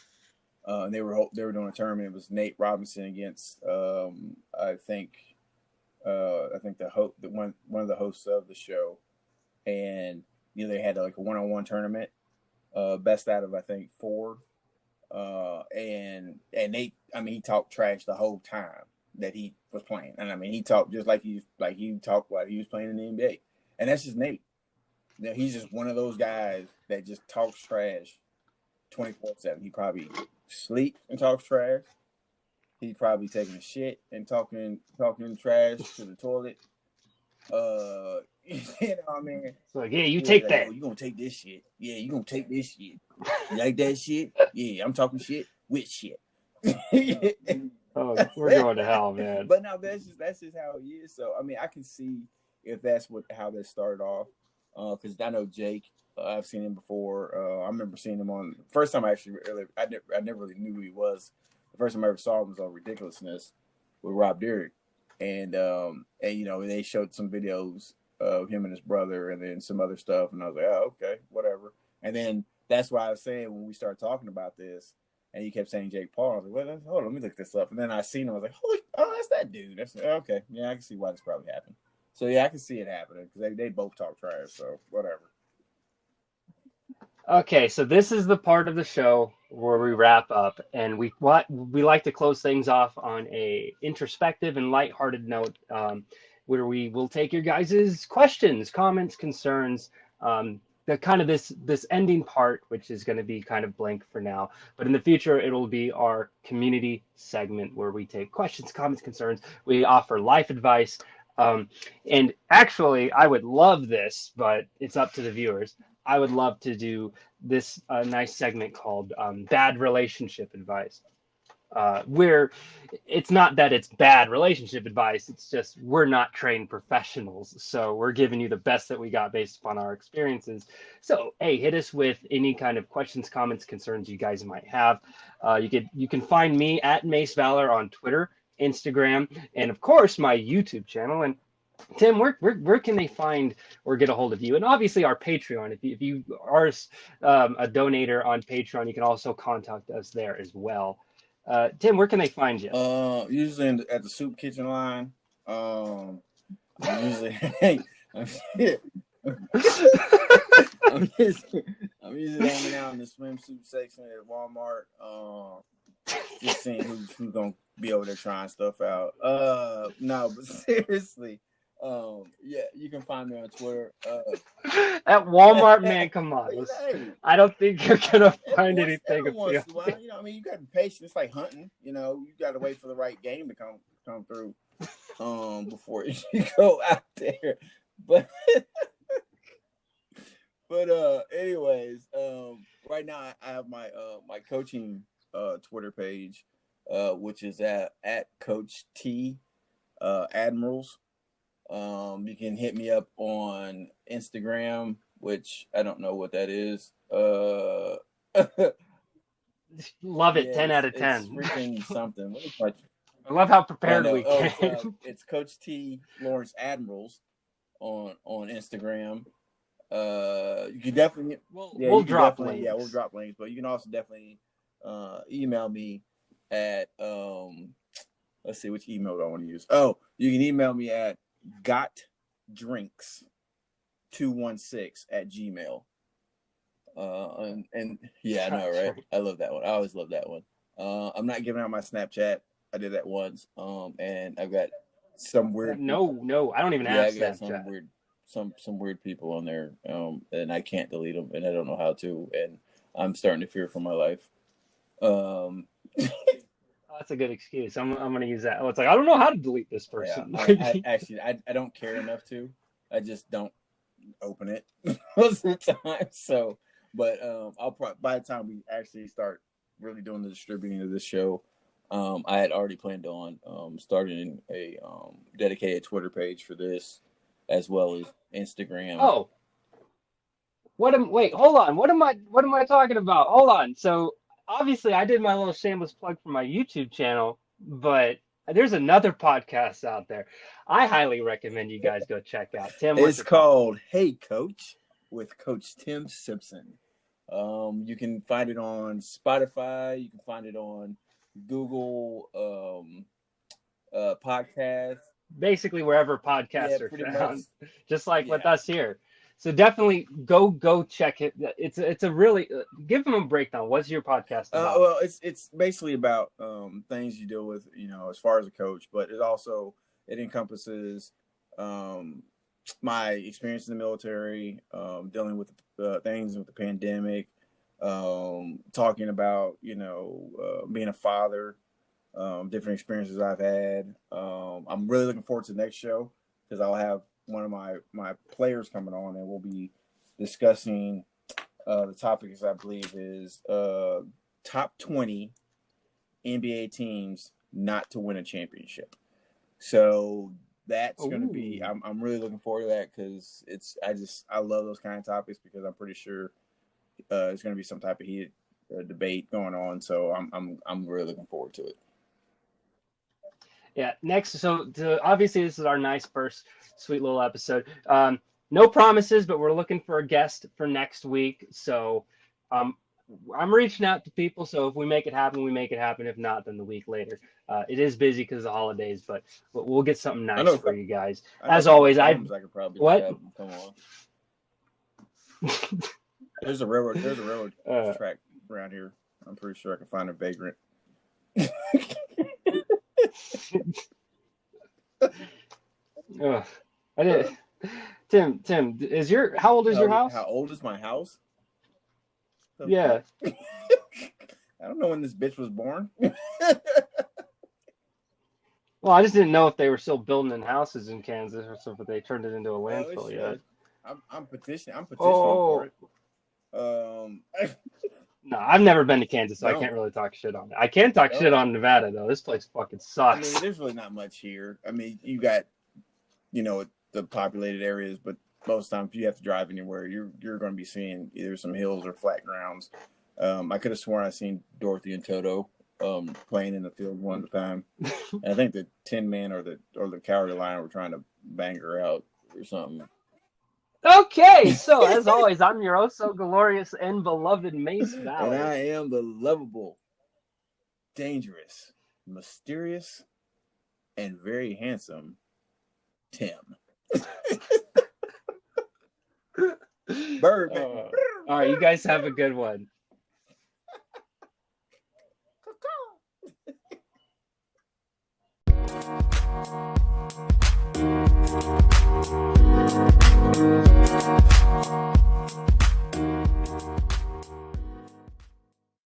and they were doing a tournament. It was Nate Robinson against I think one of the hosts of the show, and they had like a one-on-one tournament, best out of I think 4. And Nate, I mean, he talked trash the whole time that he was playing, and I mean, he talked just like he talked while he was playing in the NBA, and that's just Nate. He's just one of those guys that just talks trash 24/7. He probably sleeps and talks trash. He probably taking a shit and talking trash to the toilet. What I mean?
It's like, yeah, you take that.
Oh, you gonna take this shit? Yeah, you gonna take this shit? You like that shit? Yeah, I'm talking shit with shit.
Oh, we're going to hell, man.
But no, that's just how he is. So I mean, I can see if that's how that started off. Because I know Jake. I've seen him before. I remember seeing him on first time I never really knew who he was. The first time I ever saw him was on Ridiculousness with Rob Dyrdek, and they showed some videos of him and his brother, and then some other stuff, and I was like, oh, okay, whatever. And then that's why I was saying when we started talking about this, and you kept saying Jake Paul, I was like, well, hold on, let me look this up. And then I seen him, I was like, oh, that's that dude. That's okay. Yeah, I can see why this probably happened. So yeah, I can see it happening because they both talk trash. So whatever.
Okay, so this is the part of the show where we wrap up, and we like to close things off on a introspective and lighthearted note, where we will take your guys' questions, comments, concerns. the kind of this ending part, which is going to be kind of blank for now, but in the future it'll be our community segment where we take questions, comments, concerns. We offer life advice, and actually, I would love this, but it's up to the viewers. I would love to do this nice segment called "Bad Relationship Advice." Where it's not that it's bad relationship advice, it's just we're not trained professionals, so we're giving you the best that we got based upon our experiences. So hey, hit us with any kind of questions, comments, concerns you guys might have. You can find me at MaceValor on Twitter, Instagram, and of course my YouTube channel. And Tim, where can they find or get a hold of you? And obviously our Patreon. If you are a donator on Patreon, you can also contact us there as well. Tim, where can they find you?
Usually at the soup kitchen line. I'm usually I'm usually hanging out in the swimsuit section at Walmart. Just seeing who's gonna be over there trying stuff out. No, but seriously, yeah, you can find me on Twitter.
At Walmart, man, come on.
Hey,
I don't think you're gonna find anything
every once in a
appealing.
while, I mean, you got to be patient. It's like hunting, you got to wait for the right game to come through, before you go out there. But anyways, right now I have my my coaching Twitter page, which is at Coach T Admirals. You can hit me up on Instagram, which I don't know what that is.
Love it.
Yeah,
10 out of 10.
It's freaking something.
I love how prepared we came.
It's Coach T Lawrence Admirals on Instagram. You can definitely
we'll drop links.
Yeah, we'll drop links, but you can also definitely email me at let's see, which email do I want to use? Oh, you can email me at gotdrinks216@gmail. And yeah, I know, right? I love that one. I always love that one. I'm not giving out my Snapchat. I did that once. And I've got some weird.
No, I don't even have Snapchat.
Some weird people on there. And I can't delete them, and I don't know how to. And I'm starting to fear for my life.
That's a good excuse. I'm gonna use that. Oh, it's like I don't know how to delete this person.
Yeah, I don't care enough to. I just don't open it most of the time. So, but I'll probably by the time we actually start really doing the distributing of this show, I had already planned on starting a dedicated Twitter page for this, as well as Instagram.
Oh, wait, hold on. What am I talking about? Hold on. So obviously I did my little shameless plug for my YouTube channel, but there's another podcast out there I highly recommend you guys go check out. Tim,
it's called Hey Coach with Coach Tim Simpson. You can find it on Spotify. You can find it on Google podcasts.
Basically wherever podcasts are found, just like with us here. So definitely go check it. It's a really give them a breakdown. What's your podcast about?
Well, it's basically about things you deal with, as far as a coach, but it encompasses my experience in the military, dealing with things with the pandemic, talking about being a father, different experiences I've had. I'm really looking forward to the next show because I'll have one of my players coming on, and we'll be discussing the topic, I believe, is top 20 NBA teams not to win a championship. So that's going to be. I'm really looking forward to that because I love those kind of topics because I'm pretty sure it's going to be some type of heated debate going on. So I'm really looking forward to it.
Yeah. Next, so obviously this is our nice first sweet little episode. No promises, but we're looking for a guest for next week. So I'm reaching out to people. So if we make it happen, we make it happen. If not, then the week later. It is busy because of the holidays, but we'll get something nice for you guys. As always, I
could probably
what?
Come on. There's a railroad track around here. I'm pretty sure I can find a vagrant.
I did. Tim, how old is your house?
How old is my house?
Yeah.
I don't know when this bitch was born.
Well, I just didn't know if they were still building in houses in Kansas or something, but they turned it into a landfill yet.
I'm petitioning
Oh,
for it.
no, I've never been to Kansas, so I
No.
can't really talk shit on it. I can talk shit on Nevada though. This place fucking
I
sucks.
mean, there's really not much here. I mean, you got, the populated areas, but most times if you have to drive anywhere, you're going to be seeing either some hills or flat grounds. I could have sworn I seen Dorothy and Toto playing in the field one time. And I think the Tin Man or the Cowardly Lion were trying to bang her out or something.
Okay, so as always, I'm your oh so glorious and beloved MaceValor.
And I am the lovable, dangerous, mysterious, and very handsome Tim. Birdman.
All right, you guys have a good one.